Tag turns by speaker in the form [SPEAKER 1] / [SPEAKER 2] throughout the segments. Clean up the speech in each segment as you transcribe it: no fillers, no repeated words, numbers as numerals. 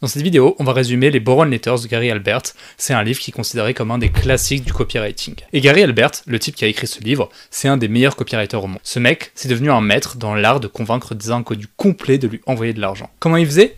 [SPEAKER 1] Dans cette vidéo, on va résumer les Boron Letters de Gary Albert. C'est un livre qui est considéré comme un des classiques du copywriting. Et Gary Albert, le type qui a écrit ce livre, c'est un des meilleurs copywriters au monde. Ce mec, c'est devenu un maître dans l'art de convaincre des inconnus complets de lui envoyer de l'argent. Comment il faisait ?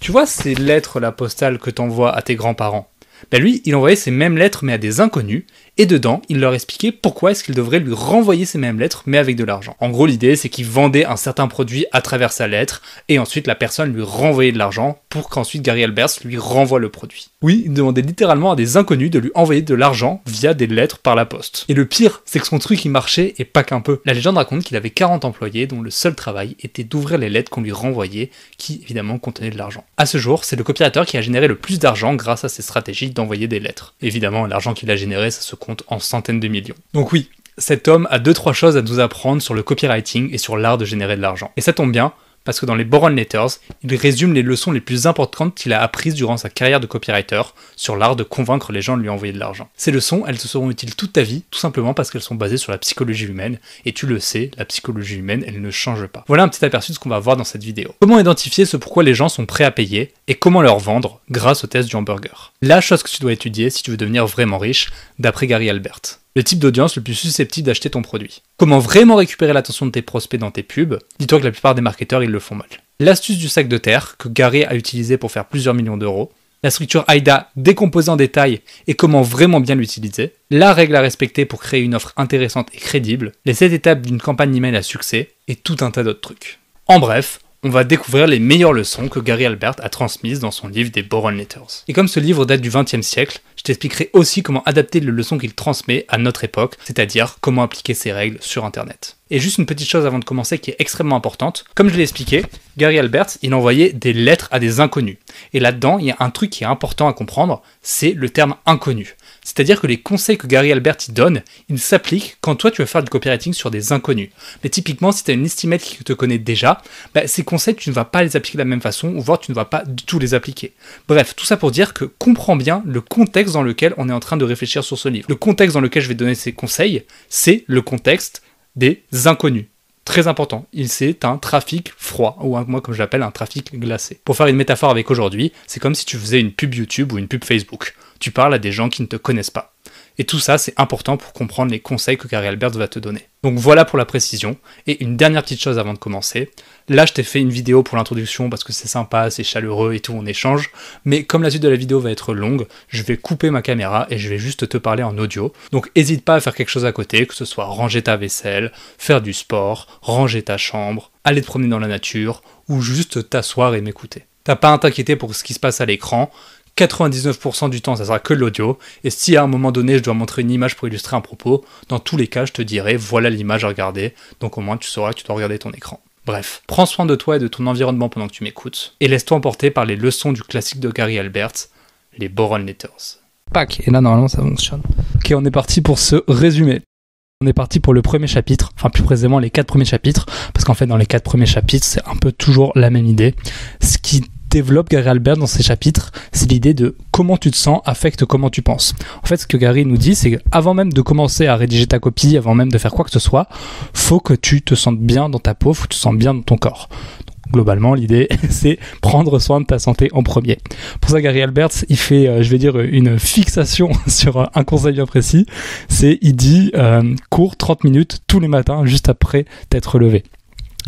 [SPEAKER 1] Tu vois ces lettres la postale que t'envoies à tes grands-parents ? Lui, il envoyait ces mêmes lettres mais à des inconnus, et dedans, il leur expliquait pourquoi est-ce qu'ils devraient lui renvoyer ces mêmes lettres mais avec de l'argent. En gros, l'idée, c'est qu'il vendait un certain produit à travers sa lettre, et ensuite la personne lui renvoyait de l'argent pour qu'ensuite Gary Albert lui renvoie le produit. Oui, il demandait littéralement à des inconnus de lui envoyer de l'argent via des lettres par la poste. Et le pire, c'est que son truc il marchait, et pas qu'un peu. La légende raconte qu'il avait 40 employés dont le seul travail était d'ouvrir les lettres qu'on lui renvoyait, qui évidemment contenaient de l'argent. À ce jour, c'est le copywriter qui a généré le plus d'argent grâce à ses stratégies d'envoyer des lettres. Évidemment, l'argent qu'il a généré, ça se compte en centaines de millions. Donc oui, cet homme a 2-3 choses à nous apprendre sur le copywriting et sur l'art de générer de l'argent. Et ça tombe bien, parce que dans les Boron Letters, il résume les leçons les plus importantes qu'il a apprises durant sa carrière de copywriter sur l'art de convaincre les gens de lui envoyer de l'argent. Ces leçons, elles te seront utiles toute ta vie, tout simplement parce qu'elles sont basées sur la psychologie humaine, et tu le sais, la psychologie humaine, elle ne change pas. Voilà un petit aperçu de ce qu'on va voir dans cette vidéo. Comment identifier ce pourquoi les gens sont prêts à payer, et comment leur vendre grâce au test du hamburger. La chose que tu dois étudier si tu veux devenir vraiment riche, d'après Gary Albert. Le type d'audience le plus susceptible d'acheter ton produit. Comment vraiment récupérer l'attention de tes prospects dans tes pubs. Dis-toi que la plupart des marketeurs, ils le font mal. L'astuce du sac de terre, que Gary a utilisé pour faire plusieurs millions d'euros. La structure AIDA décomposée en détail et comment vraiment bien l'utiliser. La règle à respecter pour créer une offre intéressante et crédible. Les 7 étapes d'une campagne email à succès. Et tout un tas d'autres trucs. En bref, on va découvrir les meilleures leçons que Gary Albert a transmises dans son livre des Boron Letters. Et comme ce livre date du XXe siècle, je t'expliquerai aussi comment adapter les leçons qu'il transmet à notre époque, c'est-à-dire comment appliquer ces règles sur Internet. Et juste une petite chose avant de commencer qui est extrêmement importante. Comme je l'ai expliqué, Gary Albert, il envoyait des lettres à des inconnus. Et là-dedans, il y a un truc qui est important à comprendre, c'est le terme inconnu. C'est-à-dire que les conseils que Gary Albert y donne, ils s'appliquent quand toi tu vas faire du copywriting sur des inconnus. Mais typiquement, si tu as une estimate qui te connaît déjà, ces conseils, tu ne vas pas les appliquer de la même façon, ou voire tu ne vas pas du tout les appliquer. Bref, tout ça pour dire que comprends bien le contexte dans lequel on est en train de réfléchir sur ce livre. Le contexte dans lequel je vais donner ces conseils, c'est le contexte des inconnus. Très important, c'est un trafic froid, ou moi comme je l'appelle un trafic glacé. Pour faire une métaphore avec aujourd'hui, c'est comme si tu faisais une pub YouTube ou une pub Facebook. Tu parles à des gens qui ne te connaissent pas. Et tout ça, c'est important pour comprendre les conseils que Gary Albert va te donner. Donc voilà pour la précision. Et une dernière petite chose avant de commencer. Là, je t'ai fait une vidéo pour l'introduction parce que c'est sympa, c'est chaleureux et tout, on échange. Mais comme la suite de la vidéo va être longue, je vais couper ma caméra et je vais juste te parler en audio. Donc n'hésite pas à faire quelque chose à côté, que ce soit ranger ta vaisselle, faire du sport, ranger ta chambre, aller te promener dans la nature ou juste t'asseoir et m'écouter. T'as pas à t'inquiéter pour ce qui se passe à l'écran. 99% du temps, ça sera que de l'audio, et si à un moment donné, je dois montrer une image pour illustrer un propos, dans tous les cas, je te dirai, voilà l'image à regarder, donc au moins tu sauras que tu dois regarder ton écran. Bref, prends soin de toi et de ton environnement pendant que tu m'écoutes, et laisse-toi emporter par les leçons du classique de Gary Albert, les Boron Letters. Pac, et là normalement ça fonctionne. Ok, on est parti pour ce résumé. On est parti pour le premier chapitre, enfin plus précisément les 4 premiers chapitres, parce qu'en fait dans les 4 premiers chapitres, c'est un peu toujours la même idée. Ce qui développe Gary Albert dans ces chapitres, c'est l'idée de comment tu te sens affecte comment tu penses. En fait, ce que Gary nous dit, c'est qu'avant même de commencer à rédiger ta copie, avant même de faire quoi que ce soit, faut que tu te sentes bien dans ta peau, faut que tu te sentes bien dans ton corps. Donc, globalement, l'idée, c'est prendre soin de ta santé en premier. Pour ça, Gary Albert, il fait, je vais dire, une fixation sur un conseil bien précis. Il dit, cours 30 minutes tous les matins, juste après t'être levé.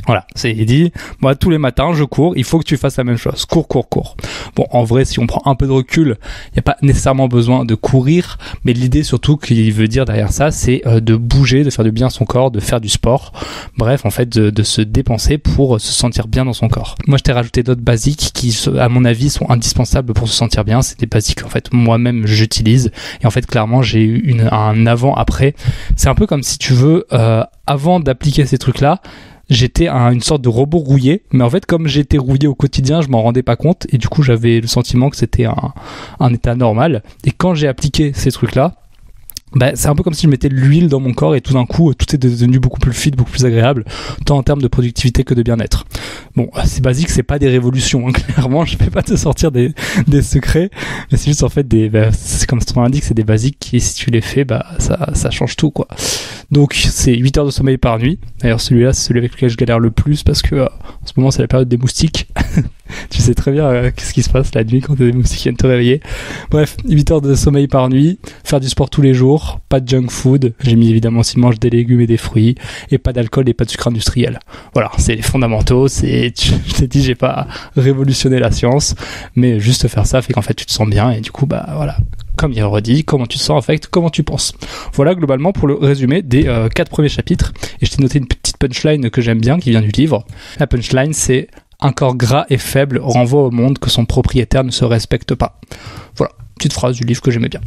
[SPEAKER 1] Voilà, il dit, moi tous les matins je cours, il faut que tu fasses la même chose, cours. Bon, en vrai, si on prend un peu de recul, il n'y a pas nécessairement besoin de courir, mais l'idée surtout qu'il veut dire derrière ça, c'est de bouger, de faire du bien à son corps, de faire du sport, bref, en fait, de se dépenser pour se sentir bien dans son corps. Moi, je t'ai rajouté d'autres basiques qui, à mon avis, sont indispensables pour se sentir bien, c'est des basiques en fait, moi-même, j'utilise, et en fait, clairement, j'ai eu un avant-après. C'est un peu comme si tu veux, avant d'appliquer ces trucs-là, j'étais une sorte de robot rouillé, mais en fait comme j'étais rouillé au quotidien, je m'en rendais pas compte et du coup j'avais le sentiment que c'était un état normal. Et quand j'ai appliqué ces trucs-là, c'est un peu comme si je mettais de l'huile dans mon corps et tout d'un coup tout est devenu beaucoup plus fluide, beaucoup plus agréable, tant en termes de productivité que de bien-être. Bon, c'est basique, c'est pas des révolutions, hein, clairement, je vais pas te sortir des secrets, mais c'est juste en fait c'est comme son nom l'indique, c'est des basiques qui si tu les fais, ça change tout quoi. Donc c'est 8 heures de sommeil par nuit. D'ailleurs celui-là c'est celui avec lequel je galère le plus parce que en ce moment c'est la période des moustiques. Tu sais très bien qu'est-ce qui se passe la nuit quand des moustiques viennent te réveiller. Bref, 8 heures de sommeil par nuit, faire du sport tous les jours, pas de junk food, j'ai mis évidemment s'il mange des légumes et des fruits, et pas d'alcool et pas de sucre industriel. Voilà, c'est les fondamentaux, je t'ai dit j'ai pas révolutionné la science, mais juste faire ça fait qu'en fait tu te sens bien et du coup bah voilà. Comme il redit, comment tu te sens affecte comment tu penses. Voilà globalement pour le résumé des 4 premiers chapitres. Et je t'ai noté une petite punchline que j'aime bien qui vient du livre. La punchline c'est « Un corps gras et faible renvoie au monde que son propriétaire ne se respecte pas ». Voilà, petite phrase du livre que j'aimais bien.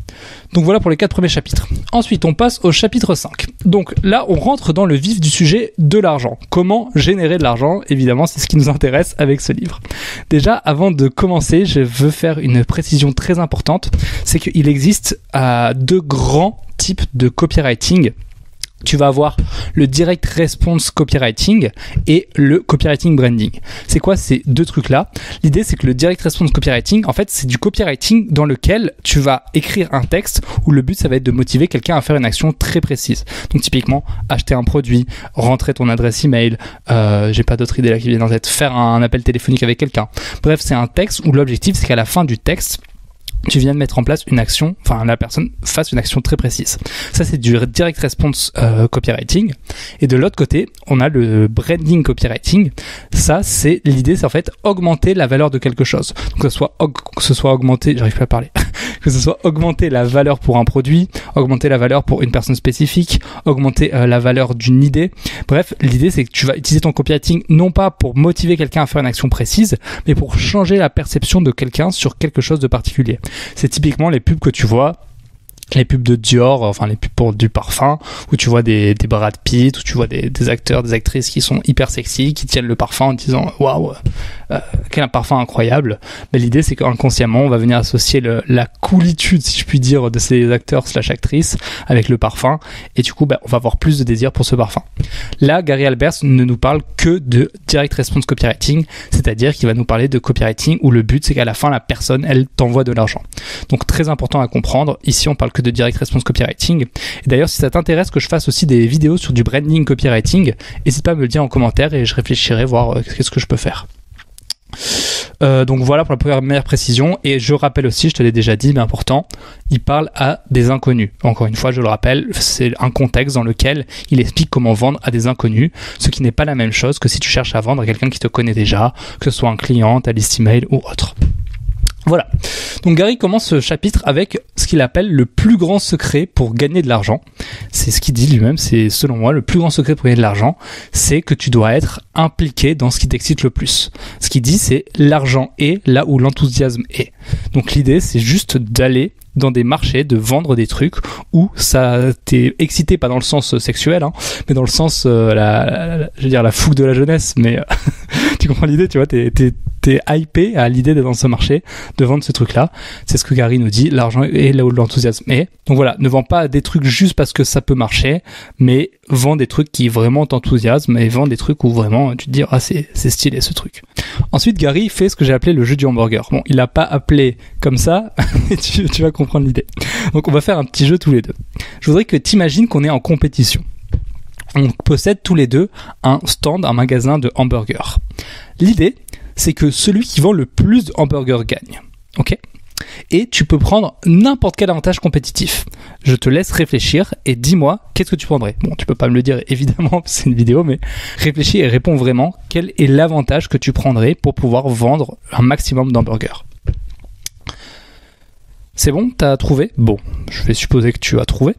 [SPEAKER 1] Donc voilà pour les 4 premiers chapitres. Ensuite on passe au chapitre 5. Donc là on rentre dans le vif du sujet de l'argent. Comment générer de l'argent, évidemment c'est ce qui nous intéresse avec ce livre. Déjà avant de commencer je veux faire une précision très importante, c'est qu'il existe 2 grands types de copywriting. Tu vas avoir le direct response copywriting et le copywriting branding. C'est quoi ces 2 trucs-là ? L'idée, c'est que le direct response copywriting, en fait, c'est du copywriting dans lequel tu vas écrire un texte où le but, ça va être de motiver quelqu'un à faire une action très précise. Donc, typiquement, acheter un produit, rentrer ton adresse email, j'ai pas d'autres idées là qui viennent en tête, faire un appel téléphonique avec quelqu'un. Bref, c'est un texte où l'objectif, c'est qu'à la fin du texte, tu viens de mettre en place une action, enfin la personne fasse une action très précise. Ça c'est du direct response copywriting. Et de l'autre côté, on a le branding copywriting. Ça c'est l'idée, c'est en fait augmenter la valeur de quelque chose. Donc que ce soit augmenter, j'arrive plus à parler, que ce soit augmenter la valeur pour un produit, augmenter la valeur pour une personne spécifique, augmenter la valeur d'une idée. Bref, l'idée c'est que tu vas utiliser ton copywriting non pas pour motiver quelqu'un à faire une action précise, mais pour changer la perception de quelqu'un sur quelque chose de particulier. C'est typiquement les pubs que tu vois, les pubs de Dior, enfin les pubs pour du parfum, où tu vois des Brad Pitt, où tu vois des acteurs, des actrices qui sont hyper sexy, qui tiennent le parfum en disant waouh, quel parfum incroyable. Mais l'idée c'est qu'inconsciemment on va venir associer la coolitude, si je puis dire, de ces acteurs / actrices avec le parfum, et du coup on va avoir plus de désir pour ce parfum. Là, Gary Halbert ne nous parle que de direct response copywriting, c'est-à-dire qu'il va nous parler de copywriting où le but c'est qu'à la fin la personne elle t'envoie de l'argent. Donc très important à comprendre. Ici on parle que de direct response copywriting. Et d'ailleurs, si ça t'intéresse que je fasse aussi des vidéos sur du branding copywriting, n'hésite pas à me le dire en commentaire et je réfléchirai voir qu'est-ce que je peux faire. Donc voilà pour la première précision. Et je rappelle aussi, je te l'ai déjà dit, mais important, il parle à des inconnus. Encore une fois, je le rappelle, c'est un contexte dans lequel il explique comment vendre à des inconnus, ce qui n'est pas la même chose que si tu cherches à vendre à quelqu'un qui te connaît déjà, que ce soit un client, ta liste email ou autre. Voilà. Donc Gary commence ce chapitre avec ce qu'il appelle le plus grand secret pour gagner de l'argent. C'est ce qu'il dit lui-même, c'est selon moi le plus grand secret pour gagner de l'argent, c'est que tu dois être impliqué dans ce qui t'excite le plus. Ce qu'il dit c'est l'argent est là où l'enthousiasme est. Donc l'idée c'est juste d'aller dans des marchés, de vendre des trucs où ça t'est excité, pas dans le sens sexuel, hein, mais dans le sens, je veux dire la fougue de la jeunesse, mais tu comprends l'idée, tu vois, t'es hypé à l'idée d'être dans ce marché, de vendre ce truc-là. C'est ce que Gary nous dit, l'argent est là où l'enthousiasme est. Donc voilà, ne vends pas des trucs juste parce que ça peut marcher, mais vends des trucs qui vraiment t'enthousiasment et vends des trucs où vraiment tu te dis, ah c'est stylé ce truc. Ensuite, Gary fait ce que j'ai appelé le jeu du hamburger. Bon, il l'a pas appelé comme ça, mais tu vas comprendre l'idée. Donc on va faire un petit jeu tous les deux. Je voudrais que tu imagines qu'on est en compétition. On possède tous les deux un stand, un magasin de hamburgers. L'idée, c'est que celui qui vend le plus de hamburgers gagne. Ok ? Et tu peux prendre n'importe quel avantage compétitif. Je te laisse réfléchir et dis-moi qu'est-ce que tu prendrais. Bon, tu peux pas me le dire évidemment, c'est une vidéo, mais réfléchis et réponds vraiment quel est l'avantage que tu prendrais pour pouvoir vendre un maximum d'hamburgers. C'est bon, t'as trouvé ? Bon, je vais supposer que tu as trouvé.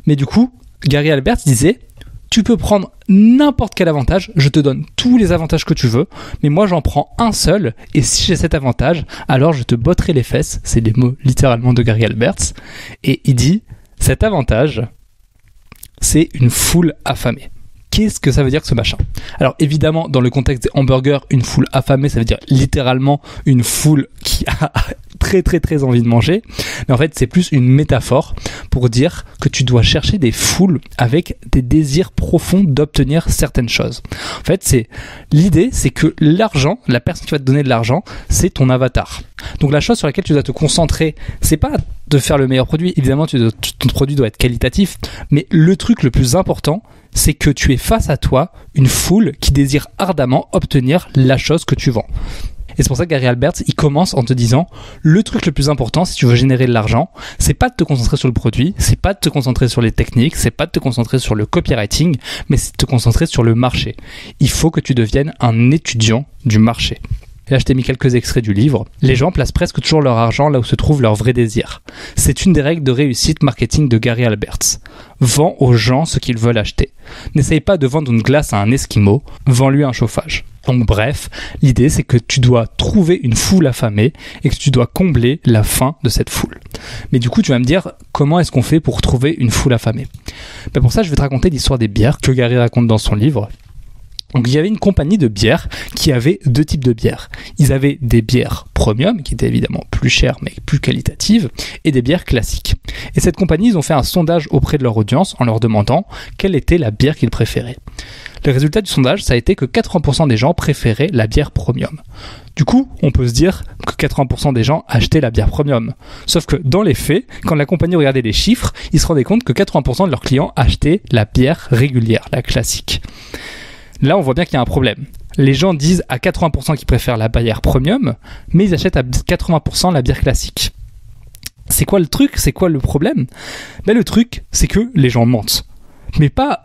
[SPEAKER 1] Mais du coup, Gary Halbert disait, tu peux prendre n'importe quel avantage, je te donne tous les avantages que tu veux, mais moi j'en prends un seul, et si j'ai cet avantage, alors je te botterai les fesses, c'est les mots littéralement de Gary Halbert, et il dit, cet avantage, c'est une foule affamée. Qu'est-ce que ça veut dire que ce machin ? Alors évidemment, dans le contexte des hamburgers, une foule affamée, ça veut dire littéralement une foule qui a très très très envie de manger. Mais en fait, c'est plus une métaphore pour dire que tu dois chercher des foules avec des désirs profonds d'obtenir certaines choses. En fait, l'idée, c'est que l'argent, la personne qui va te donner de l'argent, c'est ton avatar.
[SPEAKER 2] Donc la chose sur laquelle tu dois te concentrer, c'est pas de faire le meilleur produit. Évidemment, ton produit doit être qualitatif, mais le truc le plus important, c'est que tu es face à toi une foule qui désire ardemment obtenir la chose que tu vends. Et c'est pour ça que Gary Alberts, il commence en te disant, le truc le plus important si tu veux générer de l'argent, c'est pas de te concentrer sur le produit, c'est pas de te concentrer sur les techniques, c'est pas de te concentrer sur le copywriting, mais c'est de te concentrer sur le marché. Il faut que tu deviennes un étudiant du marché. Et là, je t'ai mis quelques extraits du livre. Les gens placent presque toujours leur argent là où se trouve leur vrai désir. C'est une des règles de réussite marketing de Gary Alberts. Vends aux gens ce qu'ils veulent acheter. N'essaye pas de vendre une glace à un Esquimau, vends-lui un chauffage. Donc bref, l'idée c'est que tu dois trouver une foule affamée et que tu dois combler la faim de cette foule. Mais du coup, tu vas me dire, comment est-ce qu'on fait pour trouver une foule affamée ? Pour ça, je vais te raconter l'histoire des bières que Gary raconte dans son livre. Donc il y avait une compagnie de bières qui avait deux types de bières. Ils avaient des bières premium, qui étaient évidemment plus chères mais plus qualitatives, et des bières classiques. Et cette compagnie, ils ont fait un sondage auprès de leur audience en leur demandant quelle était la bière qu'ils préféraient. Le résultat du sondage, ça a été que 80% des gens préféraient la bière premium. Du coup, on peut se dire que 80% des gens achetaient la bière premium. Sauf que dans les faits, quand la compagnie regardait les chiffres, ils se rendaient compte que 80% de leurs clients achetaient la bière régulière, la classique. Là, on voit bien qu'il y a un problème. Les gens disent à 80% qu'ils préfèrent la bière premium, mais ils achètent à 80% la bière classique. C'est quoi le truc ? C'est quoi le problème ? Le truc, c'est que les gens mentent. Mais pas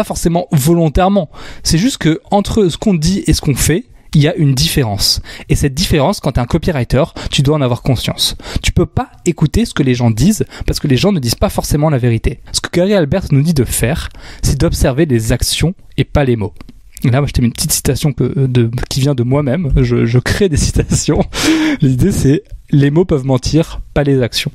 [SPEAKER 2] forcément volontairement. C'est juste que entre ce qu'on dit et ce qu'on fait, il y a une différence. Et cette différence, quand tu es un copywriter, tu dois en avoir conscience. Tu peux pas écouter ce que les gens disent parce que les gens ne disent pas forcément la vérité. Ce que Gary Alberts nous dit de faire, c'est d'observer les actions et pas les mots. Et là, moi, je t'ai mis une petite citation qui vient de moi-même. Je crée des citations. L'idée, c'est les mots peuvent mentir, pas les actions.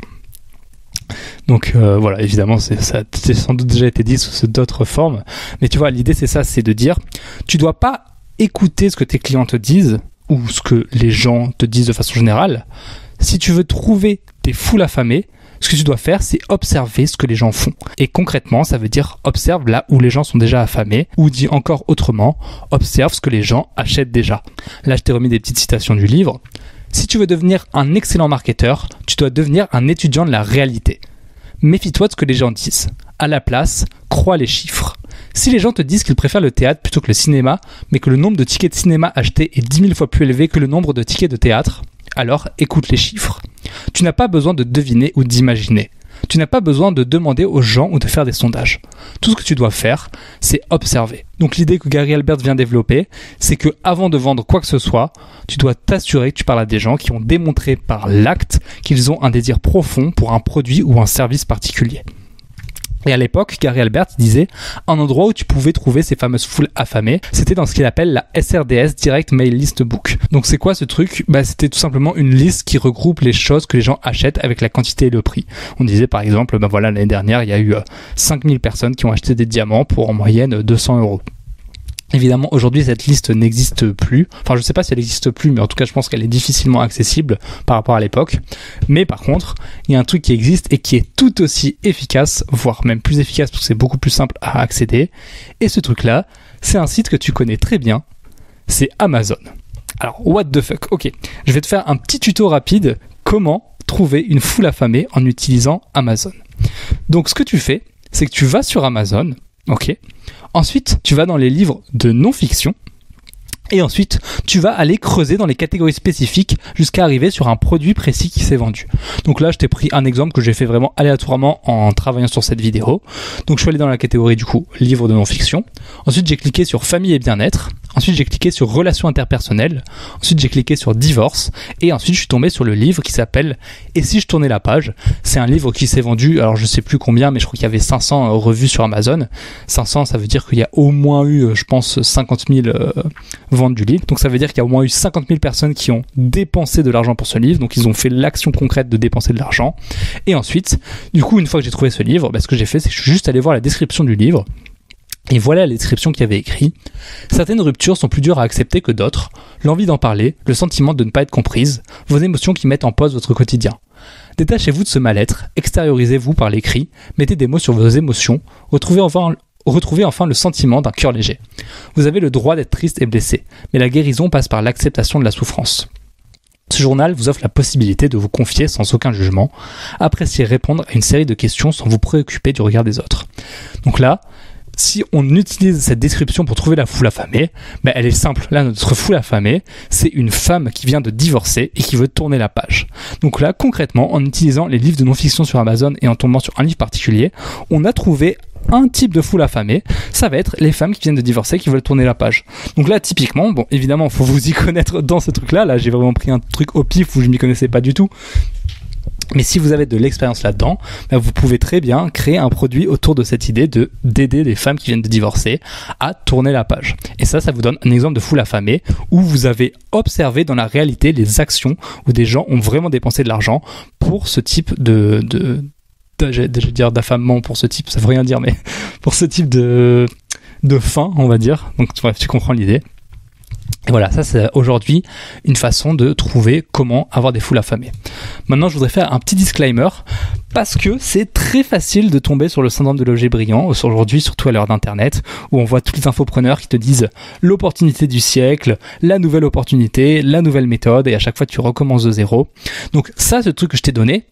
[SPEAKER 2] Donc voilà, évidemment, ça a sans doute déjà été dit sous d'autres formes. Mais tu vois, l'idée, c'est ça, c'est de dire, tu dois pas écouter ce que tes clients te disent ou ce que les gens te disent de façon générale. Si tu veux trouver des foules affamées, ce que tu dois faire, c'est observer ce que les gens font. Et concrètement, ça veut dire observe là où les gens sont déjà affamés, ou dit encore autrement, observe ce que les gens achètent déjà. Là, je t'ai remis des petites citations du livre. Si tu veux devenir un excellent marketeur, tu dois devenir un étudiant de la réalité. Méfie-toi de ce que les gens disent. À la place, crois les chiffres. Si les gens te disent qu'ils préfèrent le théâtre plutôt que le cinéma, mais que le nombre de tickets de cinéma achetés est 10 000 fois plus élevé que le nombre de tickets de théâtre, alors écoute les chiffres. Tu n'as pas besoin de deviner ou d'imaginer. Tu n'as pas besoin de demander aux gens ou de faire des sondages. Tout ce que tu dois faire, c'est observer. Donc l'idée que Gary Alberts vient développer, c'est que avant de vendre quoi que ce soit, tu dois t'assurer que tu parles à des gens qui ont démontré par l'acte qu'ils ont un désir profond pour un produit ou un service particulier. Et à l'époque, Gary Alberts disait un endroit où tu pouvais trouver ces fameuses foules affamées, c'était dans ce qu'il appelle la SRDS Direct Mail List Book. Donc c'est quoi ce truc ? C'était tout simplement une liste qui regroupe les choses que les gens achètent avec la quantité et le prix. On disait par exemple, l'année dernière, il y a eu 5000 personnes qui ont acheté des diamants pour en moyenne 200 €. Évidemment, aujourd'hui, cette liste n'existe plus. Enfin, je sais pas si elle n'existe plus, mais en tout cas, je pense qu'elle est difficilement accessible par rapport à l'époque. Mais par contre, il y a un truc qui existe et qui est tout aussi efficace, voire même plus efficace parce que c'est beaucoup plus simple à accéder. Et ce truc-là, c'est un site que tu connais très bien. C'est Amazon. Alors, what the fuck ? Ok, je vais te faire un petit tuto rapide. Comment trouver une foule affamée en utilisant Amazon ? Donc, ce que tu fais, c'est que tu vas sur Amazon. Ok. Ensuite, tu vas dans les livres de non-fiction et ensuite, tu vas aller creuser dans les catégories spécifiques jusqu'à arriver sur un produit précis qui s'est vendu. Donc là, je t'ai pris un exemple que j'ai fait vraiment aléatoirement en travaillant sur cette vidéo. Donc je suis allé dans la catégorie du coup livres de non-fiction. Ensuite, j'ai cliqué sur famille et bien-être. Ensuite, j'ai cliqué sur relations interpersonnelles. Ensuite, j'ai cliqué sur divorce. Et ensuite, je suis tombé sur le livre qui s'appelle Et si je tournais la page ? C'est un livre qui s'est vendu, alors je sais plus combien, mais je crois qu'il y avait 500 revues sur Amazon. 500, ça veut dire qu'il y a au moins eu, je pense, 50 000 ventes du livre. Donc ça veut dire qu'il y a au moins eu 50 000 personnes qui ont dépensé de l'argent pour ce livre. Donc ils ont fait l'action concrète de dépenser de l'argent. Et ensuite, du coup, une fois que j'ai trouvé ce livre, ce que j'ai fait, c'est que je suis juste allé voir la description du livre. Et voilà la description qui avait écrit. Certaines ruptures sont plus dures à accepter que d'autres. L'envie d'en parler, le sentiment de ne pas être comprise, vos émotions qui mettent en pause votre quotidien. Détachez-vous de ce mal-être, extériorisez-vous par l'écrit, mettez des mots sur vos émotions, retrouvez enfin le sentiment d'un cœur léger. Vous avez le droit d'être triste et blessé, mais la guérison passe par l'acceptation de la souffrance. Ce journal vous offre la possibilité de vous confier sans aucun jugement, apprécier répondre à une série de questions sans vous préoccuper du regard des autres. Donc là, si on utilise cette description pour trouver la foule affamée, elle est simple. Là, notre foule affamée, c'est une femme qui vient de divorcer et qui veut tourner la page. Donc là, concrètement, en utilisant les livres de non-fiction sur Amazon et en tombant sur un livre particulier, on a trouvé un type de foule affamée, ça va être les femmes qui viennent de divorcer, qui veulent tourner la page. Donc là, typiquement, bon, évidemment, faut vous y connaître dans ce truc-là. Là, j'ai vraiment pris un truc au pif où je m'y connaissais pas du tout. Mais si vous avez de l'expérience là-dedans, vous pouvez très bien créer un produit autour de cette idée d'aider les femmes qui viennent de divorcer à tourner la page. Et ça vous donne un exemple de foule affamée où vous avez observé dans la réalité les actions où des gens ont vraiment dépensé de l'argent pour ce type d'affamement, pour ce type, ça veut rien dire, mais pour ce type de fin, on va dire. Donc bref, tu comprends l'idée. Et voilà, ça c'est aujourd'hui une façon de trouver comment avoir des foules affamées. Maintenant, je voudrais faire un petit disclaimer parce que c'est très facile de tomber sur le syndrome de l'objet brillant aujourd'hui, surtout à l'heure d'internet, où on voit tous les infopreneurs qui te disent l'opportunité du siècle, la nouvelle opportunité, la nouvelle méthode, et à chaque fois tu recommences de zéro. Donc ça, ce truc que je t'ai donné,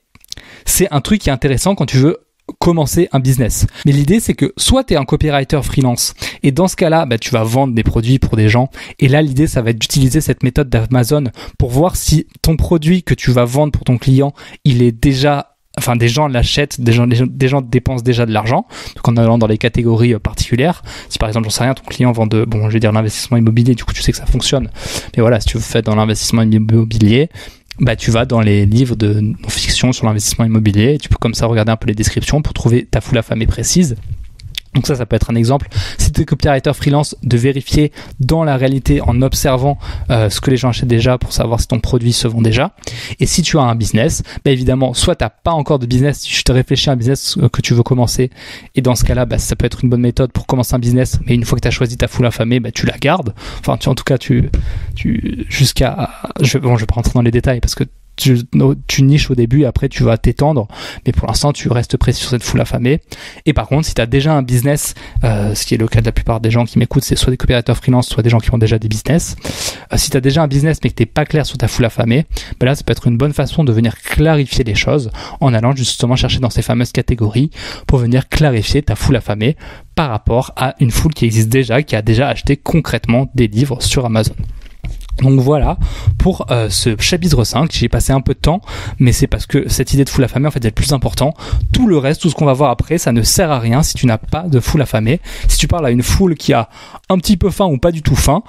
[SPEAKER 2] c'est un truc qui est intéressant quand tu veux commencer un business. Mais l'idée, c'est que soit tu es un copywriter freelance et dans ce cas-là, tu vas vendre des produits pour des gens, et là l'idée, ça va être d'utiliser cette méthode d'Amazon pour voir si ton produit que tu vas vendre pour ton client, il est déjà, enfin des gens l'achètent, des gens dépensent déjà de l'argent, donc en allant dans les catégories particulières. Si par exemple, j'en sais rien, ton client vend l'investissement immobilier, du coup tu sais que ça fonctionne. Mais voilà, si tu veux faire dans l'investissement immobilier, tu vas dans les livres de non-fiction sur l'investissement immobilier et tu peux comme ça regarder un peu les descriptions pour trouver ta foule affamée précise. Donc ça peut être un exemple, si tu es copywriter freelance, de vérifier dans la réalité en observant ce que les gens achètent déjà pour savoir si ton produit se vend déjà. Et si tu as un business, évidemment, soit tu n'as pas encore de business, tu te réfléchis à un business que tu veux commencer, et dans ce cas-là, ça peut être une bonne méthode pour commencer un business, mais une fois que tu as choisi ta foule affamée, tu la gardes. Enfin, en tout cas, jusqu'à... Je vais pas rentrer dans les détails parce que tu niches au début et après tu vas t'étendre, mais pour l'instant tu restes précis sur cette foule affamée. Et par contre, si tu as déjà un business, ce qui est le cas de la plupart des gens qui m'écoutent, c'est soit des copywriters freelance, soit des gens qui ont déjà des business. Si tu as déjà un business mais que t'es pas clair sur ta foule affamée, là ça peut être une bonne façon de venir clarifier les choses en allant justement chercher dans ces fameuses catégories pour venir clarifier ta foule affamée par rapport à une foule qui existe déjà, qui a déjà acheté concrètement des livres sur Amazon. Donc voilà pour ce chapitre 5, j'y ai passé un peu de temps, mais c'est parce que cette idée de foule affamée en fait est le plus important. Tout le reste, tout ce qu'on va voir après, ça ne sert à rien si tu n'as pas de foule affamée. Si tu parles à une foule qui a un petit peu faim ou pas du tout faim,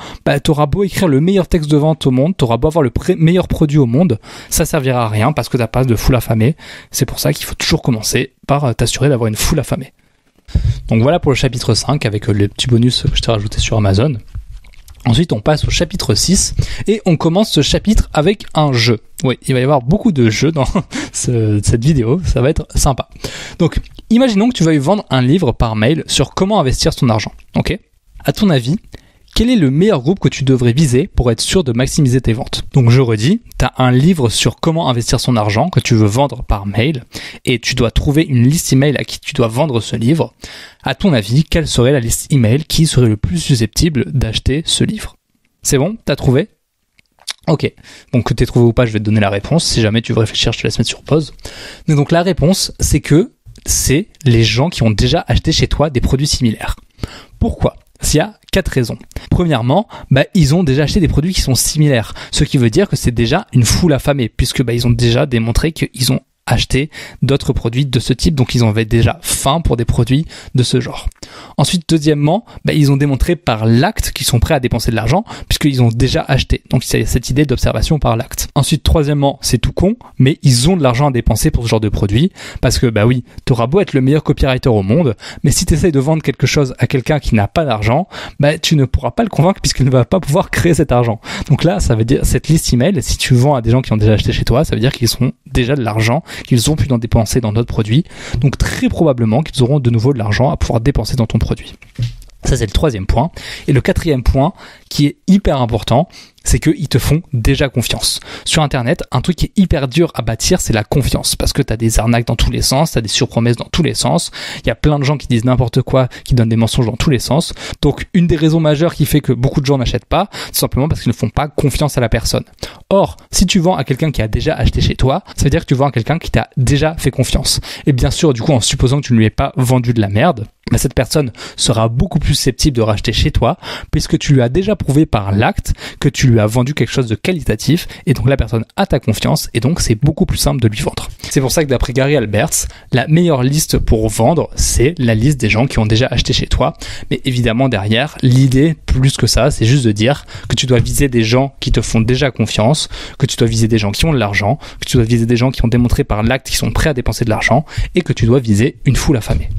[SPEAKER 2] t'auras beau écrire le meilleur texte de vente au monde, t'auras beau avoir le meilleur produit au monde, ça servira à rien parce que t'as pas de foule affamée. C'est pour ça qu'il faut toujours commencer par t'assurer d'avoir une foule affamée. Donc voilà pour le chapitre 5 avec le petit bonus que je t'ai rajouté sur Amazon. Ensuite, on passe au chapitre 6 et on commence ce chapitre avec un jeu. Oui, il va y avoir beaucoup de jeux dans cette vidéo, ça va être sympa. Donc, imaginons que tu veuilles vendre un livre par mail sur comment investir son argent. Ok ? À ton avis, quel est le meilleur groupe que tu devrais viser pour être sûr de maximiser tes ventes ? Donc je redis, tu as un livre sur comment investir son argent que tu veux vendre par mail et tu dois trouver une liste email à qui tu dois vendre ce livre. À ton avis, quelle serait la liste email qui serait le plus susceptible d'acheter ce livre ? C'est bon ? T'as trouvé ? Ok. Donc que t'aies trouvé ou pas, je vais te donner la réponse. Si jamais tu veux réfléchir, je te laisse mettre sur pause. Mais donc la réponse, c'est que c'est les gens qui ont déjà acheté chez toi des produits similaires. Pourquoi ? Il y a 4 raisons. Premièrement, ils ont déjà acheté des produits qui sont similaires, ce qui veut dire que c'est déjà une foule affamée, puisque ils ont déjà démontré qu'ils ont acheté d'autres produits de ce type, donc ils avaient déjà faim pour des produits de ce genre. Ensuite, deuxièmement, ils ont démontré par l'acte qu'ils sont prêts à dépenser de l'argent, puisqu'ils ont déjà acheté. Donc c'est cette idée d'observation par l'acte. Ensuite, troisièmement, c'est tout con, mais ils ont de l'argent à dépenser pour ce genre de produit, parce que oui, t'auras beau être le meilleur copywriter au monde, mais si tu essayes de vendre quelque chose à quelqu'un qui n'a pas d'argent, tu ne pourras pas le convaincre puisqu'il ne va pas pouvoir créer cet argent. Donc là, ça veut dire, cette liste email, si tu vends à des gens qui ont déjà acheté chez toi, ça veut dire qu'ils ont déjà de l'argent, qu'ils ont pu en dépenser dans d'autres produits, donc très probablement qu'ils auront de nouveau de l'argent à pouvoir dépenser dans ton produit. Ça, c'est le troisième point. Et le quatrième point, qui est hyper important, c'est qu'ils te font déjà confiance. Sur Internet, un truc qui est hyper dur à bâtir, c'est la confiance. Parce que tu as des arnaques dans tous les sens, tu as des surpromesses dans tous les sens. Il y a plein de gens qui disent n'importe quoi, qui donnent des mensonges dans tous les sens. Donc, une des raisons majeures qui fait que beaucoup de gens n'achètent pas, c'est simplement parce qu'ils ne font pas confiance à la personne. Or, si tu vends à quelqu'un qui a déjà acheté chez toi, ça veut dire que tu vends à quelqu'un qui t'a déjà fait confiance. Et bien sûr, du coup, en supposant que tu ne lui aies pas vendu de la merde, cette personne sera beaucoup plus susceptible de racheter chez toi puisque tu lui as déjà prouvé par l'acte que tu lui as vendu quelque chose de qualitatif et donc la personne a ta confiance et donc c'est beaucoup plus simple de lui vendre. C'est pour ça que d'après Gary Alberts, la meilleure liste pour vendre, c'est la liste des gens qui ont déjà acheté chez toi. Mais évidemment derrière, l'idée plus que ça, c'est juste de dire que tu dois viser des gens qui te font déjà confiance, que tu dois viser des gens qui ont de l'argent, que tu dois viser des gens qui ont démontré par l'acte qu'ils sont prêts à dépenser de l'argent et que tu dois viser une foule affamée.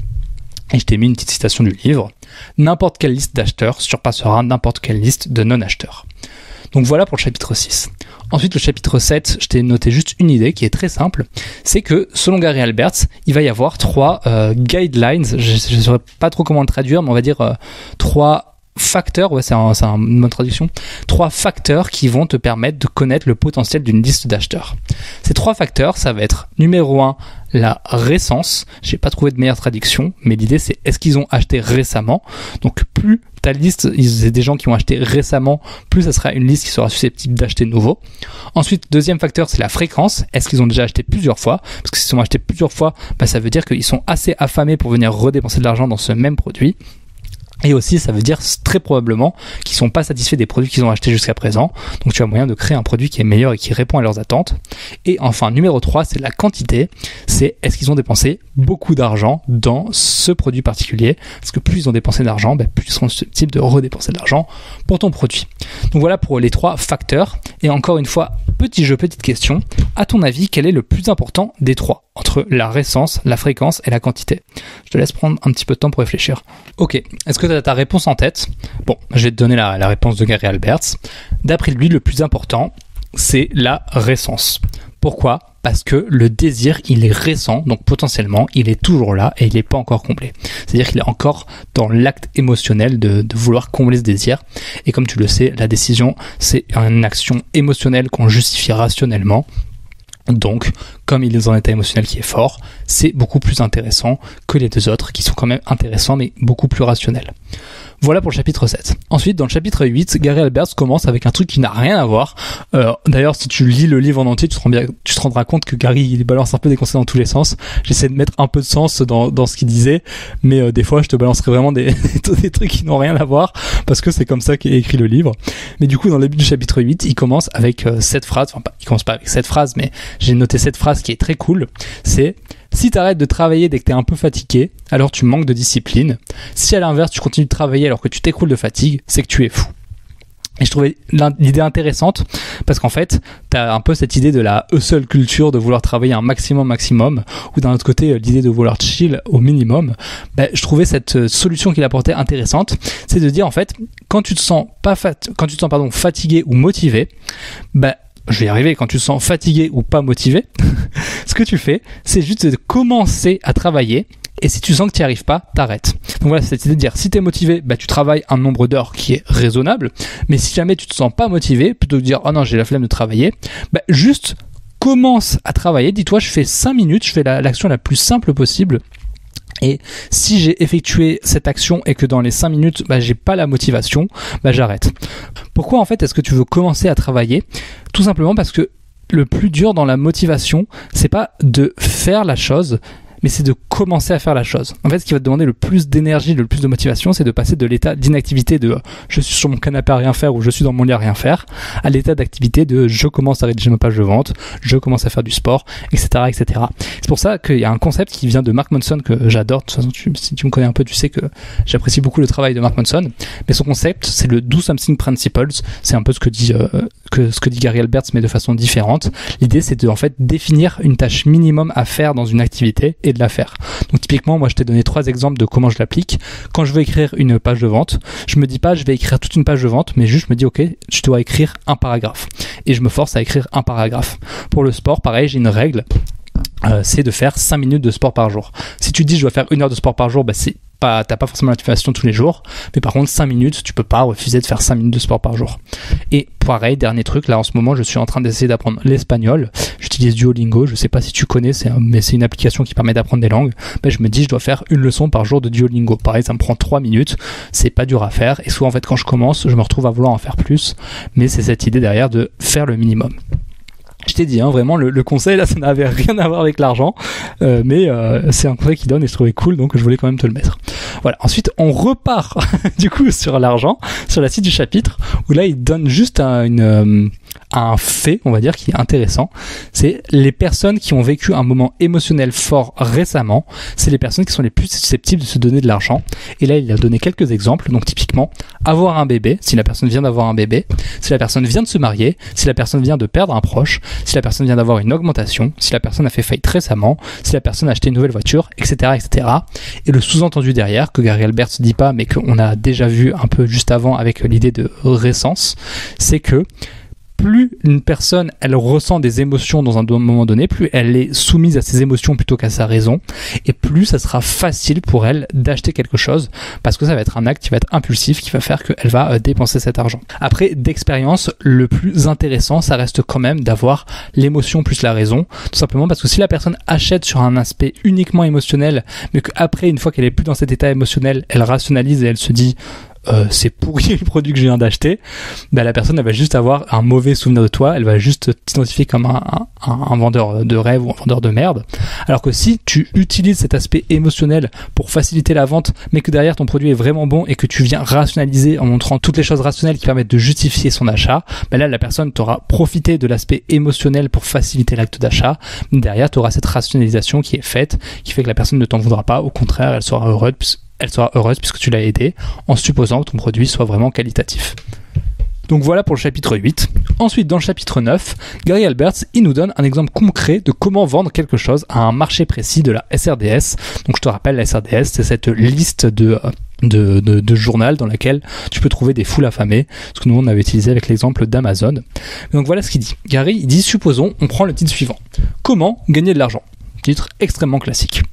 [SPEAKER 2] Et je t'ai mis une petite citation du livre. N'importe quelle liste d'acheteurs surpassera n'importe quelle liste de non-acheteurs. Donc voilà pour le chapitre 6. Ensuite, le chapitre 7, je t'ai noté juste une idée qui est très simple. C'est que, selon Gary Alberts, il va y avoir 3 guidelines. Je ne saurais pas trop comment le traduire, mais on va dire 3 facteurs, ouais, c'est une bonne traduction. 3 facteurs qui vont te permettre de connaître le potentiel d'une liste d'acheteurs. Ces 3 facteurs, ça va être numéro 1, la récence. J'ai pas trouvé de meilleure traduction, mais l'idée c'est est-ce qu'ils ont acheté récemment. Donc plus ta liste, c'est des gens qui ont acheté récemment, plus ça sera une liste qui sera susceptible d'acheter de nouveau. Ensuite, deuxième facteur, c'est la fréquence. Est-ce qu'ils ont déjà acheté plusieurs fois? Parce que s'ils ont acheté plusieurs fois, ça veut dire qu'ils sont assez affamés pour venir redépenser de l'argent dans ce même produit. Et aussi, ça veut dire très probablement qu'ils sont pas satisfaits des produits qu'ils ont achetés jusqu'à présent. Donc, tu as moyen de créer un produit qui est meilleur et qui répond à leurs attentes. Et enfin, numéro 3, c'est la quantité. C'est est-ce qu'ils ont dépensé beaucoup d'argent dans ce produit particulier? Parce que plus ils ont dépensé d'argent, plus ils seront susceptibles de redépenser de l'argent pour ton produit. Donc voilà pour les 3 facteurs. Et encore une fois, petit jeu, petite question. À ton avis, quel est le plus important des 3? Entre la récence, la fréquence et la quantité. Je te laisse prendre un petit peu de temps pour réfléchir. Ok, est-ce que tu as ta réponse en tête? Bon, je vais te donner la réponse de Gary Alberts. D'après lui, le plus important, c'est la récence. Pourquoi? Parce que le désir, il est récent, donc potentiellement, il est toujours là et il n'est pas encore comblé. C'est-à-dire qu'il est encore dans l'acte émotionnel de vouloir combler ce désir. Et comme tu le sais, la décision, c'est une action émotionnelle qu'on justifie rationnellement. Donc, comme il est dans un état émotionnel qui est fort, c'est beaucoup plus intéressant que les 2 autres qui sont quand même intéressants mais beaucoup plus rationnels. Voilà pour le chapitre 7. Ensuite, dans le chapitre 8, Gary Alberts commence avec un truc qui n'a rien à voir. D'ailleurs, si tu lis le livre en entier, tu te rendras compte que Gary, il balance un peu des conseils dans tous les sens. J'essaie de mettre un peu de sens dans ce qu'il disait, mais des fois, je te balancerai vraiment des trucs qui n'ont rien à voir, parce que c'est comme ça qu'est écrit le livre. Mais du coup, dans le début du chapitre 8, il commence avec cette phrase, il commence pas avec cette phrase, mais j'ai noté cette phrase qui est très cool, c'est: si tu arrêtes de travailler dès que tu es un peu fatigué, alors tu manques de discipline. Si à l'inverse, tu continues de travailler alors que tu t'écroules de fatigue, c'est que tu es fou. Et je trouvais l'idée intéressante parce qu'en fait, tu as un peu cette idée de la hustle culture, de vouloir travailler un maximum, ou d'un autre côté, l'idée de vouloir chill au minimum. Je trouvais cette solution qu'il apportait intéressante, c'est de dire en fait, quand tu te sens fatigué ou motivé, je vais y arriver, quand tu te sens fatigué ou pas motivé, ce que tu fais, c'est juste de commencer à travailler, et si tu sens que tu n'y arrives pas, t'arrêtes. Donc voilà, c'est cette idée de dire, si tu es motivé, tu travailles un nombre d'heures qui est raisonnable, mais si jamais tu te sens pas motivé, plutôt que de dire, oh non, j'ai la flemme de travailler, juste commence à travailler, dis-toi, je fais 5 minutes, je fais l'action la plus simple possible. Et si j'ai effectué cette action et que dans les 5 minutes, j'ai pas la motivation, j'arrête. Pourquoi en fait est-ce que tu veux commencer à travailler? Tout simplement parce que le plus dur dans la motivation, c'est pas de faire la chose, mais c'est de commencer à faire la chose. En fait, ce qui va te demander le plus d'énergie, le plus de motivation, c'est de passer de l'état d'inactivité de je suis sur mon canapé à rien faire ou je suis dans mon lit à rien faire, à l'état d'activité de je commence à rédiger ma page de vente, je commence à faire du sport, etc., etc. C'est pour ça qu'il y a un concept qui vient de Mark Manson que j'adore. De toute façon, si tu me connais un peu, tu sais que j'apprécie beaucoup le travail de Mark Manson. Mais son concept, c'est le Do Something Principles. C'est un peu ce que dit Gary Alberts, mais de façon différente. L'idée, c'est de en fait définir une tâche minimum à faire dans une activité et de la faire. Donc typiquement, moi je t'ai donné 3 exemples de comment je l'applique. Quand je veux écrire une page de vente, je me dis pas je vais écrire toute une page de vente, mais juste je me dis ok, je dois écrire un paragraphe. Et je me force à écrire un paragraphe. Pour le sport, pareil, j'ai une règle. C'est de faire 5 minutes de sport par jour. Si tu dis je dois faire 1 heure de sport par jour, c'est t'as pas forcément la motivation tous les jours, mais par contre 5 minutes, tu peux pas refuser de faire 5 minutes de sport par jour. Et pareil, dernier truc, là en ce moment je suis en train d'essayer d'apprendre l'espagnol, j'utilise Duolingo, je sais pas si tu connais, mais c'est une application qui permet d'apprendre des langues. Je me dis je dois faire une leçon par jour de Duolingo, pareil ça me prend 3 minutes, c'est pas dur à faire, et souvent en fait quand je commence, je me retrouve à vouloir en faire plus, mais c'est cette idée derrière de faire le minimum. Je t'ai dit, vraiment, le conseil, là, ça n'avait rien à voir avec l'argent, mais c'est un conseil qu'il donne et je trouvais cool, donc je voulais quand même te le mettre. Voilà. Ensuite, on repart, du coup, sur l'argent, sur la suite du chapitre, où là, il donne juste un fait, on va dire, qui est intéressant. C'est les personnes qui ont vécu un moment émotionnel fort récemment, c'est les personnes qui sont les plus susceptibles de se donner de l'argent. Et là, il a donné quelques exemples. Donc, typiquement, avoir un bébé, si la personne vient d'avoir un bébé, si la personne vient de se marier, si la personne vient de perdre un proche, si la personne vient d'avoir une augmentation, si la personne a fait faillite récemment, si la personne a acheté une nouvelle voiture, etc., etc. Et le sous-entendu derrière, que Gary Albert ne dit pas, mais qu'on a déjà vu un peu juste avant avec l'idée de récence, c'est que plus une personne, elle ressent des émotions dans un moment donné, plus elle est soumise à ses émotions plutôt qu'à sa raison, et plus ça sera facile pour elle d'acheter quelque chose, parce que ça va être un acte qui va être impulsif, qui va faire qu'elle va dépenser cet argent. Après, d'expérience, le plus intéressant, ça reste quand même d'avoir l'émotion plus la raison, tout simplement parce que si la personne achète sur un aspect uniquement émotionnel, mais qu'après, une fois qu'elle est plus dans cet état émotionnel, elle rationalise et elle se dit c'est pourri le produit que je viens d'acheter, la personne elle va juste avoir un mauvais souvenir de toi, elle va juste t'identifier comme un vendeur de rêve ou un vendeur de merde. Alors que si tu utilises cet aspect émotionnel pour faciliter la vente, mais que derrière ton produit est vraiment bon et que tu viens rationaliser en montrant toutes les choses rationnelles qui permettent de justifier son achat, là la personne t'aura profité de l'aspect émotionnel pour faciliter l'acte d'achat, mais derrière tu auras cette rationalisation qui est faite, qui fait que la personne ne t'en voudra pas, au contraire elle sera heureuse puisque tu l'as aidé, en supposant que ton produit soit vraiment qualitatif. Donc voilà pour le chapitre 8. Ensuite, dans le chapitre 9, Gary Alberts, il nous donne un exemple concret de comment vendre quelque chose à un marché précis de la SRDS. Donc je te rappelle, la SRDS, c'est cette liste de journal dans laquelle tu peux trouver des foules affamées, ce que nous on avait utilisé avec l'exemple d'Amazon. Donc voilà ce qu'il dit. Gary, il dit, supposons, on prend le titre suivant. Comment gagner de l'argent ? Titre extrêmement classique.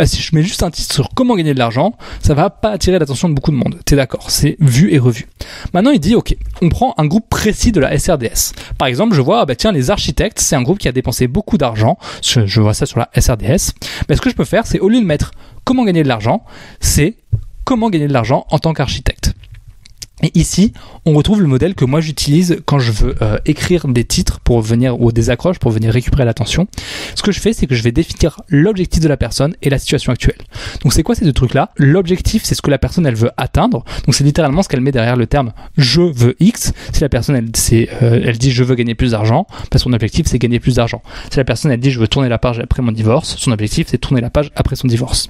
[SPEAKER 2] Si je mets juste un titre sur comment gagner de l'argent, ça va pas attirer l'attention de beaucoup de monde. T'es d'accord, c'est vu et revu. Maintenant, il dit, ok, on prend un groupe précis de la SRDS. Par exemple, je vois, tiens, les architectes, c'est un groupe qui a dépensé beaucoup d'argent. Je vois ça sur la SRDS. Ce que je peux faire, c'est au lieu de mettre comment gagner de l'argent, c'est comment gagner de l'argent en tant qu'architecte. Et ici, on retrouve le modèle que moi j'utilise quand je veux écrire des titres pour venir, ou des accroches pour venir récupérer l'attention. Ce que je fais, c'est que je vais définir l'objectif de la personne et la situation actuelle. Donc c'est quoi ces deux trucs-là ? L'objectif, c'est ce que la personne elle veut atteindre. Donc c'est littéralement ce qu'elle met derrière le terme « je veux X ». Si la personne elle dit « je veux gagner plus d'argent », son objectif c'est gagner plus d'argent. Si la personne elle dit « je veux tourner la page après mon divorce », son objectif c'est tourner la page après son divorce.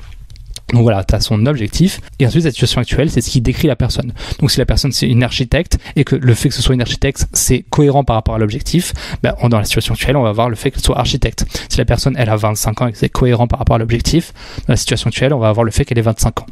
[SPEAKER 2] Donc voilà, tu as son objectif. Et ensuite, la situation actuelle, c'est ce qui décrit la personne. Donc si la personne, c'est une architecte, et que le fait que ce soit une architecte, c'est cohérent par rapport à l'objectif, dans la situation actuelle, on va voir le fait qu'elle soit architecte. Si la personne, elle a 25 ans et que c'est cohérent par rapport à l'objectif, dans la situation actuelle, on va avoir le fait qu'elle ait 25 ans.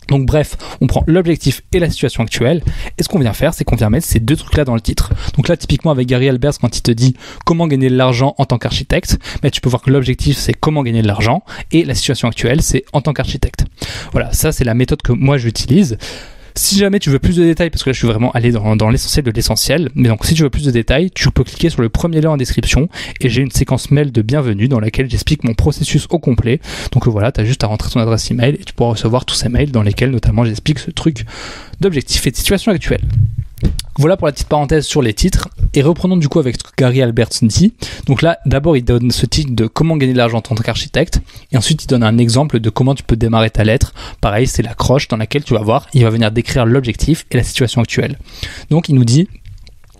[SPEAKER 2] Donc bref, on prend l'objectif et la situation actuelle, et ce qu'on vient faire, c'est qu'on vient mettre ces deux trucs-là dans le titre. Donc là, typiquement avec Gary Alberts, quand il te dit comment gagner de l'argent en tant qu'architecte, tu peux voir que l'objectif, c'est comment gagner de l'argent, et la situation actuelle, c'est en tant qu'architecte. Voilà, ça c'est la méthode que moi j'utilise. Si jamais tu veux plus de détails, parce que là je suis vraiment allé dans l'essentiel de l'essentiel, mais donc si tu veux plus de détails, tu peux cliquer sur le premier lien en description et j'ai une séquence mail de bienvenue dans laquelle j'explique mon processus au complet. Donc voilà, tu as juste à rentrer ton adresse email et tu pourras recevoir tous ces mails dans lesquels notamment j'explique ce truc d'objectif et de situation actuelle. Voilà pour la petite parenthèse sur les titres. Et reprenons du coup avec ce que Gary Alberts dit. Donc là, d'abord, il donne ce titre de comment gagner de l'argent en tant qu'architecte. Et ensuite, il donne un exemple de comment tu peux démarrer ta lettre. Pareil, c'est l'accroche dans laquelle tu vas voir, il va venir décrire l'objectif et la situation actuelle. Donc, il nous dit,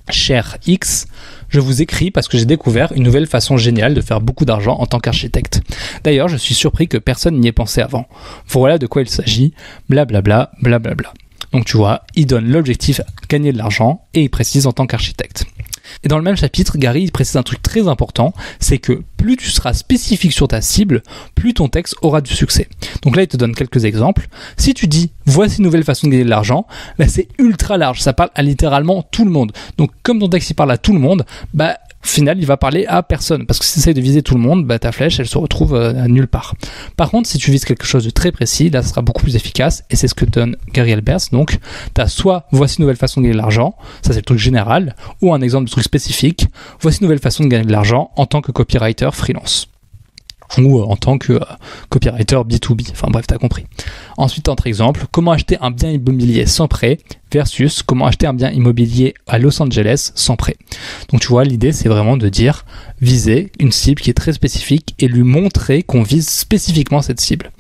[SPEAKER 2] cher X, je vous écris parce que j'ai découvert une nouvelle façon géniale de faire beaucoup d'argent en tant qu'architecte. D'ailleurs, je suis surpris que personne n'y ait pensé avant. Voilà de quoi il s'agit, blablabla, blablabla. Donc tu vois, il donne l'objectif gagner de l'argent et il précise en tant qu'architecte. Et dans le même chapitre, Gary il précise un truc très important, c'est que plus tu seras spécifique sur ta cible, plus ton texte aura du succès. Donc là, il te donne quelques exemples. Si tu dis « voici une nouvelle façon de gagner de l'argent », c'est ultra large, ça parle à littéralement tout le monde. Donc comme ton texte il parle à tout le monde, au final, il va parler à personne. Parce que si tu essaies de viser tout le monde, bah, ta flèche, elle se retrouve à nulle part. Par contre, si tu vises quelque chose de très précis, là, ce sera beaucoup plus efficace. Et c'est ce que donne Gary Alberts. Donc, tu as soit voici une nouvelle façon de gagner de l'argent, ça c'est le truc général, ou un exemple de truc spécifique, voici une nouvelle façon de gagner de l'argent en tant que copywriter freelance. Ou en tant que copywriter B2B. Enfin bref, t'as compris. Ensuite, autre exemple, comment acheter un bien immobilier sans prêt versus comment acheter un bien immobilier à Los Angeles sans prêt. Donc tu vois, l'idée c'est vraiment de dire, viser une cible qui est très spécifique et lui montrer qu'on vise spécifiquement cette cible.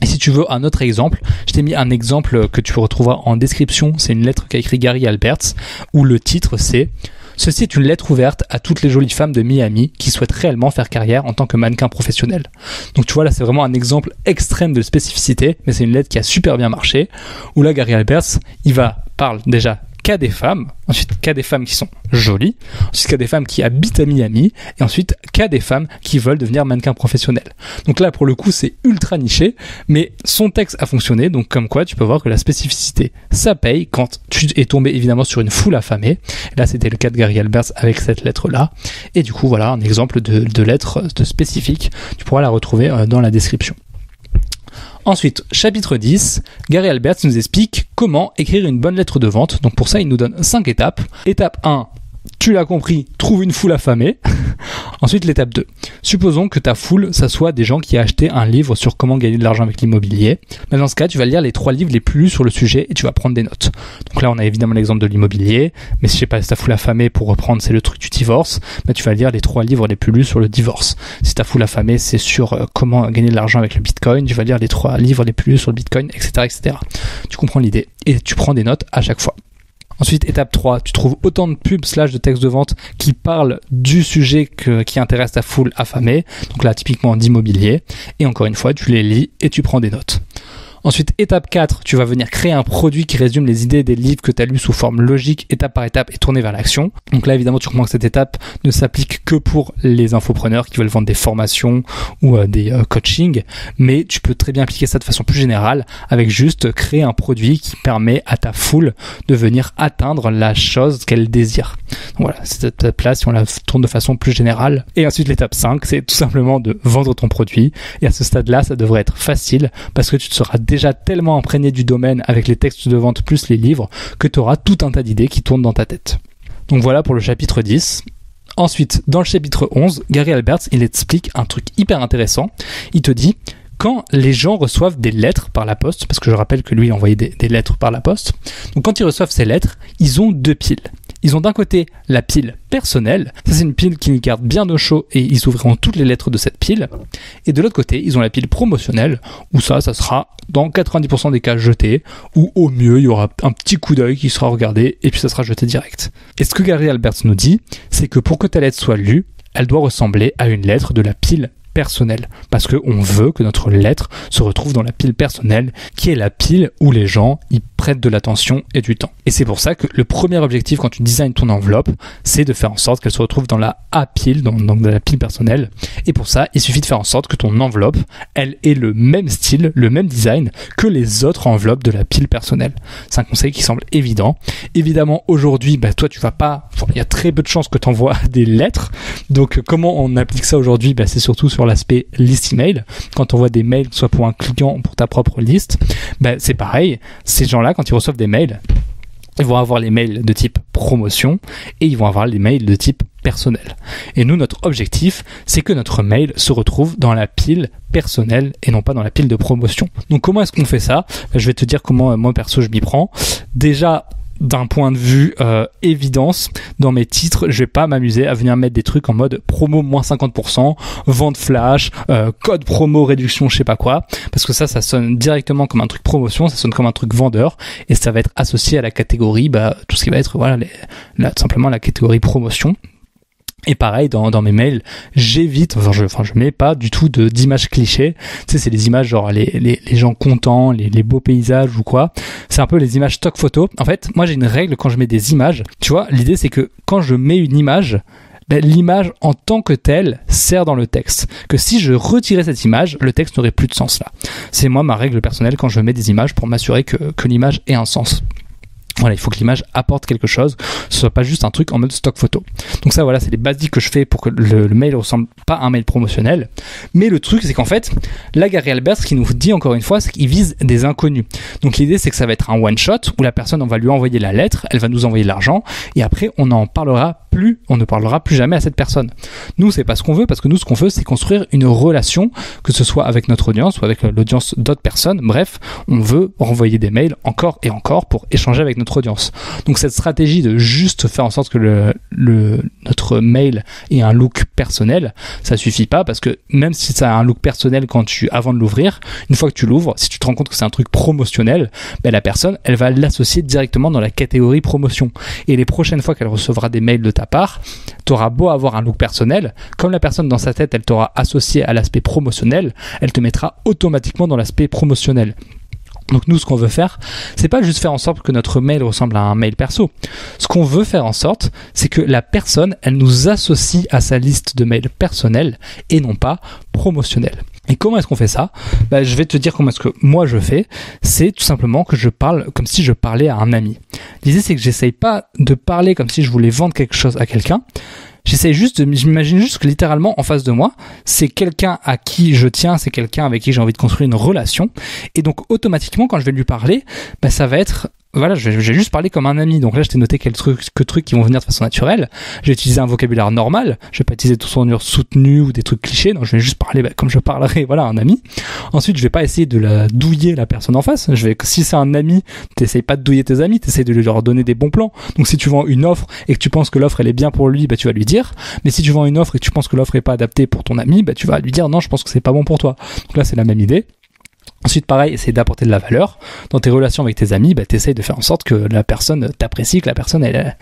[SPEAKER 2] Et si tu veux un autre exemple, je t'ai mis un exemple que tu retrouveras en description. C'est une lettre qu'a écrit Gary Alberts où le titre c'est « Ceci est une lettre ouverte à toutes les jolies femmes de Miami qui souhaitent réellement faire carrière en tant que mannequin professionnel. » Donc tu vois, là c'est vraiment un exemple extrême de spécificité, mais c'est une lettre qui a super bien marché, où là Gary Alberts, parle déjà qu'à des femmes, ensuite qu'à des femmes qui sont jolies, ensuite qu'à des femmes qui habitent à Miami, et ensuite qu'à des femmes qui veulent devenir mannequins professionnels. Donc là, pour le coup, c'est ultra niché, mais son texte a fonctionné, donc comme quoi, tu peux voir que la spécificité, ça paye quand tu es tombé évidemment sur une foule affamée. Là, c'était le cas de Gary Alberts avec cette lettre-là, et du coup, voilà un exemple de lettre spécifique. Tu pourras la retrouver dans la description. Ensuite, chapitre 10, Gary Alberts nous explique comment écrire une bonne lettre de vente. Donc pour ça, il nous donne 5 étapes. Étape 1, tu l'as compris, trouve une foule affamée. Ensuite, l'étape 2. Supposons que ta foule, ça soit des gens qui ont acheté un livre sur comment gagner de l'argent avec l'immobilier. Mais dans ce cas, tu vas lire les 3 livres les plus lus sur le sujet et tu vas prendre des notes. Donc là, on a évidemment l'exemple de l'immobilier. Mais si je sais pas, si ta foule affamée, pour reprendre, c'est le truc du divorce, bah, tu vas lire les 3 livres les plus lus sur le divorce. Si ta foule affamée, c'est sur comment gagner de l'argent avec le Bitcoin, tu vas lire les 3 livres les plus lus sur le Bitcoin, etc., etc. Tu comprends l'idée et tu prends des notes à chaque fois. Ensuite, étape 3, tu trouves autant de pubs / de textes de vente qui parlent du sujet qui intéresse ta foule affamée. Donc là, typiquement d'immobilier. Et encore une fois, tu les lis et tu prends des notes. Ensuite, étape 4, tu vas venir créer un produit qui résume les idées des livres que tu as lus sous forme logique, étape par étape, et tourner vers l'action. Donc là, évidemment, tu comprends que cette étape ne s'applique que pour les infopreneurs qui veulent vendre des formations ou des coachings, mais tu peux très bien appliquer ça de façon plus générale avec juste créer un produit qui permet à ta foule de venir atteindre la chose qu'elle désire. Donc voilà, cette étape-là, si on la tourne de façon plus générale. Et ensuite, l'étape 5, c'est tout simplement de vendre ton produit. Et à ce stade-là, ça devrait être facile parce que tu te seras déjà tellement imprégné du domaine avec les textes de vente plus les livres que tu auras tout un tas d'idées qui tournent dans ta tête. Donc voilà pour le chapitre 10. Ensuite, dans le chapitre 11, Gary Alberts, il explique un truc hyper intéressant. Il te dit, quand les gens reçoivent des lettres par la poste, parce que je rappelle que lui, il envoyait des lettres par la poste, donc quand ils reçoivent ces lettres, ils ont 2 piles. Ils ont d'un côté la pile personnelle, ça c'est une pile qui garde bien au chaud et ils ouvriront toutes les lettres de cette pile. Et de l'autre côté, ils ont la pile promotionnelle, où ça sera dans 90% des cas jeté, ou au mieux, il y aura un petit coup d'œil qui sera regardé et puis ça sera jeté direct. Et ce que Gary Alberts nous dit, c'est que pour que ta lettre soit lue, elle doit ressembler à une lettre de la pile personnelle, parce qu'on veut que notre lettre se retrouve dans la pile personnelle, qui est la pile où les gens y prêtent de l'attention et du temps. Et c'est pour ça que le premier objectif quand tu designes ton enveloppe, c'est de faire en sorte qu'elle se retrouve dans la A-pile, donc dans la pile personnelle. Et pour ça, il suffit de faire en sorte que ton enveloppe, elle ait le même style, le même design que les autres enveloppes de la pile personnelle. C'est un conseil qui semble évident. Évidemment, aujourd'hui, toi, tu vas pas... Il y a très peu de chances que tu envoies des lettres. Donc, comment on applique ça aujourd'hui ? C'est surtout sur l'aspect list email. Quand on voit des mails, soit pour un client ou pour ta propre liste, c'est pareil. Ces gens-là, quand ils reçoivent des mails, ils vont avoir les mails de type promotion et ils vont avoir les mails de type personnel. Et nous, notre objectif, c'est que notre mail se retrouve dans la pile personnelle et non pas dans la pile de promotion. Donc, comment est-ce qu'on fait ça ? Je vais te dire comment moi, perso, je m'y prends. Déjà, d'un point de vue évidence, dans mes titres, je vais pas m'amuser à venir mettre des trucs en mode promo moins 50%, vente flash, code promo réduction, je sais pas quoi, parce que ça sonne directement comme un truc promotion, ça sonne comme un truc vendeur, et ça va être associé à la catégorie, tout ce qui va être tout simplement la catégorie promotion. Et pareil, dans mes mails, j'évite, je mets pas du tout d'images clichés. Tu sais, c'est les images genre les gens contents, les beaux paysages ou quoi. C'est un peu les images stock photo. En fait, moi j'ai une règle quand je mets des images. Tu vois, l'idée c'est que quand je mets une image, l'image en tant que telle sert dans le texte. Que si je retirais cette image, le texte n'aurait plus de sens là. C'est moi ma règle personnelle quand je mets des images pour m'assurer que l'image ait un sens. Voilà, il faut que l'image apporte quelque chose, ce soit pas juste un truc en mode stock photo. Donc ça, voilà, c'est les basiques que je fais pour que le mail ressemble pas à un mail promotionnel. Mais le truc, c'est qu'en fait, là, Gary Albert, ce qu'il nous dit encore une fois, c'est qu'il vise des inconnus. Donc l'idée, c'est que ça va être un one shot où la personne, on va lui envoyer la lettre, elle va nous envoyer l'argent, et après, on ne parlera plus jamais à cette personne. Nous, c'est pas ce qu'on veut, parce que nous, ce qu'on veut, c'est construire une relation, que ce soit avec notre audience ou avec l'audience d'autres personnes. Bref, on veut renvoyer des mails encore et encore pour échanger avec notre audience. Donc cette stratégie de juste faire en sorte que notre mail ait un look personnel, ça suffit pas, parce que même si ça a un look personnel avant de l'ouvrir, une fois que tu l'ouvres, si tu te rends compte que c'est un truc promotionnel, la personne, elle va l'associer directement dans la catégorie promotion. Et les prochaines fois qu'elle recevra des mails de ta part, t'auras beau avoir un look personnel, comme la personne dans sa tête, elle t'aura associé à l'aspect promotionnel, elle te mettra automatiquement dans l'aspect promotionnel. Donc nous, ce qu'on veut faire, c'est pas juste faire en sorte que notre mail ressemble à un mail perso. Ce qu'on veut faire en sorte, c'est que la personne, elle nous associe à sa liste de mails personnels et non pas promotionnels. Et comment est-ce qu'on fait ça ? Je vais te dire comment est-ce que moi je fais. C'est tout simplement que je parle comme si je parlais à un ami. L'idée, c'est que j'essaye pas de parler comme si je voulais vendre quelque chose à quelqu'un. J'imagine juste que littéralement en face de moi, c'est quelqu'un à qui je tiens, c'est quelqu'un avec qui j'ai envie de construire une relation. Et donc automatiquement, quand je vais lui parler, ça va être... Voilà, je vais juste parler comme un ami. Donc là, je t'ai noté quelques trucs qui vont venir de façon naturelle. Je vais utiliser un vocabulaire normal. Je vais pas utiliser tout son soutenu ou des trucs clichés. Donc je vais juste parler comme je parlerais, à un ami. Ensuite, je vais pas essayer de douiller la personne en face. Si c'est un ami, t'essayes pas de douiller tes amis, t'essayes de leur donner des bons plans. Donc si tu vends une offre et que tu penses que l'offre elle est bien pour lui, tu vas lui dire. Mais si tu vends une offre et que tu penses que l'offre est pas adaptée pour ton ami, tu vas lui dire non, je pense que c'est pas bon pour toi. Donc là, c'est la même idée. Ensuite, pareil, essayer d'apporter de la valeur. Dans tes relations avec tes amis, t'essayes de faire en sorte que la personne t'apprécie, que la personne, elle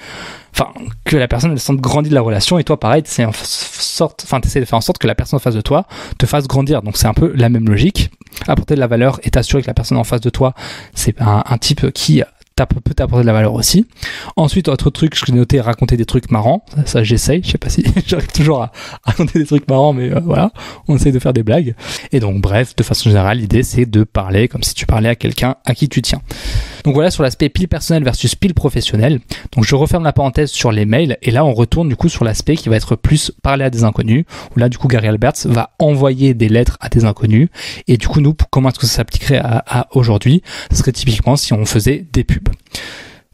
[SPEAKER 2] sente grandir de la relation. Et toi, pareil, t'essayes de faire en sorte que la personne en face de toi te fasse grandir. Donc, c'est un peu la même logique. Apporter de la valeur et t'assurer que la personne en face de toi, c'est un type qui peut t'apporter de la valeur aussi. Ensuite, autre truc, je l'ai noté, raconter des trucs marrants. Ça j'essaye. Je sais pas si j'arrive toujours à raconter des trucs marrants, mais voilà, on essaye de faire des blagues. Et donc, bref, de façon générale, l'idée, c'est de parler comme si tu parlais à quelqu'un à qui tu tiens. Donc voilà, sur l'aspect pile personnel versus pile professionnel. Donc, je referme la parenthèse sur les mails, et là, on retourne du coup sur l'aspect qui va être plus parler à des inconnus, où là, du coup, Gary Alberts va envoyer des lettres à des inconnus. Et du coup, nous, comment est-ce que ça s'appliquerait à aujourd'hui ? Ce serait typiquement si on faisait des pubs.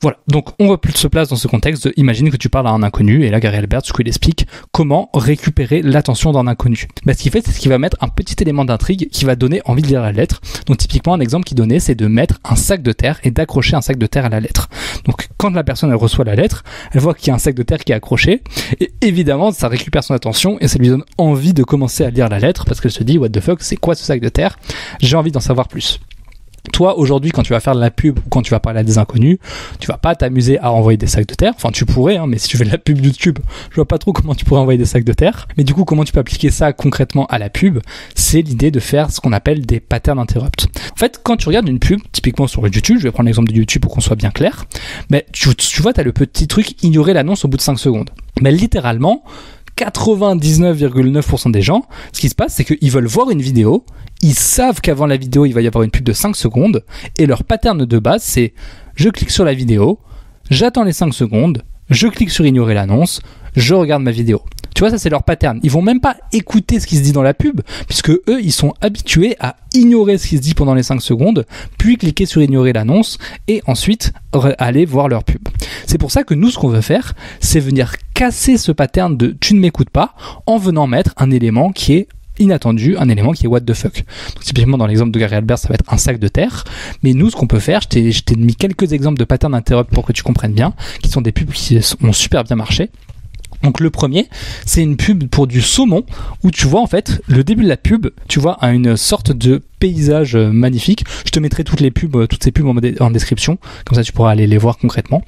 [SPEAKER 2] Voilà, donc on se place dans ce contexte de imagine que tu parles à un inconnu, et là Gary Albert, du coup, il explique comment récupérer l'attention d'un inconnu. Ce qu'il fait, c'est qu'il va mettre un petit élément d'intrigue qui va donner envie de lire la lettre. Donc typiquement, un exemple qu'il donnait, c'est de mettre un sac de terre et d'accrocher un sac de terre à la lettre. Donc quand la personne elle reçoit la lettre, elle voit qu'il y a un sac de terre qui est accroché, et évidemment ça récupère son attention et ça lui donne envie de commencer à lire la lettre parce qu'elle se dit what the fuck, c'est quoi ce sac de terre ? J'ai envie d'en savoir plus. Toi, aujourd'hui, quand tu vas faire de la pub ou quand tu vas parler à des inconnus, tu vas pas t'amuser à envoyer des sacs de terre. Enfin, tu pourrais, mais si tu fais de la pub YouTube, je vois pas trop comment tu pourrais envoyer des sacs de terre. Mais du coup, comment tu peux appliquer ça concrètement à la pub ? C'est l'idée de faire ce qu'on appelle des patterns interrupt. En fait, quand tu regardes une pub, typiquement sur YouTube, je vais prendre l'exemple de YouTube pour qu'on soit bien clair, mais tu vois, t'as le petit truc ignorer l'annonce au bout de 5 secondes. Mais littéralement, 99,9% des gens, ce qui se passe, c'est qu'ils veulent voir une vidéo, ils savent qu'avant la vidéo, il va y avoir une pub de 5 secondes, et leur pattern de base, c'est je clique sur la vidéo, j'attends les 5 secondes, je clique sur ignorer l'annonce, je regarde ma vidéo. Tu vois, ça c'est leur pattern. Ils vont même pas écouter ce qui se dit dans la pub, puisque eux, ils sont habitués à ignorer ce qui se dit pendant les 5 secondes, puis cliquer sur ignorer l'annonce, et ensuite aller voir leur pub. C'est pour ça que nous, ce qu'on veut faire, c'est venir casser ce pattern de tu ne m'écoutes pas, en venant mettre un élément qui est inattendu, un élément qui est what the fuck. Donc typiquement dans l'exemple de Gary Albert, ça va être un sac de terre, mais nous ce qu'on peut faire, je t'ai mis quelques exemples de patterns interrupt pour que tu comprennes bien, qui sont des pubs qui ont super bien marché. Donc le premier, c'est une pub pour du saumon, où tu vois en fait, le début de la pub, tu vois une sorte de paysage magnifique. Je te mettrai toutes ces pubs en description, comme ça tu pourras aller les voir concrètement.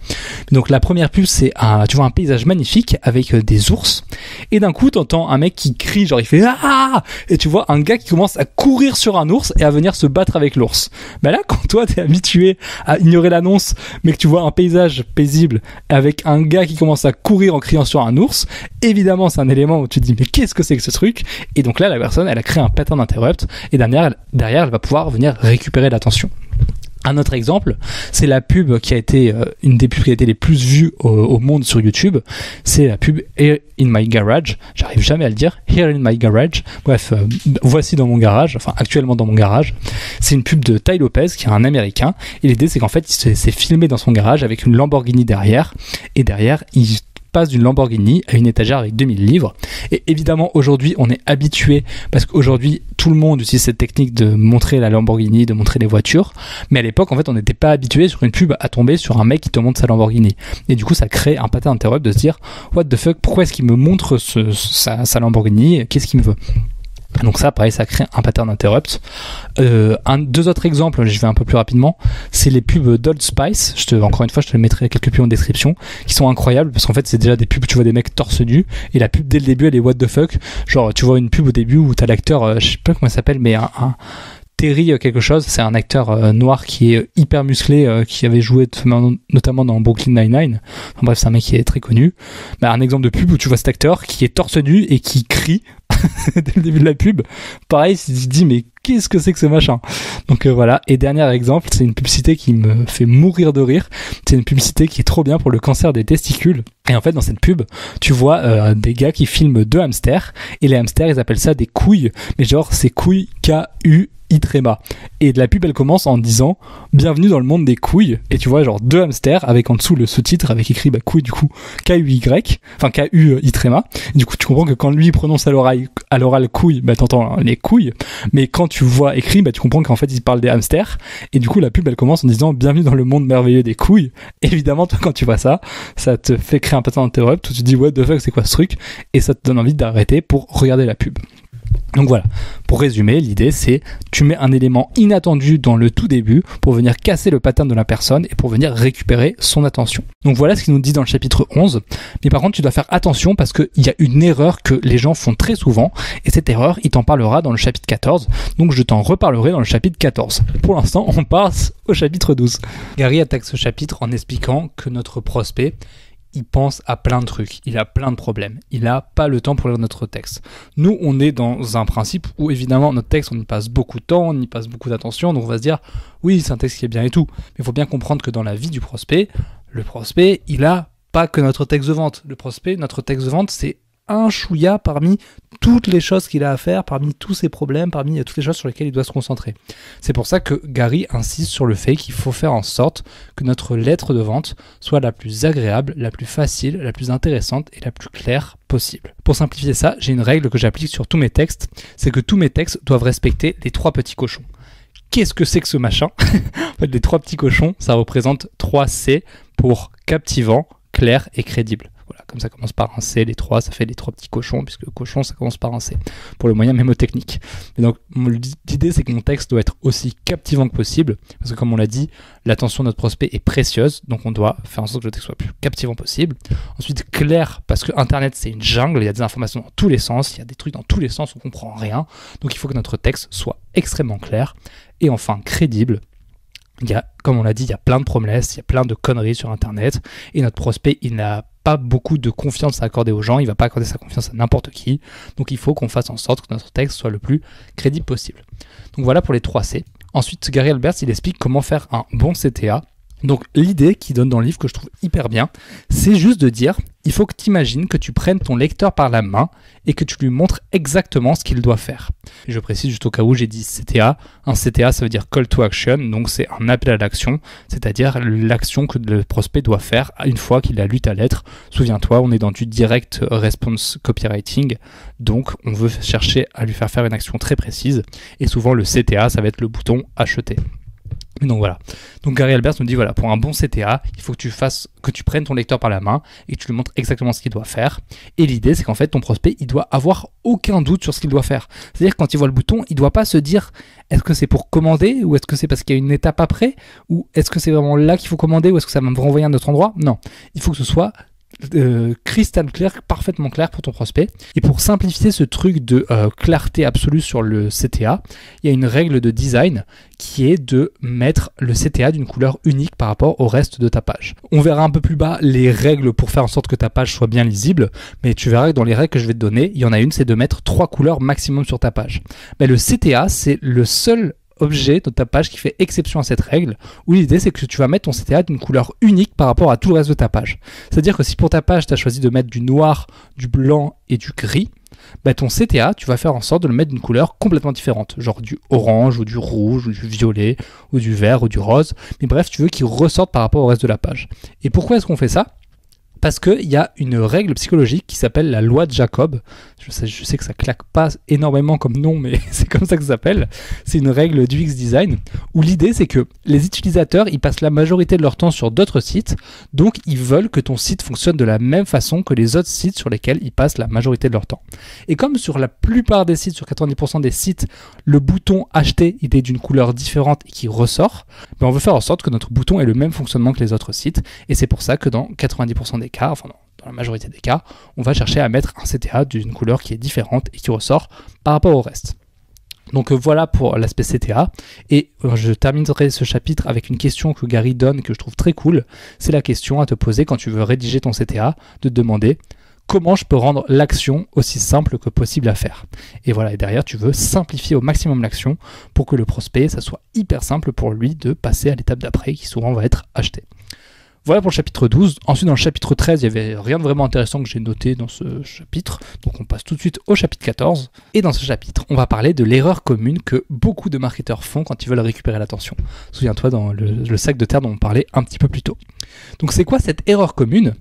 [SPEAKER 2] Donc la première pub, tu vois un paysage magnifique avec des ours, et d'un coup t'entends un mec qui crie, genre il fait ah, et tu vois un gars qui commence à courir sur un ours et à venir se battre avec l'ours. Ben là, quand toi t'es habitué à ignorer l'annonce, mais que tu vois un paysage paisible avec un gars qui commence à courir en criant sur un ours, évidemment c'est un élément où tu te dis mais qu'est-ce que c'est que ce truc ? Et donc là la personne elle a créé un pattern interrupt, et derrière elle va pouvoir venir récupérer l'attention. Un autre exemple, c'est la pub qui a été une des pubs qui a été les plus vues au monde sur YouTube. C'est la pub Here in my garage. J'arrive jamais à le dire. Here in my garage. Bref, voici dans mon garage. Enfin, actuellement dans mon garage. C'est une pub de Tai Lopez, qui est un Américain. Et l'idée, c'est qu'en fait, il s'est filmé dans son garage avec une Lamborghini derrière. Et derrière, il passe d'une Lamborghini à une étagère avec 2000 livres. Et évidemment, aujourd'hui, on est habitué, parce qu'aujourd'hui, tout le monde utilise cette technique de montrer la Lamborghini, de montrer les voitures. Mais à l'époque, en fait, on n'était pas habitué sur une pub à tomber sur un mec qui te montre sa Lamborghini. Et du coup, ça crée un pattern interrupt de se dire, what the fuck, pourquoi est-ce qu'il me montre sa Lamborghini? Qu'est-ce qu'il me veut? Donc ça, pareil, ça crée un pattern interrupt. Deux autres exemples, je vais un peu plus rapidement. C'est les pubs d'Old Spice. Encore une fois, je te les mettrai quelques pubs en description, qui sont incroyables parce qu'en fait, c'est déjà des pubs. Tu vois des mecs torse nu et la pub dès le début, elle est what the fuck. Genre, tu vois une pub au début où t'as l'acteur, je sais pas comment il s'appelle, mais un Terry quelque chose, c'est un acteur noir qui est hyper musclé, qui avait joué notamment dans Brooklyn Nine-Nine. Enfin, bref, c'est un mec qui est très connu. Un exemple de pub où tu vois cet acteur qui est torse nu et qui crie dès le début de la pub. Pareil, tu te dis mais qu'est-ce que c'est que ce machin? Donc voilà. Et dernier exemple, c'est une publicité qui me fait mourir de rire. C'est une publicité qui est trop bien pour le cancer des testicules. Et en fait, dans cette pub, tu vois des gars qui filment 2 hamsters. Et les hamsters, ils appellent ça des couilles. Mais genre, c'est couilles K-U Tréma. Et de la pub, elle commence en disant bienvenue dans le monde des couilles. Et tu vois genre 2 hamsters avec en dessous le sous-titre avec écrit couille, du coup K-U-Y, enfin K-U-I tréma. Du coup tu comprends que quand lui prononce à l'oral couille, t'entends les couilles, mais quand tu vois écrit, tu comprends qu'en fait il parle des hamsters. Et du coup la pub elle commence en disant bienvenue dans le monde merveilleux des couilles. Évidemment toi quand tu vois ça te fait créer un pattern interrupt où tu te dis what the fuck, c'est quoi ce truc, et ça te donne envie d'arrêter pour regarder la pub. Donc voilà, pour résumer, l'idée c'est tu mets un élément inattendu dans le tout début pour venir casser le pattern de la personne et pour venir récupérer son attention. Donc voilà ce qu'il nous dit dans le chapitre 11. Mais par contre, tu dois faire attention parce qu'il y a une erreur que les gens font très souvent et cette erreur, il t'en parlera dans le chapitre 14. Donc je t'en reparlerai dans le chapitre 14. Pour l'instant, on passe au chapitre 12. Gary attaque ce chapitre en expliquant que notre prospect, il pense à plein de trucs, il a plein de problèmes, il n'a pas le temps pour lire notre texte. Nous, on est dans un principe où évidemment notre texte, on y passe beaucoup de temps, on y passe beaucoup d'attention, donc on va se dire, oui, c'est un texte qui est bien et tout. Mais il faut bien comprendre que dans la vie du prospect, le prospect, il a pas que notre texte de vente. Le prospect, notre texte de vente, c'est un chouïa parmi toutes les choses qu'il a à faire, parmi tous ses problèmes, parmi toutes les choses sur lesquelles il doit se concentrer. C'est pour ça que Gary insiste sur le fait qu'il faut faire en sorte que notre lettre de vente soit la plus agréable, la plus facile, la plus intéressante et la plus claire possible. Pour simplifier ça, j'ai une règle que j'applique sur tous mes textes, c'est que tous mes textes doivent respecter les 3 petits cochons. Qu'est-ce que c'est que ce machin? En fait, les 3 petits cochons, ça représente 3 C pour captivant, clair et crédible. Voilà, comme ça commence par un C, les 3, ça fait les 3 petits cochons, puisque cochon, ça commence par un C, pour le moyen mémotechnique. Et donc, l'idée, c'est que mon texte doit être aussi captivant que possible, parce que comme on l'a dit, l'attention de notre prospect est précieuse, donc on doit faire en sorte que le texte soit le plus captivant possible. Ensuite, clair, parce que Internet, c'est une jungle, il y a des informations dans tous les sens, il y a des trucs dans tous les sens, on comprend rien, donc il faut que notre texte soit extrêmement clair. Et enfin, crédible. Comme on l'a dit, il y a plein de promesses, il y a plein de conneries sur Internet, et notre prospect, il n'a pas beaucoup de confiance à accorder aux gens, il ne va pas accorder sa confiance à n'importe qui, donc il faut qu'on fasse en sorte que notre texte soit le plus crédible possible. Donc voilà pour les 3 C. Ensuite, Gary Alberts, il explique comment faire un bon CTA. Donc l'idée qu'il donne dans le livre que je trouve hyper bien, c'est juste de dire, il faut que tu imagines que tu prennes ton lecteur par la main et que tu lui montres exactement ce qu'il doit faire. Et je précise juste au cas où j'ai dit CTA. Un CTA, ça veut dire Call to Action, donc c'est un appel à l'action, c'est-à-dire l'action que le prospect doit faire une fois qu'il a lu ta lettre. Souviens-toi, on est dans du direct response copywriting, donc on veut chercher à lui faire une action très précise. Et souvent le CTA, ça va être le bouton acheter. Donc voilà. Donc Gary Alberts nous dit voilà, pour un bon CTA, il faut que tu prennes ton lecteur par la main et que tu lui montres exactement ce qu'il doit faire. Et l'idée, c'est qu'en fait, ton prospect, il doit avoir aucun doute sur ce qu'il doit faire. C'est-à-dire que quand il voit le bouton, il doit pas se dire est-ce que c'est pour commander ou est-ce que c'est parce qu'il y a une étape après ou est-ce que c'est vraiment là qu'il faut commander ou est-ce que ça va me renvoyer à un autre endroit? Non. Il faut que ce soit crystal clair, parfaitement clair pour ton prospect. Et pour simplifier ce truc de clarté absolue sur le CTA, il y a une règle de design qui est de mettre le CTA d'une couleur unique par rapport au reste de ta page. On verra un peu plus bas les règles pour faire en sorte que ta page soit bien lisible, mais tu verras que dans les règles que je vais te donner, il y en a une, c'est de mettre 3 couleurs maximum sur ta page. Mais le CTA, c'est le seul objet de ta page qui fait exception à cette règle, où l'idée c'est que tu vas mettre ton CTA d'une couleur unique par rapport à tout le reste de ta page. C'est-à-dire que si pour ta page tu as choisi de mettre du noir, du blanc et du gris, bah ton CTA, tu vas faire en sorte de le mettre d'une couleur complètement différente, genre du orange ou du rouge ou du violet ou du vert ou du rose, mais bref, tu veux qu'il ressorte par rapport au reste de la page. Et pourquoi est-ce qu'on fait ça ? Parce qu'il y a une règle psychologique qui s'appelle la loi de Jacob. Je sais que ça claque pas énormément comme nom, mais c'est comme ça que ça s'appelle. C'est une règle du UX design où l'idée c'est que les utilisateurs ils passent la majorité de leur temps sur d'autres sites, donc ils veulent que ton site fonctionne de la même façon que les autres sites sur lesquels ils passent la majorité de leur temps. Et comme sur la plupart des sites, sur 90% des sites, le bouton acheter il est d'une couleur différente et qui ressort, ben on veut faire en sorte que notre bouton ait le même fonctionnement que les autres sites. Et c'est pour ça que dans 90% des cas, enfin dans la majorité des cas, on va chercher à mettre un CTA d'une couleur qui est différente et qui ressort par rapport au reste. Donc voilà pour l'aspect CTA, et je terminerai ce chapitre avec une question que Gary donne que je trouve très cool. C'est la question à te poser quand tu veux rédiger ton CTA, de te demander comment je peux rendre l'action aussi simple que possible à faire. Et voilà, et derrière tu veux simplifier au maximum l'action pour que le prospect, ça soit hyper simple pour lui de passer à l'étape d'après qui souvent va être acheté. Voilà pour le chapitre 12. Ensuite, dans le chapitre 13, il n'y avait rien de vraiment intéressant que j'ai noté dans ce chapitre. Donc, on passe tout de suite au chapitre 14. Et dans ce chapitre, on va parler de l'erreur commune que beaucoup de marketeurs font quand ils veulent récupérer l'attention. Souviens-toi dans le sac de terre dont on parlait un petit peu plus tôt. Donc, c'est quoi cette erreur commune ?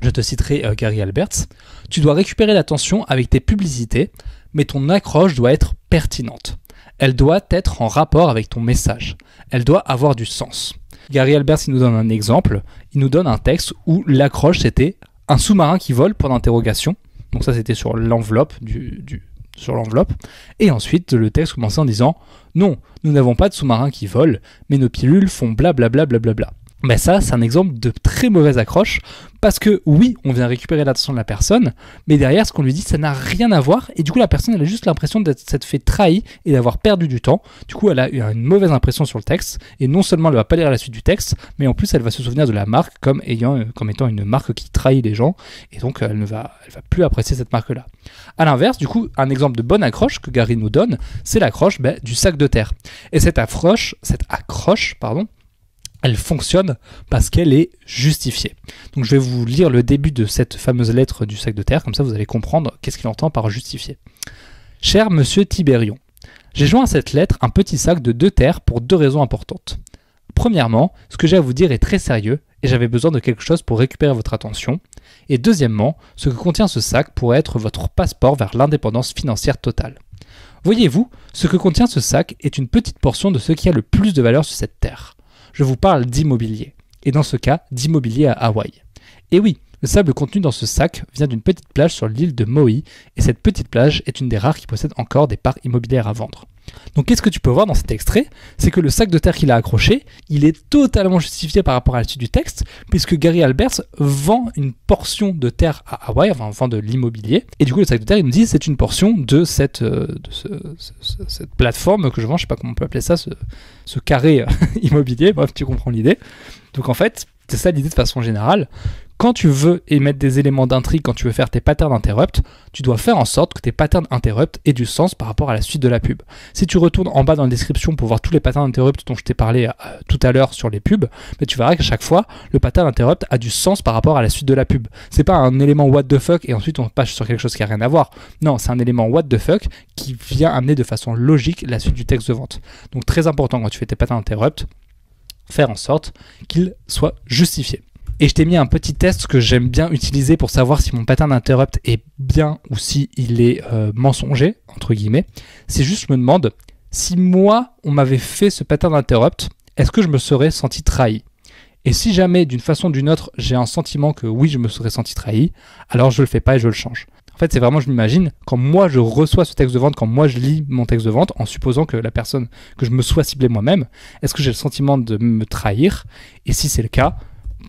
[SPEAKER 2] Je te citerai Gary Alberts. Tu dois récupérer l'attention avec tes publicités, mais ton accroche doit être pertinente. Elle doit être en rapport avec ton message. Elle doit avoir du sens. Gary Alberts, il nous donne un exemple. Il nous donne un texte où l'accroche, c'était un sous-marin qui vole, point d'interrogation. Donc ça, c'était sur l'enveloppe sur l'enveloppe. Et ensuite, le texte commençait en disant « Non, nous n'avons pas de sous-marin qui vole, mais nos pilules font blablabla blablabla. » Ben ça, c'est un exemple de très mauvaise accroche, parce que oui, on vient récupérer l'attention de la personne, mais derrière, ce qu'on lui dit, ça n'a rien à voir, et du coup, la personne, elle a juste l'impression d'être s'être fait trahir et d'avoir perdu du temps. Du coup, elle a eu une mauvaise impression sur le texte, et non seulement elle ne va pas lire la suite du texte, mais en plus, elle va se souvenir de la marque comme étant une marque qui trahit les gens, et donc elle va plus apprécier cette marque-là. A l'inverse, du coup, un exemple de bonne accroche que Gary nous donne, c'est l'accroche du sac de terre. Et cette accroche, elle fonctionne parce qu'elle est justifiée. Donc je vais vous lire le début de cette fameuse lettre du sac de terre, comme ça vous allez comprendre qu'est-ce qu'il entend par justifié. Cher monsieur Tibérion, j'ai joint à cette lettre un petit sac de 2 terres pour 2 raisons importantes. Premièrement, ce que j'ai à vous dire est très sérieux et j'avais besoin de quelque chose pour récupérer votre attention. Et deuxièmement, ce que contient ce sac pourrait être votre passeport vers l'indépendance financière totale. Voyez-vous, ce que contient ce sac est une petite portion de ce qui a le plus de valeur sur cette terre. Je vous parle d'immobilier, et dans ce cas, d'immobilier à Hawaï. Et oui, le sable contenu dans ce sac vient d'une petite plage sur l'île de Maui, et cette petite plage est une des rares qui possède encore des parts immobilières à vendre. Donc qu'est-ce que tu peux voir dans cet extrait ? C'est que le sac de terre qu'il a accroché, il est totalement justifié par rapport à la suite du texte, puisque Gary Alberts vend une portion de terre à Hawaï, enfin vend de l'immobilier, et du coup le sac de terre il nous dit c'est une portion de cette plateforme que je vends, je sais pas comment on peut appeler ça, ce carré immobilier, bref tu comprends l'idée. Donc en fait, c'est ça l'idée de façon générale. Quand tu veux émettre des éléments d'intrigue, quand tu veux faire tes patterns interrupt, tu dois faire en sorte que tes patterns interrupt aient du sens par rapport à la suite de la pub. Si tu retournes en bas dans la description pour voir tous les patterns interrupt dont je t'ai parlé tout à l'heure sur les pubs, mais tu verras qu'à chaque fois, le pattern interrupt a du sens par rapport à la suite de la pub. C'est pas un élément what the fuck et ensuite on passe sur quelque chose qui n'a rien à voir. Non, c'est un élément what the fuck qui vient amener de façon logique la suite du texte de vente. Donc très important quand tu fais tes patterns interrupt, faire en sorte qu'ils soient justifiés. Et je t'ai mis un petit test que j'aime bien utiliser pour savoir si mon pattern interrupt est bien ou si il est mensonger, entre guillemets. C'est juste, je me demande, si moi, on m'avait fait ce pattern interrupt, est-ce que je me serais senti trahi ? Et si jamais, d'une façon ou d'une autre, j'ai un sentiment que oui, je me serais senti trahi, alors je le fais pas et je le change. En fait, c'est vraiment, je m'imagine, quand moi je reçois ce texte de vente, quand moi je lis mon texte de vente, en supposant que la personne, que je me sois ciblé moi-même, est-ce que j'ai le sentiment de me trahir ? Et si c'est le cas,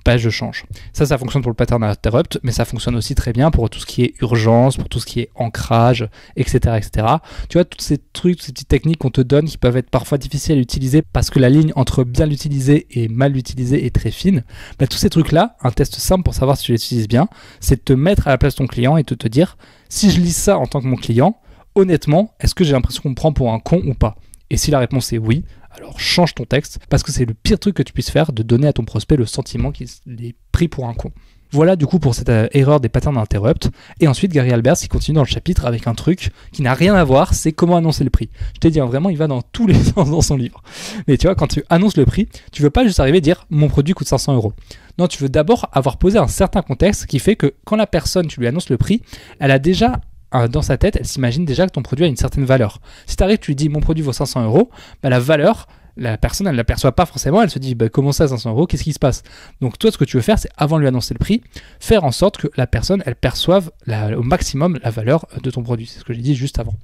[SPEAKER 2] bah, je change. Ça fonctionne pour le pattern interrupt, mais ça fonctionne aussi très bien pour tout ce qui est urgence, pour tout ce qui est ancrage, etc., etc. Tu vois, tous ces trucs, ces petites techniques qu'on te donne qui peuvent être parfois difficiles à utiliser parce que la ligne entre bien l'utiliser et mal l'utiliser est très fine. Bah, tous ces trucs-là, un test simple pour savoir si tu les utilises bien, c'est de te mettre à la place de ton client et de te dire, si je lis ça en tant que mon client, honnêtement, est-ce que j'ai l'impression qu'on me prend pour un con ou pas ? Et si la réponse est oui, alors change ton texte, parce que c'est le pire truc que tu puisses faire, de donner à ton prospect le sentiment qu'il est pris pour un con. Voilà du coup pour cette erreur des patterns d'interrupt. Et ensuite, Gary Albers, il continue dans le chapitre avec un truc qui n'a rien à voir, c'est comment annoncer le prix. Je t'ai dit, vraiment, il va dans tous les sens dans son livre. Mais tu vois, quand tu annonces le prix, tu veux pas juste arriver et dire « mon produit coûte 500 €. Non, tu veux d'abord avoir posé un certain contexte qui fait que quand la personne, tu lui annonces le prix, elle a déjà dans sa tête, elle s'imagine déjà que ton produit a une certaine valeur. Si tu arrives, tu lui dis « mon produit vaut 500 €, la valeur, la personne, elle ne l'aperçoit pas forcément, elle se dit comment ça, 500 €, qu'est-ce qui se passe? Donc toi, ce que tu veux faire, c'est avant de lui annoncer le prix, faire en sorte que la personne, elle perçoive au maximum la valeur de ton produit. C'est ce que j'ai dit juste avant.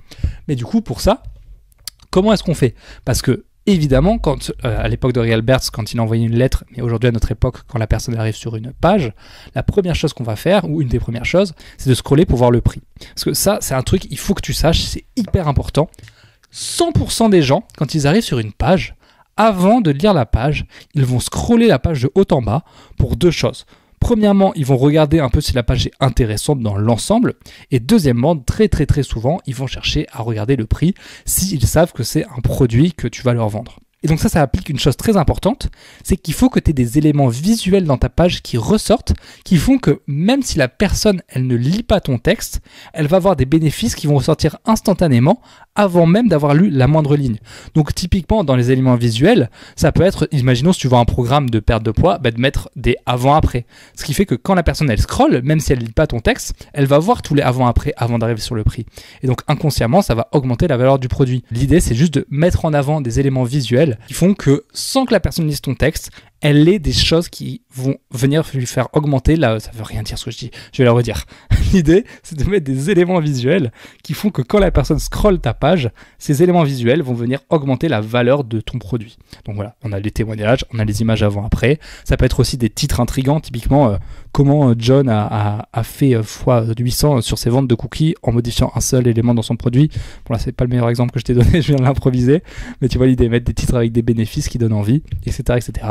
[SPEAKER 2] Mais du coup, pour ça, comment est-ce qu'on fait? Parce que évidemment, quand à l'époque de Gary Albers, quand il envoyait une lettre, mais aujourd'hui à notre époque, quand la personne arrive sur une page, la première chose qu'on va faire, ou une des premières choses, c'est de scroller pour voir le prix. Parce que ça, c'est un truc, il faut que tu saches, c'est hyper important. 100% des gens, quand ils arrivent sur une page, avant de lire la page, ils vont scroller la page de haut en bas pour deux choses. Premièrement, ils vont regarder un peu si la page est intéressante dans l'ensemble. Et deuxièmement, très souvent, ils vont chercher à regarder le prix s'ils savent que c'est un produit que tu vas leur vendre. Et donc ça applique une chose très importante, c'est qu'il faut que tu aies des éléments visuels dans ta page qui ressortent, qui font que même si la personne, elle ne lit pas ton texte, elle va avoir des bénéfices qui vont ressortir instantanément avant même d'avoir lu la moindre ligne. Donc typiquement, dans les éléments visuels, ça peut être, imaginons si tu vois un programme de perte de poids, de mettre des avant-après. Ce qui fait que quand la personne, elle scrolle, même si elle ne lit pas ton texte, elle va voir tous les avant-après avant d'arriver sur le prix. Et donc inconsciemment, ça va augmenter la valeur du produit. L'idée, c'est juste de mettre en avant des éléments visuels qui font que, sans que la personne lise ton texte, elle ait des choses qui vont venir lui faire augmenter ça veut rien dire ce que je dis, je vais la redire. L'idée, c'est de mettre des éléments visuels qui font que quand la personne scrolle ta page, ces éléments visuels vont venir augmenter la valeur de ton produit. Donc voilà, on a les témoignages, on a les images avant-après. Ça peut être aussi des titres intrigants, typiquement comment John a fait x800 sur ses ventes de cookies en modifiant un seul élément dans son produit. Bon là, c'est pas le meilleur exemple que je t'ai donné, je viens de l'improviser, mais tu vois l'idée, mettre des titres avec des bénéfices qui donnent envie, etc. etc.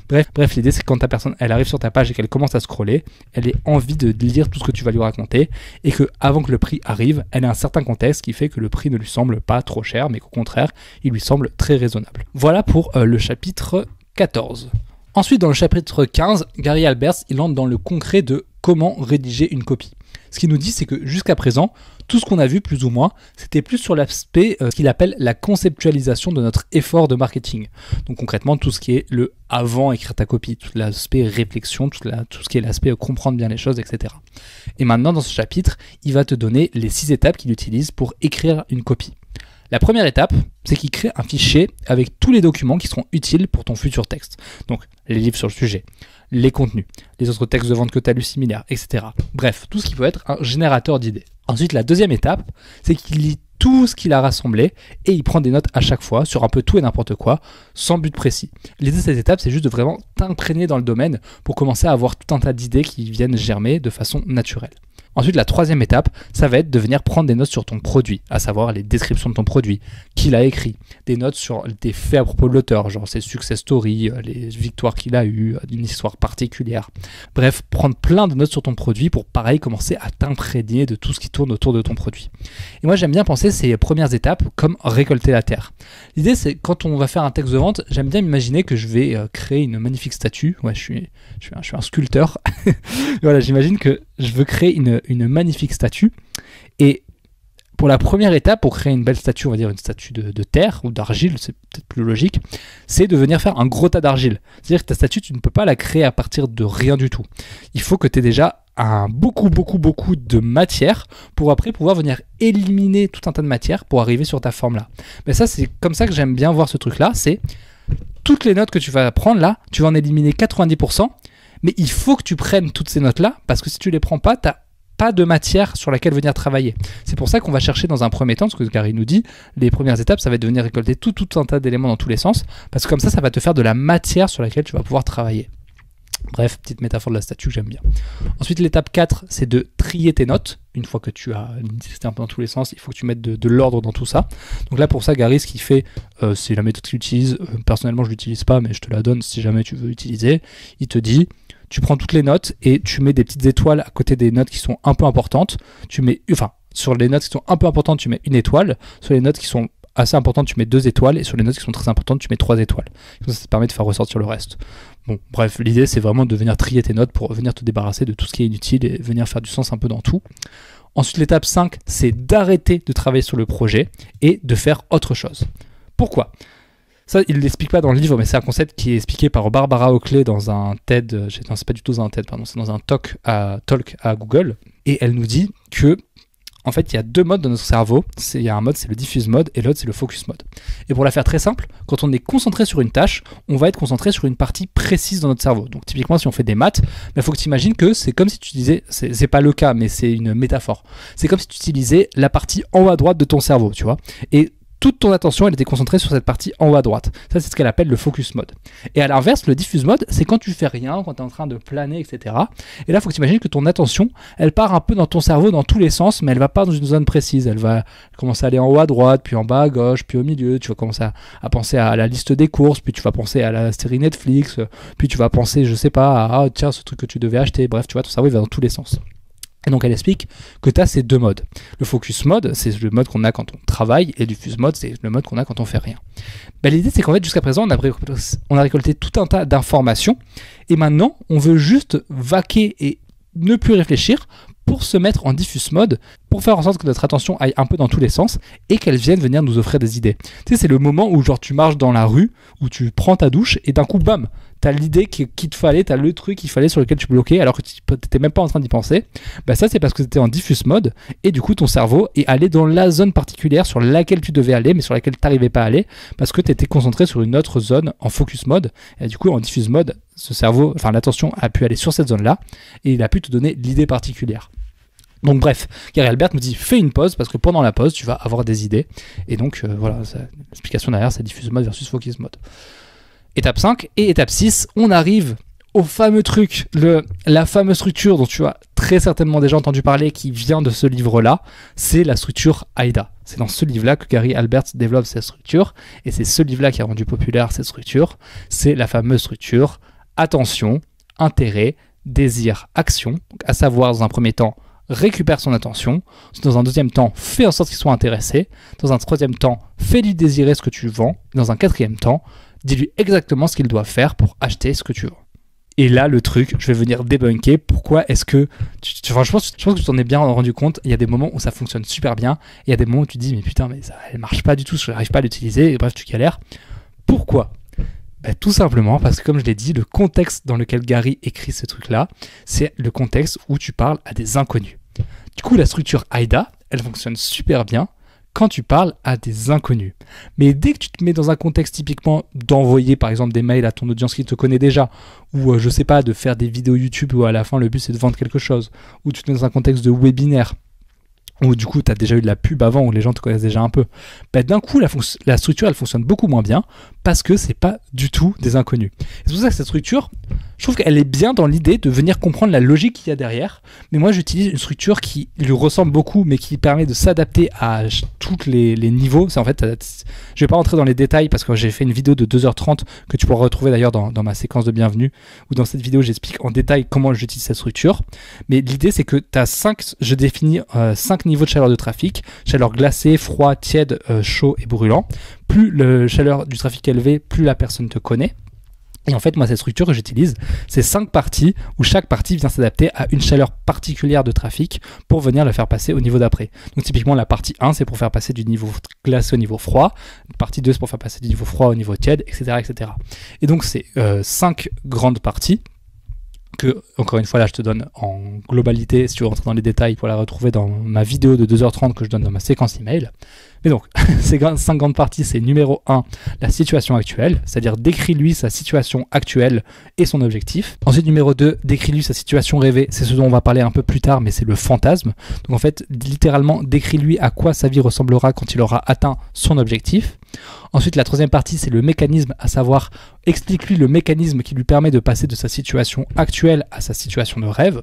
[SPEAKER 2] Bref, l'idée, c'est que quand ta personne, elle arrive sur ta page et qu'elle commence à scroller, elle ait envie de lire tout ce que tu vas lui raconter et que avant que le prix arrive, elle ait un certain contexte qui fait que le prix ne lui semble pas trop cher, mais qu'au contraire, il lui semble très raisonnable. Voilà pour le chapitre 14. Ensuite, dans le chapitre 15, Gary Albers, il entre dans le concret de comment rédiger une copie. Ce qu'il nous dit, c'est que jusqu'à présent, tout ce qu'on a vu plus ou moins, c'était plus sur l'aspect qu'il appelle la conceptualisation de notre effort de marketing. Donc concrètement, tout ce qui est le avant écrire ta copie, tout l'aspect réflexion, tout ce qui est l'aspect comprendre bien les choses, etc. Et maintenant, dans ce chapitre, il va te donner les 6 étapes qu'il utilise pour écrire une copie. La première étape, c'est qu'il crée un fichier avec tous les documents qui seront utiles pour ton futur texte. Donc, les livres sur le sujet, les contenus, les autres textes de vente que tu as lus similaires, etc. Bref, tout ce qui peut être un générateur d'idées. Ensuite, la deuxième étape, c'est qu'il lit tout ce qu'il a rassemblé et il prend des notes à chaque fois sur un peu tout et n'importe quoi, sans but précis. L'idée de cette étape, c'est juste de vraiment t'imprégner dans le domaine pour commencer à avoir tout un tas d'idées qui viennent germer de façon naturelle. Ensuite, la troisième étape, ça va être de venir prendre des notes sur ton produit, à savoir les descriptions de ton produit, qui l'a écrit, des notes sur des faits à propos de l'auteur, genre ses success stories, les victoires qu'il a eues, une histoire particulière. Bref, prendre plein de notes sur ton produit pour, pareil, commencer à t'imprégner de tout ce qui tourne autour de ton produit. Et moi, j'aime bien penser ces premières étapes comme récolter la terre. L'idée, c'est quand on va faire un texte de vente, j'aime bien m'imaginer que je vais créer une magnifique statue. Ouais, je suis un sculpteur. Voilà, j'imagine que je veux créer une magnifique statue. Et pour la première étape, pour créer une belle statue, on va dire une statue de terre ou d'argile, c'est peut-être plus logique, c'est de venir faire un gros tas d'argile. C'est-à-dire que ta statue, tu ne peux pas la créer à partir de rien du tout. Il faut que tu aies déjà beaucoup de matière pour après pouvoir venir éliminer tout un tas de matière pour arriver sur ta forme là. Mais ça, c'est comme ça que j'aime bien voir ce truc là, c'est toutes les notes que tu vas prendre là, tu vas en éliminer 90%, mais il faut que tu prennes toutes ces notes là, parce que si tu les prends pas, tu n'as pas de matière sur laquelle venir travailler. C'est pour ça qu'on va chercher dans un premier temps, ce que Gary nous dit, les premières étapes, ça va être de venir récolter tout un tas d'éléments dans tous les sens, parce que comme ça va te faire de la matière sur laquelle tu vas pouvoir travailler. Bref, petite métaphore de la statue que j'aime bien. Ensuite, l'étape 4, c'est de trier tes notes. Une fois que tu as listé un peu dans tous les sens, il faut que tu mettes de l'ordre dans tout ça. Donc là, pour ça, Gary, ce qu'il fait, c'est la méthode qu'il utilise. Personnellement, je ne l'utilise pas, mais je te la donne si jamais tu veux l'utiliser. Il te dit, tu prends toutes les notes et tu mets des petites étoiles à côté des notes qui sont un peu importantes. Sur les notes qui sont un peu importantes, tu mets une étoile. Sur les notes qui sont assez importantes, tu mets 2 étoiles, et sur les notes qui sont très importantes, tu mets 3 étoiles. Ça te permet de faire ressortir le reste. Bon, bref, l'idée c'est vraiment de venir trier tes notes pour venir te débarrasser de tout ce qui est inutile et venir faire du sens un peu dans tout. Ensuite, l'étape 5, c'est d'arrêter de travailler sur le projet et de faire autre chose. Pourquoi ? Ça, il ne l'explique pas dans le livre, mais c'est un concept qui est expliqué par Barbara Oakley dans un TED, non, c'est pas du tout dans un TED, pardon, c'est dans un talk à Google, et elle nous dit que en fait, il y a 2 modes dans notre cerveau. Il y a un mode, c'est le diffuse mode, et l'autre, c'est le focus mode. Et pour la faire très simple, quand on est concentré sur une tâche, on va être concentré sur une partie précise dans notre cerveau. Donc typiquement, si on fait des maths, il faut que tu imagines que c'est comme si tu disais, c'est pas le cas, mais c'est une métaphore. C'est comme si tu utilisais la partie en haut à droite de ton cerveau, tu vois. Et toute ton attention, elle était concentrée sur cette partie en haut à droite. Ça, c'est ce qu'elle appelle le focus mode. Et à l'inverse, le diffuse mode, c'est quand tu fais rien, quand tu es en train de planer, etc. Et là, il faut que tu imagines que ton attention, elle part un peu dans ton cerveau dans tous les sens, mais elle va pas dans une zone précise. Elle va commencer à aller en haut à droite, puis en bas à gauche, puis au milieu. Tu vas commencer à penser à la liste des courses, puis tu vas penser à la série Netflix, puis tu vas penser, je sais pas, à tiens, ce truc que tu devais acheter. Bref, tu vois, ton cerveau, il va dans tous les sens. Et donc elle explique que tu as ces 2 modes. Le focus mode, c'est le mode qu'on a quand on travaille, et le diffuse mode, c'est le mode qu'on a quand on fait rien. L'idée, c'est qu'en fait, jusqu'à présent, on a récolté tout un tas d'informations, et maintenant, on veut juste vaquer et ne plus réfléchir pour se mettre en diffuse mode, pour faire en sorte que notre attention aille un peu dans tous les sens, et qu'elle vienne venir nous offrir des idées. Tu sais, c'est le moment où genre tu marches dans la rue, où tu prends ta douche, et d'un coup, bam, t'as l'idée qu'il te fallait, t'as le truc qu'il fallait sur lequel tu bloquais alors que tu n'étais même pas en train d'y penser. Ça, c'est parce que tu étais en diffuse mode et du coup, ton cerveau est allé dans la zone particulière sur laquelle tu devais aller mais sur laquelle tu n'arrivais pas à aller parce que tu étais concentré sur une autre zone en focus mode. Et du coup, en diffuse mode, l'attention a pu aller sur cette zone-là et il a pu te donner l'idée particulière. Donc bref, Gary Albert me dit fais une pause parce que pendant la pause, tu vas avoir des idées. Et donc voilà, l'explication derrière, c'est diffuse mode versus focus mode. Étape 5 et étape 6, on arrive au fameux truc, la fameuse structure dont tu as très certainement déjà entendu parler qui vient de ce livre-là, c'est la structure AIDA. C'est dans ce livre-là que Gary Albert développe cette structure et c'est ce livre-là qui a rendu populaire cette structure. C'est la fameuse structure attention, intérêt, désir, action, à savoir dans un premier temps récupère son attention, dans un deuxième temps fais en sorte qu'il soit intéressé, dans un troisième temps fais-lui désirer ce que tu vends, dans un quatrième temps dis-lui exactement ce qu'il doit faire pour acheter ce que tu veux. Et là, le truc, je vais venir débunker. Pourquoi est-ce que... je pense que tu t'en es bien rendu compte. Il y a des moments où ça fonctionne super bien. Et il y a des moments où tu te dis, mais putain, mais ça ne marche pas du tout. Je n'arrive pas à l'utiliser. Et bref, tu galères. Pourquoi ? Tout simplement parce que, comme je l'ai dit, le contexte dans lequel Gary écrit ce truc-là, c'est le contexte où tu parles à des inconnus. Du coup, la structure AIDA, elle fonctionne super bien quand tu parles à des inconnus. Mais dès que tu te mets dans un contexte typiquement d'envoyer par exemple des mails à ton audience qui te connaît déjà, ou je sais pas, de faire des vidéos YouTube où à la fin le but c'est de vendre quelque chose, ou tu te mets dans un contexte de webinaire, où du coup tu as déjà eu de la pub avant, où les gens te connaissent déjà un peu, d'un coup la structure elle fonctionne beaucoup moins bien, parce que c'est pas du tout des inconnus. C'est pour ça que cette structure, je trouve qu'elle est bien dans l'idée de venir comprendre la logique qu'il y a derrière, mais moi j'utilise une structure qui lui ressemble beaucoup, mais qui permet de s'adapter à tous les niveaux. C'est en fait, je vais pas rentrer dans les détails parce que j'ai fait une vidéo de 2h30 que tu pourras retrouver d'ailleurs dans ma séquence de bienvenue, où dans cette vidéo j'explique en détail comment j'utilise cette structure. Mais l'idée c'est que je définis 5 niveaux de chaleur de trafic: chaleur glacée, froid, tiède, chaud et brûlant. Plus la chaleur du trafic est élevée, plus la personne te connaît. Et en fait, moi, cette structure que j'utilise, c'est 5 parties où chaque partie vient s'adapter à une chaleur particulière de trafic pour venir le faire passer au niveau d'après. Donc, typiquement, la partie 1, c'est pour faire passer du niveau glacé au niveau froid. La partie 2, c'est pour faire passer du niveau froid au niveau tiède, etc., etc. Et donc, c'est 5 grandes parties que, encore une fois, là, je te donne en globalité. Si tu veux rentrer dans les détails, pour la retrouver dans ma vidéo de 2h30 que je donne dans ma séquence email. Mais donc, ces 5 grandes parties, c'est numéro 1, la situation actuelle, c'est-à-dire décris-lui sa situation actuelle et son objectif. Ensuite, numéro 2, décris-lui sa situation rêvée, c'est ce dont on va parler un peu plus tard, mais c'est le fantasme. Donc en fait, littéralement, décris-lui à quoi sa vie ressemblera quand il aura atteint son objectif. Ensuite, la troisième partie, c'est le mécanisme, à savoir, explique-lui le mécanisme qui lui permet de passer de sa situation actuelle à sa situation de rêve.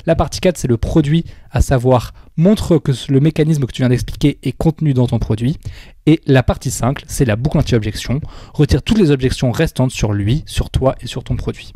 [SPEAKER 2] La partie 4, c'est le produit, à savoir, montre que le mécanisme que tu viens d'expliquer est contenu dans ton produit. Et la partie 5, c'est la boucle anti-objection, retire toutes les objections restantes sur lui, sur toi et sur ton produit.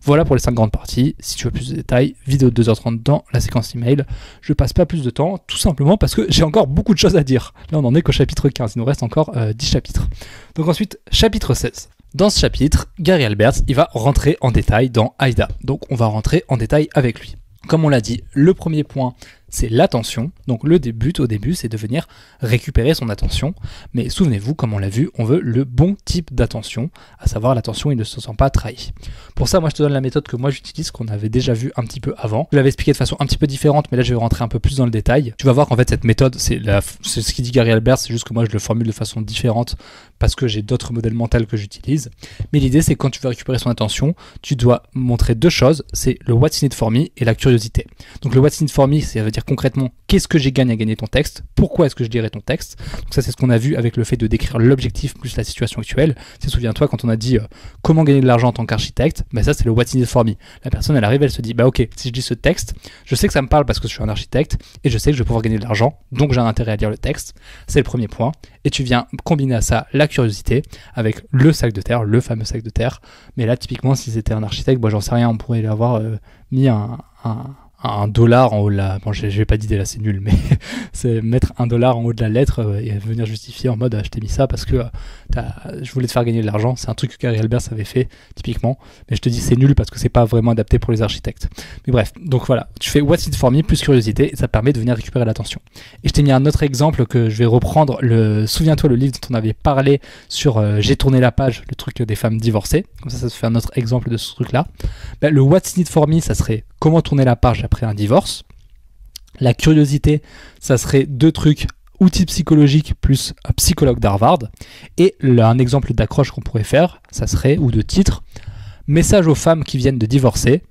[SPEAKER 2] Voilà pour les 5 grandes parties. Si tu veux plus de détails, vidéo de 2h30 dans la séquence email. Je passe pas plus de temps, tout simplement parce que j'ai encore beaucoup de choses à dire. Là, on en est qu'au chapitre 15. Il nous reste encore 10 chapitres. Donc ensuite, chapitre 16. Dans ce chapitre, Gary Alberts, il va rentrer en détail dans AIDA. Donc on va rentrer en détail avec lui. Comme on l'a dit, le premier point, c'est l'attention. Donc le but au début, c'est de venir récupérer son attention. Mais souvenez-vous, comme on l'a vu, on veut le bon type d'attention, à savoir l'attention, il ne se sent pas trahi. Pour ça, moi je te donne la méthode que moi j'utilise, qu'on avait déjà vu un petit peu avant. Je l'avais expliqué de façon un petit peu différente, mais là je vais rentrer un peu plus dans le détail. Tu vas voir qu'en fait cette méthode, c'est ce qu'il dit Gary Alberts, c'est juste que moi je le formule de façon différente parce que j'ai d'autres modèles mentaux que j'utilise. Mais l'idée, c'est que quand tu veux récupérer son attention, tu dois montrer 2 choses, c'est le what's in it for me et la curiosité. Donc le what's in it for me, ça veut dire concrètement qu'est-ce que j'ai gagné à gagner ton texte, pourquoi est-ce que je lirai ton texte. Donc ça, c'est ce qu'on a vu avec le fait de décrire l'objectif plus la situation actuelle. Souviens-toi quand on a dit comment gagner de l'argent en tant qu'architecte, ça c'est le what's in it for me. La personne, elle arrive, elle se dit ok, si je lis ce texte, je sais que ça me parle parce que je suis un architecte et je sais que je vais pouvoir gagner de l'argent, donc j'ai un intérêt à lire le texte. C'est le premier point. Et tu viens combiner à ça la curiosité avec le sac de terre, le fameux sac de terre. Mais là, typiquement, si c'était un architecte, j'en sais rien, on pourrait lui avoir mis un dollar en haut de la... Bon, j'ai pas d'idée là, c'est nul, mais c'est mettre $1 en haut de la lettre et venir justifier en mode je t'ai mis ça parce que je voulais te faire gagner de l'argent. C'est un truc que Gary Alberts avait fait, typiquement. Mais je te dis c'est nul parce que c'est pas vraiment adapté pour les architectes. Mais bref, donc voilà, tu fais what's it for me plus curiosité et ça permet de venir récupérer l'attention. Et je t'ai mis un autre exemple que je vais reprendre. Souviens-toi le livre dont on avait parlé sur J'ai tourné la page, le truc des femmes divorcées. Comme ça te fait un autre exemple de ce truc-là. Le what's in it for me, ça serait comment tourner la page après un divorce. La curiosité, ça serait 2 trucs, outils psychologiques plus un psychologue d'Harvard. Et un exemple d'accroche qu'on pourrait faire, ça serait, ou de titre, message aux femmes qui viennent de divorcer,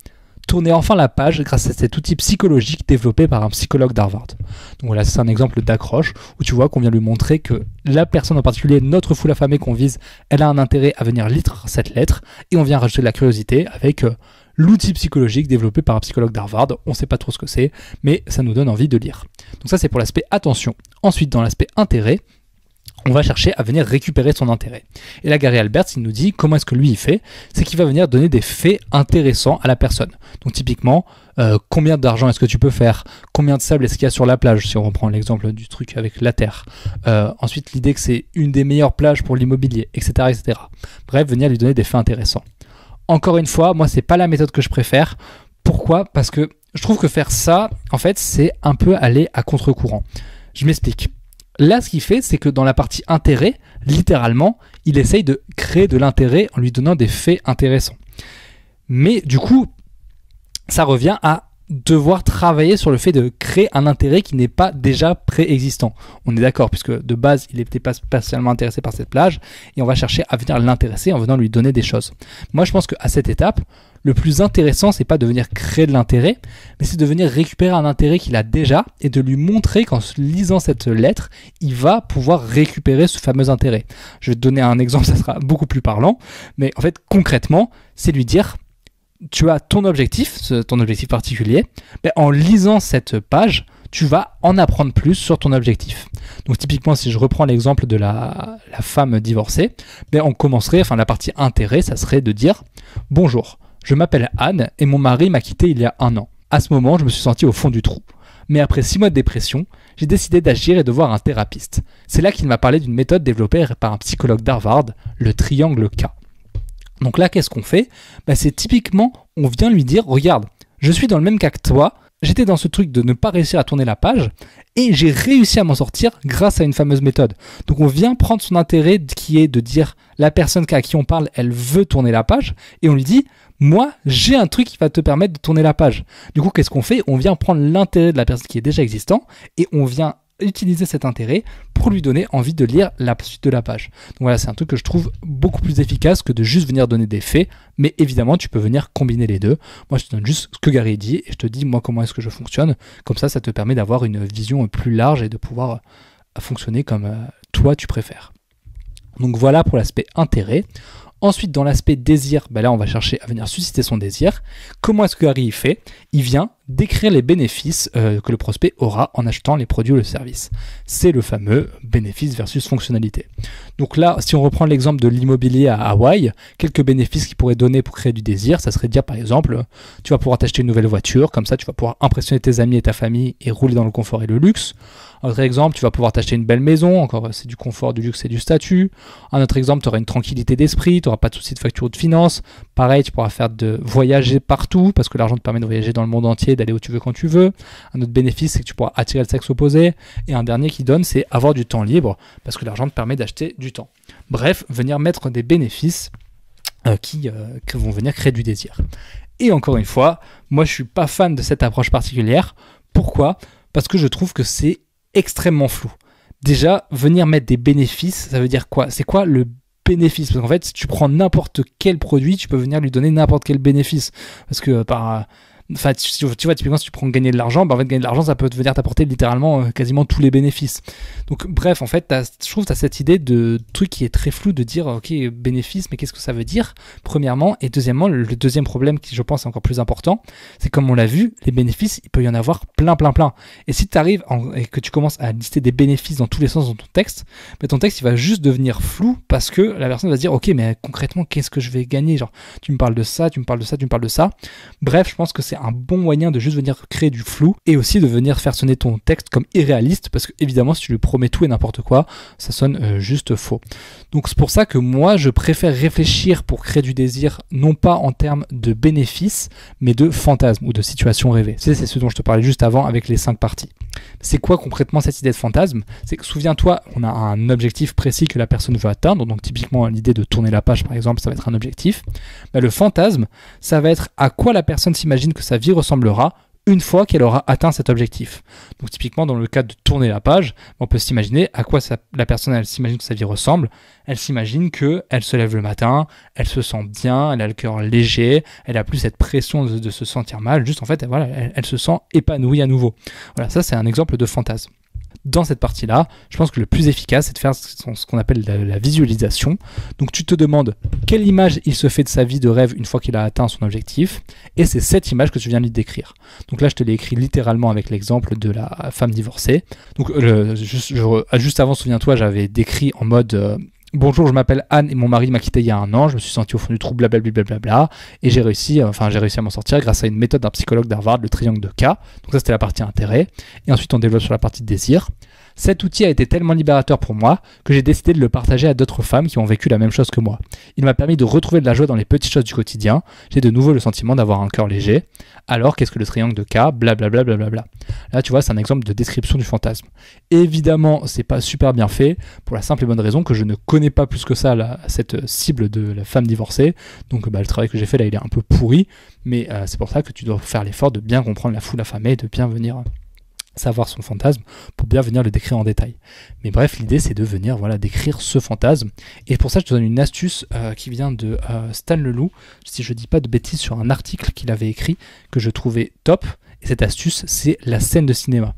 [SPEAKER 2] tourner enfin la page grâce à cet outil psychologique développé par un psychologue d'Harvard. Donc voilà, c'est un exemple d'accroche où tu vois qu'on vient lui montrer que la personne en particulier, notre foule affamée qu'on vise, elle a un intérêt à venir lire cette lettre et on vient rajouter de la curiosité avec l'outil psychologique développé par un psychologue d'Harvard. On ne sait pas trop ce que c'est, mais ça nous donne envie de lire. Donc ça, c'est pour l'aspect attention. Ensuite, dans l'aspect intérêt, on va chercher à venir récupérer son intérêt. Et là, Gary Alberts, il nous dit comment est-ce que lui, il fait. C'est qu'il va venir donner des faits intéressants à la personne. Donc typiquement, combien d'argent est-ce que tu peux faire? Combien de sable est-ce qu'il y a sur la plage? Si on reprend l'exemple du truc avec la terre. Ensuite, l'idée que c'est une des meilleures plages pour l'immobilier, etc., etc. Bref, venir lui donner des faits intéressants. Encore une fois, moi, c'est pas la méthode que je préfère. Pourquoi? Parce que je trouve que faire ça, en fait, c'est un peu aller à contre-courant. Je m'explique. Là, ce qu'il fait, c'est que dans la partie intérêt, littéralement, il essaye de créer de l'intérêt en lui donnant des faits intéressants. Mais du coup, ça revient à devoir travailler sur le fait de créer un intérêt qui n'est pas déjà préexistant. On est d'accord, puisque de base, il n'était pas spécialement intéressé par cette plage, et on va chercher à venir l'intéresser en venant lui donner des choses. Moi, je pense qu'à cette étape, le plus intéressant, c'est pas de venir créer de l'intérêt, mais c'est de venir récupérer un intérêt qu'il a déjà et de lui montrer qu'en lisant cette lettre, il va pouvoir récupérer ce fameux intérêt. Je vais te donner un exemple, ça sera beaucoup plus parlant, mais en fait, concrètement, c'est lui dire... Tu as ton objectif particulier, mais en lisant cette page, tu vas en apprendre plus sur ton objectif. Donc typiquement, si je reprends l'exemple de la femme divorcée, on commencerait, la partie intérêt, ça serait de dire « Bonjour, je m'appelle Anne et mon mari m'a quitté il y a 1 an. À ce moment, je me suis senti au fond du trou. Mais après 6 mois de dépression, j'ai décidé d'agir et de voir un thérapeute. C'est là qu'il m'a parlé d'une méthode développée par un psychologue d'Harvard, le triangle K. » Donc là, qu'est-ce qu'on fait? C'est typiquement, on vient lui dire, regarde, je suis dans le même cas que toi, j'étais dans ce truc de ne pas réussir à tourner la page, et j'ai réussi à m'en sortir grâce à une fameuse méthode. Donc on vient prendre son intérêt qui est de dire, la personne à qui on parle, elle veut tourner la page, et on lui dit, moi, j'ai un truc qui va te permettre de tourner la page. Du coup, qu'est-ce qu'on fait? On vient prendre l'intérêt de la personne qui est déjà existant, et on vient utiliser cet intérêt pour lui donner envie de lire la suite de la page. Donc voilà, c'est un truc que je trouve beaucoup plus efficace que de juste venir donner des faits, mais évidemment tu peux venir combiner les deux. Moi je te donne juste ce que Gary dit et je te dis moi comment est-ce que je fonctionne, comme ça te permet d'avoir une vision plus large et de pouvoir fonctionner comme toi tu préfères. Donc voilà pour l'aspect intérêt. Ensuite, dans l'aspect désir, là on va chercher à venir susciter son désir. Comment est-ce que Gary fait? Il vient décrire les bénéfices que le prospect aura en achetant les produits ou le service. C'est le fameux bénéfice versus fonctionnalité. Donc là, si on reprend l'exemple de l'immobilier à Hawaï, quelques bénéfices qu'il pourrait donner pour créer du désir, ça serait de dire par exemple, tu vas pouvoir t'acheter une nouvelle voiture, comme ça tu vas pouvoir impressionner tes amis et ta famille et rouler dans le confort et le luxe. Un autre exemple, tu vas pouvoir t'acheter une belle maison, encore c'est du confort, du luxe et du statut. Un autre exemple, tu auras une tranquillité d'esprit, tu n'auras pas de soucis de facture ou de finance. Pareil, tu pourras faire de voyager partout, parce que l'argent te permet de voyager dans le monde entier, d'aller où tu veux quand tu veux. Un autre bénéfice, c'est que tu pourras attirer le sexe opposé. Et un dernier qui donne, c'est avoir du temps libre, parce que l'argent te permet d'acheter du temps. Bref, venir mettre des bénéfices qui vont venir créer du désir. Et encore une fois, moi je suis pas fan de cette approche particulière. Pourquoi ? Parce que je trouve que c'est extrêmement flou. Déjà, venir mettre des bénéfices, ça veut dire quoi ? C'est quoi le bénéfice ? Parce qu'en fait, si tu prends n'importe quel produit, tu peux venir lui donner n'importe quel bénéfice. Parce que enfin, tu vois, typiquement, si tu prends gagner de l'argent, en fait, gagner de l'argent, ça peut venir t'apporter littéralement quasiment tous les bénéfices. Donc, bref, en fait, je trouve que tu as cette idée de truc qui est très flou de dire, ok, bénéfice, mais qu'est-ce que ça veut dire ? Premièrement, et deuxièmement, le deuxième problème qui, je pense, est encore plus important, c'est comme on l'a vu, les bénéfices, il peut y en avoir plein. Et si tu arrives et que tu commences à lister des bénéfices dans tous les sens dans ton texte, mais ton texte, il va juste devenir flou parce que la personne va se dire, ok, mais concrètement, qu'est-ce que je vais gagner ? Genre, tu me parles de ça, tu me parles de ça, tu me parles de ça. Bref, je pense que c'est un bon moyen de juste venir créer du flou et aussi de venir faire sonner ton texte comme irréaliste parce que évidemment si tu lui promets tout et n'importe quoi ça sonne juste faux. Donc c'est pour ça que moi je préfère réfléchir pour créer du désir non pas en termes de bénéfices mais de fantasmes ou de situations rêvées. C'est ce dont je te parlais juste avant avec les 5 parties. C'est quoi concrètement cette idée de fantasme ? C'est que souviens-toi, on a un objectif précis que la personne veut atteindre, donc typiquement l'idée de tourner la page par exemple, ça va être un objectif. Mais le fantasme, ça va être à quoi la personne s'imagine que sa vie ressemblera une fois qu'elle aura atteint cet objectif. Donc typiquement dans le cas de tourner la page, on peut s'imaginer à quoi la personne elle s'imagine que sa vie ressemble. Elle s'imagine qu'elle se lève le matin, elle se sent bien, elle a le cœur léger, elle a plus cette pression de se sentir mal, juste en fait voilà, elle se sent épanouie à nouveau. Voilà, ça c'est un exemple de fantasme. Dans cette partie-là, je pense que le plus efficace, c'est de faire ce qu'on appelle la visualisation. Donc tu te demandes quelle image il se fait de sa vie de rêve une fois qu'il a atteint son objectif, et c'est cette image que tu viens de lui décrire. Donc là, je te l'ai écrit littéralement avec l'exemple de la femme divorcée. Donc juste avant, souviens-toi, j'avais décrit en mode... Bonjour, je m'appelle Anne et mon mari m'a quitté il y a 1 an, je me suis senti au fond du trou, blablabla, et j'ai réussi à m'en sortir grâce à une méthode d'un psychologue d'Harvard, le triangle de K. Donc ça c'était la partie intérêt, et ensuite on développe sur la partie désir. Cet outil a été tellement libérateur pour moi que j'ai décidé de le partager à d'autres femmes qui ont vécu la même chose que moi. Il m'a permis de retrouver de la joie dans les petites choses du quotidien, j'ai de nouveau le sentiment d'avoir un cœur léger. Alors qu'est-ce que le triangle de K ? Blablabla. Là tu vois, c'est un exemple de description du fantasme. Évidemment, c'est pas super bien fait, pour la simple et bonne raison que je ne connais pas plus que ça cette cible de la femme divorcée. Donc le travail que j'ai fait là, il est un peu pourri, mais c'est pour ça que tu dois faire l'effort de bien comprendre la foule affamée et de bien venir savoir son fantasme pour bien venir le décrire en détail. Mais bref, l'idée c'est de venir décrire ce fantasme. Et pour ça, je te donne une astuce qui vient de Stan Leloup, si je dis pas de bêtises, sur un article qu'il avait écrit que je trouvais top. Et cette astuce, c'est la scène de cinéma.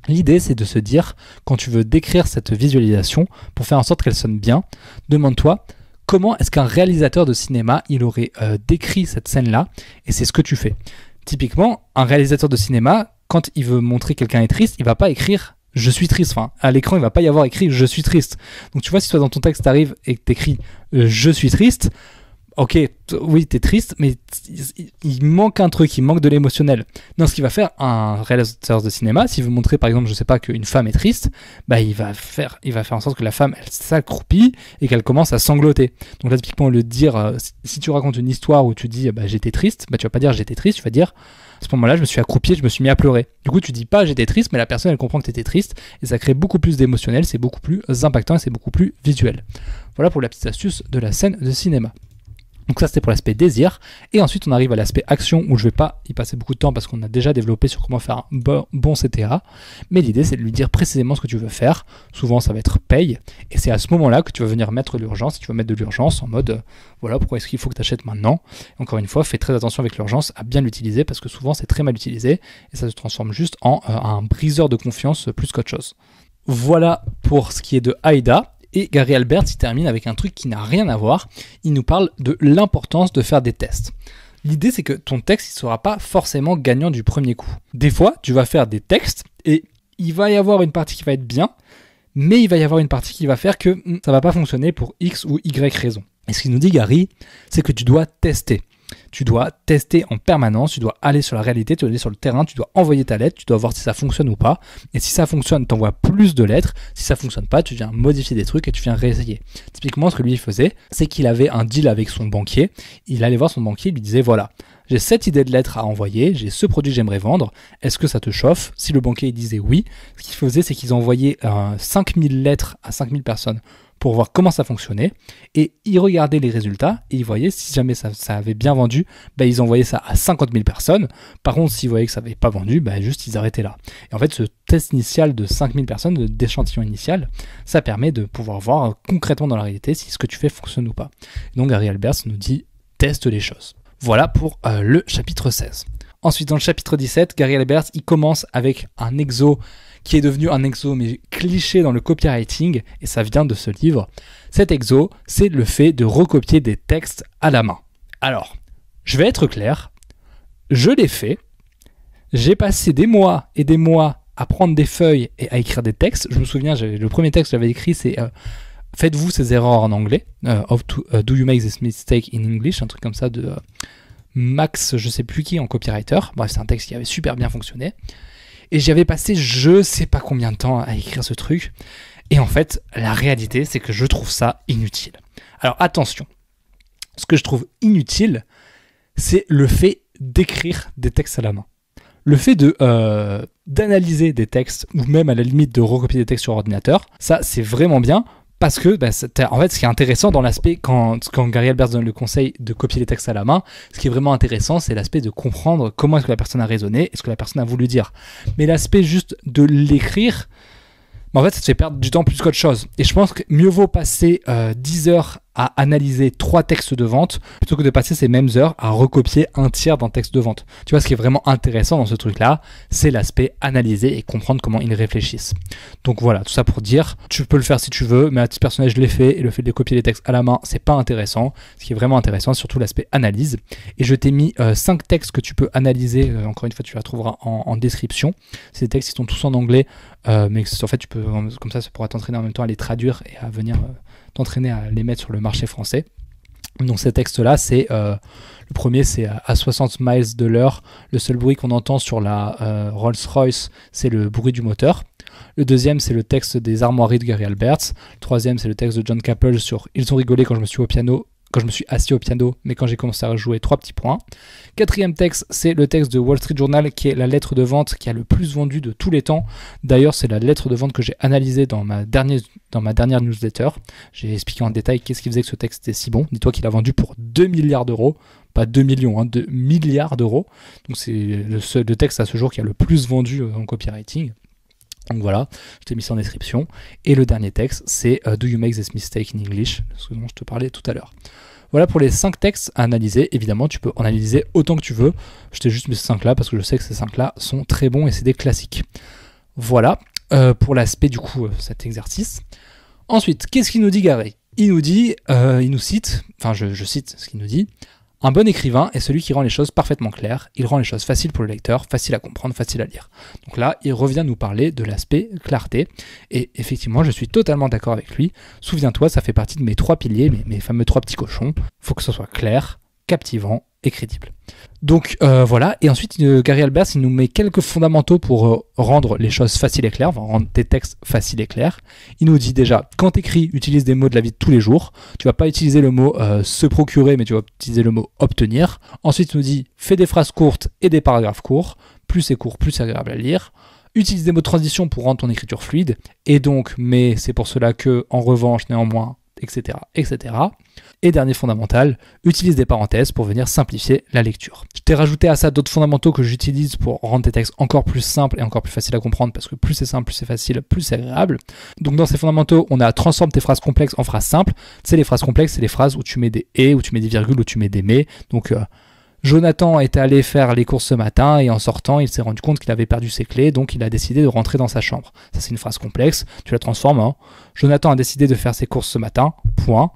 [SPEAKER 2] L'idée, c'est de se dire, quand tu veux décrire cette visualisation, pour faire en sorte qu'elle sonne bien, demande-toi comment est-ce qu'un réalisateur de cinéma, il aurait décrit cette scène-là, et c'est ce que tu fais. Typiquement, un réalisateur de cinéma, quand il veut montrer quelqu'un est triste, il va pas écrire « je suis triste ». Enfin, à l'écran, il va pas y avoir écrit « je suis triste ». Donc tu vois, si toi dans ton texte t'arrives et que t'écris « je suis triste », ok, oui, t'es triste, mais il manque un truc, il manque de l'émotionnel. Non, ce qu'il va faire un réalisateur de cinéma, s'il veut montrer par exemple, je sais pas, qu'une femme est triste, il va faire en sorte que la femme, elle s'accroupit et qu'elle commence à sangloter. Donc là, typiquement, le dire, si tu racontes une histoire où tu dis j'étais triste, tu vas pas dire j'étais triste, tu vas dire à ce moment-là, je me suis accroupi, je me suis mis à pleurer. Du coup, tu dis pas j'étais triste, mais la personne, elle comprend que t'étais triste et ça crée beaucoup plus d'émotionnel, c'est beaucoup plus impactant et c'est beaucoup plus visuel. Voilà pour la petite astuce de la scène de cinéma. Donc ça c'était pour l'aspect désir, et ensuite on arrive à l'aspect action où je vais pas y passer beaucoup de temps parce qu'on a déjà développé sur comment faire un bon CTA, mais l'idée c'est de lui dire précisément ce que tu veux faire. Souvent ça va être paye, et c'est à ce moment-là que tu vas venir mettre l'urgence, tu vas mettre de l'urgence en mode voilà pourquoi est-ce qu'il faut que tu achètes maintenant. Et encore une fois, fais très attention avec l'urgence à bien l'utiliser parce que souvent c'est très mal utilisé et ça se transforme juste en un briseur de confiance plus qu'autre chose. Voilà pour ce qui est de Aida. Et Gary Albert, il termine avec un truc qui n'a rien à voir. Il nous parle de l'importance de faire des tests. L'idée, c'est que ton texte, il ne sera pas forcément gagnant du premier coup. Des fois, tu vas faire des textes et il va y avoir une partie qui va être bien, mais il va y avoir une partie qui va faire que ça va pas fonctionner pour X ou Y raison. Et ce qu'il nous dit, Gary, c'est que tu dois tester. Tu dois tester en permanence, tu dois aller sur la réalité, tu dois aller sur le terrain, tu dois envoyer ta lettre, tu dois voir si ça fonctionne ou pas. Et si ça fonctionne, tu envoies plus de lettres. Si ça fonctionne pas, tu viens modifier des trucs et tu viens réessayer. Typiquement, ce que lui faisait, c'est qu'il avait un deal avec son banquier. Il allait voir son banquier, il lui disait voilà, j'ai cette idée de lettre à envoyer, j'ai ce produit que j'aimerais vendre, est-ce que ça te chauffe? Si le banquier il disait oui, ce qu'il faisait, c'est qu'ils envoyaient 5000 lettres à 5000 personnes pour voir comment ça fonctionnait, et ils regardaient les résultats, et ils voyaient si jamais ça avait bien vendu, ils envoyaient ça à 50 000 personnes. Par contre, s'ils voyaient que ça n'avait pas vendu, juste ils arrêtaient là. Et en fait, ce test initial de 5000 personnes, d'échantillon initial, ça permet de pouvoir voir concrètement dans la réalité si ce que tu fais fonctionne ou pas. Et donc Gary Alberts nous dit « teste les choses ». Voilà pour le chapitre 16. Ensuite, dans le chapitre 17, Gary Alberts, il commence avec un exo qui est devenu un exo mais cliché dans le copywriting, et ça vient de ce livre. Cet exo, c'est le fait de recopier des textes à la main. Alors, je vais être clair, je l'ai fait, j'ai passé des mois et des mois à prendre des feuilles et à écrire des textes. Je me souviens, le premier texte que j'avais écrit, c'est faites-vous ces erreurs en anglais, do you make this mistake in English, un truc comme ça de Max, je sais plus qui, en copywriter. Bref, c'est un texte qui avait super bien fonctionné. Et j'y avais passé je sais pas combien de temps à écrire ce truc. Et en fait, la réalité, c'est que je trouve ça inutile. Alors attention, ce que je trouve inutile, c'est le fait d'écrire des textes à la main. Le fait d'analyser des textes, ou même à la limite de recopier des textes sur ordinateur, ça c'est vraiment bien. Parce que, en fait, ce qui est intéressant dans l'aspect, quand Gary Alberts donne le conseil de copier les textes à la main, ce qui est vraiment intéressant, c'est l'aspect de comprendre comment est-ce que la personne a raisonné et ce que la personne a voulu dire. Mais l'aspect juste de l'écrire, en fait, ça te fait perdre du temps plus qu'autre chose. Et je pense que mieux vaut passer 10 heures à analyser 3 textes de vente plutôt que de passer ces mêmes heures à recopier un tiers d'un texte de vente. Tu vois, ce qui est vraiment intéressant dans ce truc-là, c'est l'aspect analyser et comprendre comment ils réfléchissent. Donc voilà, tout ça pour dire, tu peux le faire si tu veux, mais à titre personnel, je l'ai fait, et le fait de copier les textes à la main, c'est pas intéressant. Ce qui est vraiment intéressant, c'est surtout l'aspect analyse. Et je t'ai mis 5 textes que tu peux analyser, encore une fois, tu la trouveras en description. Ces textes, ils sont tous en anglais, mais en fait, tu peux, comme ça pourra t'entraîner en même temps à les traduire et à venir t'entraîner à les mettre sur le marché français. Donc ces textes-là, c'est le premier, c'est à 60 miles de l'heure. Le seul bruit qu'on entend sur la Rolls-Royce, c'est le bruit du moteur. Le deuxième, c'est le texte des armoiries de Gary Alberts. Le troisième, c'est le texte de John Capel sur « Ils ont rigolé quand je me suis assis au piano, mais quand j'ai commencé à jouer 3 petits points ». Quatrième texte, c'est le texte de Wall Street Journal, qui est la lettre de vente qui a le plus vendu de tous les temps. D'ailleurs, c'est la lettre de vente que j'ai analysée dans ma dernière newsletter. J'ai expliqué en détail qu'est-ce qui faisait que ce texte était si bon. Dis-toi qu'il a vendu pour 2 milliards d'euros. Pas 2 millions, 2 milliards d'euros. Donc c'est le texte à ce jour qui a le plus vendu en copywriting. Donc voilà, je t'ai mis ça en description. Et le dernier texte, c'est Do you make this mistake in English, ce dont je te parlais tout à l'heure. Voilà pour les 5 textes à analyser. Évidemment, tu peux en analyser autant que tu veux. Je t'ai juste mis ces 5 là parce que je sais que ces 5 là sont très bons et c'est des classiques. Voilà pour l'aspect du coup cet exercice. Ensuite, qu'est-ce qu'il nous dit Gary? Il nous cite, enfin je cite ce qu'il nous dit. Un bon écrivain est celui qui rend les choses parfaitement claires. Il rend les choses faciles pour le lecteur, faciles à comprendre, faciles à lire. Donc là, il revient nous parler de l'aspect clarté. Et effectivement, je suis totalement d'accord avec lui. Souviens-toi, ça fait partie de mes 3 piliers, mes fameux 3 petits cochons. Il faut que ce soit clair, captivant et crédible. Donc voilà, et ensuite Gary Alberts il nous met quelques fondamentaux pour rendre les choses faciles et claires, rendre tes textes faciles et clairs. Il nous dit déjà, quand tu écris, utilise des mots de la vie de tous les jours. Tu vas pas utiliser le mot se procurer, mais tu vas utiliser le mot obtenir. Ensuite il nous dit, fais des phrases courtes et des paragraphes courts. Plus c'est court, plus c'est agréable à lire. Utilise des mots de transition pour rendre ton écriture fluide. Et donc, mais c'est pour cela que, en revanche, néanmoins, etc., etc. Et dernier fondamental, utilise des parenthèses pour venir simplifier la lecture. Je t'ai rajouté à ça d'autres fondamentaux que j'utilise pour rendre tes textes encore plus simples et encore plus faciles à comprendre, parce que plus c'est simple, plus c'est facile, plus c'est agréable. Donc dans ces fondamentaux, on a transforme tes phrases complexes en phrases simples. Tu sais, les phrases complexes, c'est les phrases où tu mets des « et », où tu mets des virgules, où tu mets des « mais ». Donc Jonathan est allé faire les courses ce matin et en sortant, il s'est rendu compte qu'il avait perdu ses clés, donc il a décidé de rentrer dans sa chambre. Ça, c'est une phrase complexe. Tu la transformes en Jonathan a décidé de faire ses courses ce matin, point.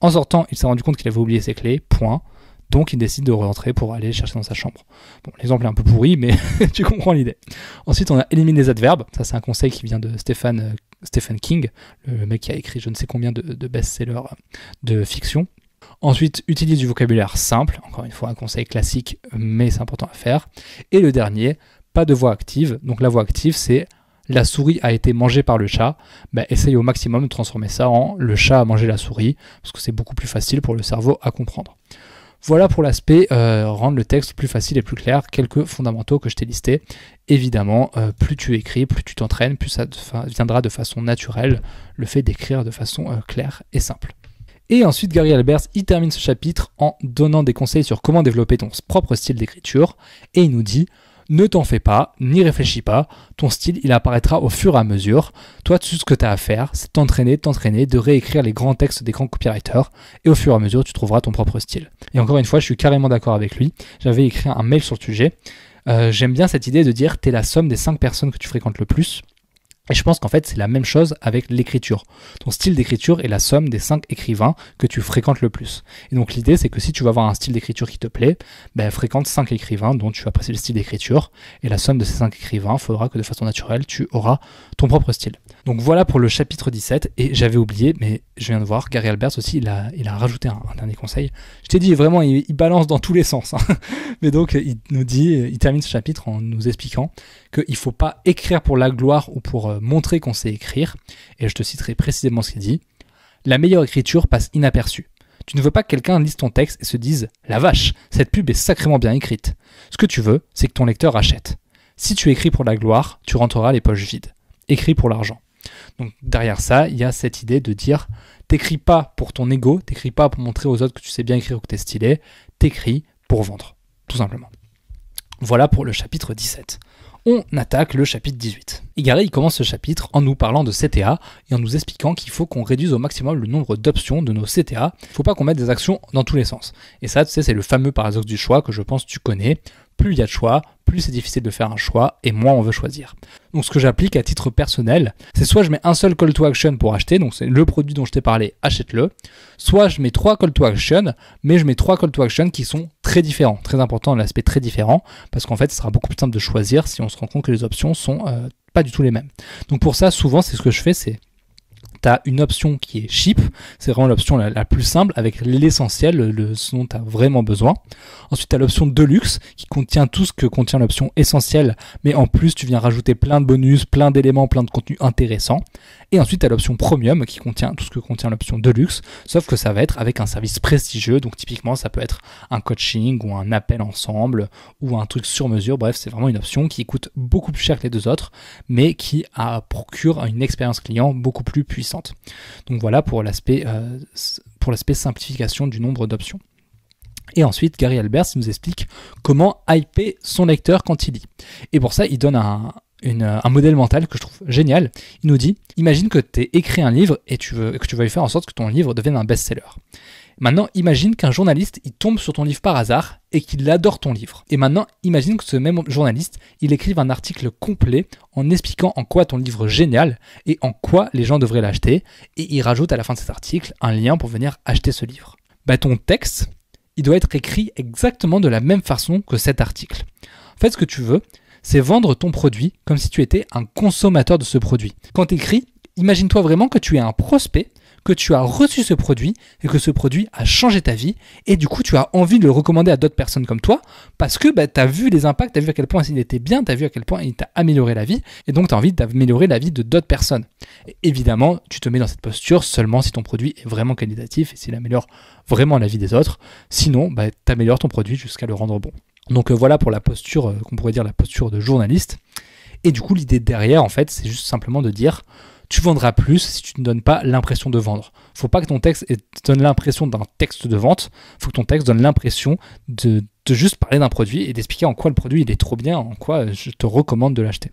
[SPEAKER 2] En sortant, il s'est rendu compte qu'il avait oublié ses clés, point. Donc il décide de rentrer pour aller chercher dans sa chambre. Bon, l'exemple est un peu pourri, mais tu comprends l'idée. Ensuite, on a élimine les adverbes. Ça, c'est un conseil qui vient de Stephen King, le mec qui a écrit je ne sais combien de best-sellers de fiction. Ensuite, utilise du vocabulaire simple. Encore une fois, un conseil classique, mais c'est important à faire. Et le dernier, pas de voix active. Donc la voix active, c'est la souris a été mangée par le chat. Essaye au maximum de transformer ça en le chat a mangé la souris, parce que c'est beaucoup plus facile pour le cerveau à comprendre. Voilà pour l'aspect rendre le texte plus facile et plus clair, quelques fondamentaux que je t'ai listés. Évidemment, plus tu écris, plus tu t'entraînes, plus ça viendra de façon naturelle, le fait d'écrire de façon claire et simple. Et ensuite, Gary Alberts, il termine ce chapitre en donnant des conseils sur comment développer ton propre style d'écriture, et il nous dit « Ne t'en fais pas, n'y réfléchis pas, ton style il apparaîtra au fur et à mesure. Toi, tout ce que tu as à faire, c'est t'entraîner, de réécrire les grands textes des grands copywriters, et au fur et à mesure, tu trouveras ton propre style. » Et encore une fois, je suis carrément d'accord avec lui. J'avais écrit un mail sur le sujet. J'aime bien cette idée de dire « T'es la somme des 5 personnes que tu fréquentes le plus ». Et je pense qu'en fait, c'est la même chose avec l'écriture. Ton style d'écriture est la somme des 5 écrivains que tu fréquentes le plus. Et donc l'idée, c'est que si tu veux avoir un style d'écriture qui te plaît, fréquente 5 écrivains dont tu apprécies le style d'écriture. Et la somme de ces 5 écrivains fera que de façon naturelle, tu auras ton propre style. Donc voilà pour le chapitre 17. Et j'avais oublié, mais je viens de voir, Gary Alberts aussi, il a rajouté un dernier conseil. Je t'ai dit, vraiment, il balance dans tous les sens. Mais donc, il termine ce chapitre en nous expliquant qu'il ne faut pas écrire pour la gloire ou pour montrer qu'on sait écrire. Et je te citerai précisément ce qu'il dit. La meilleure écriture passe inaperçue. Tu ne veux pas que quelqu'un lise ton texte et se dise « La vache, cette pub est sacrément bien écrite ». Ce que tu veux, c'est que ton lecteur achète. Si tu écris pour la gloire, tu rentreras les poches vides. Écris pour l'argent. Donc derrière ça, il y a cette idée de dire t'écris pas pour ton ego, t'écris pas pour montrer aux autres que tu sais bien écrire ou que t'es stylé, t'écris pour vendre, tout simplement. Voilà pour le chapitre 17. On attaque le chapitre 18. Et Gary il commence ce chapitre en nous parlant de CTA et en nous expliquant qu'il faut qu'on réduise au maximum le nombre d'options de nos CTA. Il ne faut pas qu'on mette des actions dans tous les sens. Et ça, tu sais, c'est le fameux paradoxe du choix que je pense que tu connais. Plus il y a de choix, plus c'est difficile de faire un choix et moins on veut choisir. Donc ce que j'applique à titre personnel, c'est soit je mets un seul call to action pour acheter, donc c'est le produit dont je t'ai parlé, achète-le, soit je mets 3 call to action, mais je mets 3 call to action qui sont très différents, très important l'aspect très différent, parce qu'en fait ce sera beaucoup plus simple de choisir si on se rend compte que les options sont pas du tout les mêmes. Donc pour ça, souvent c'est ce que je fais, c'est tu as une option qui est cheap, c'est vraiment l'option la plus simple avec l'essentiel, ce dont tu as vraiment besoin. Ensuite, tu as l'option Deluxe qui contient tout ce que contient l'option essentielle, mais en plus, tu viens rajouter plein de bonus, plein d'éléments, plein de contenus intéressants. Et ensuite, tu as l'option Premium qui contient tout ce que contient l'option Deluxe, sauf que ça va être avec un service prestigieux. Donc typiquement, ça peut être un coaching ou un appel ensemble ou un truc sur mesure. Bref, c'est vraiment une option qui coûte beaucoup plus cher que les deux autres, mais qui procure une expérience client beaucoup plus puissante. Donc voilà pour l'aspect simplification du nombre d'options. Et ensuite, Gary Alberts nous explique comment hyper son lecteur quand il lit. Et pour ça, il donne un modèle mental que je trouve génial. Il nous dit, imagine que tu as écrit un livre et que tu vas faire en sorte que ton livre devienne un best-seller. Maintenant, imagine qu'un journaliste, il tombe sur ton livre par hasard et qu'il adore ton livre. Et maintenant, imagine que ce même journaliste, il écrive un article complet en expliquant en quoi ton livre est génial et en quoi les gens devraient l'acheter. Et il rajoute à la fin de cet article un lien pour venir acheter ce livre. Ton texte, il doit être écrit exactement de la même façon que cet article. En fait, ce que tu veux, c'est vendre ton produit comme si tu étais un consommateur de ce produit. Quand tu écris, imagine-toi vraiment que tu es un prospect, que tu as reçu ce produit et que ce produit a changé ta vie et du coup tu as envie de le recommander à d'autres personnes comme toi parce que tu as vu les impacts, tu as vu à quel point il était bien, tu as vu à quel point il t'a amélioré la vie et donc tu as envie d'améliorer la vie de d'autres personnes. Et évidemment, tu te mets dans cette posture seulement si ton produit est vraiment qualitatif et s'il améliore vraiment la vie des autres. Sinon, tu améliores ton produit jusqu'à le rendre bon. Donc voilà pour la posture, qu'on pourrait dire la posture de journaliste. Et du coup, l'idée derrière, en fait, c'est juste simplement de dire tu vendras plus si tu ne donnes pas l'impression de vendre. Faut pas que ton texte te donne l'impression d'un texte de vente. Faut que ton texte donne l'impression de juste parler d'un produit et d'expliquer en quoi le produit il est trop bien, en quoi je te recommande de l'acheter.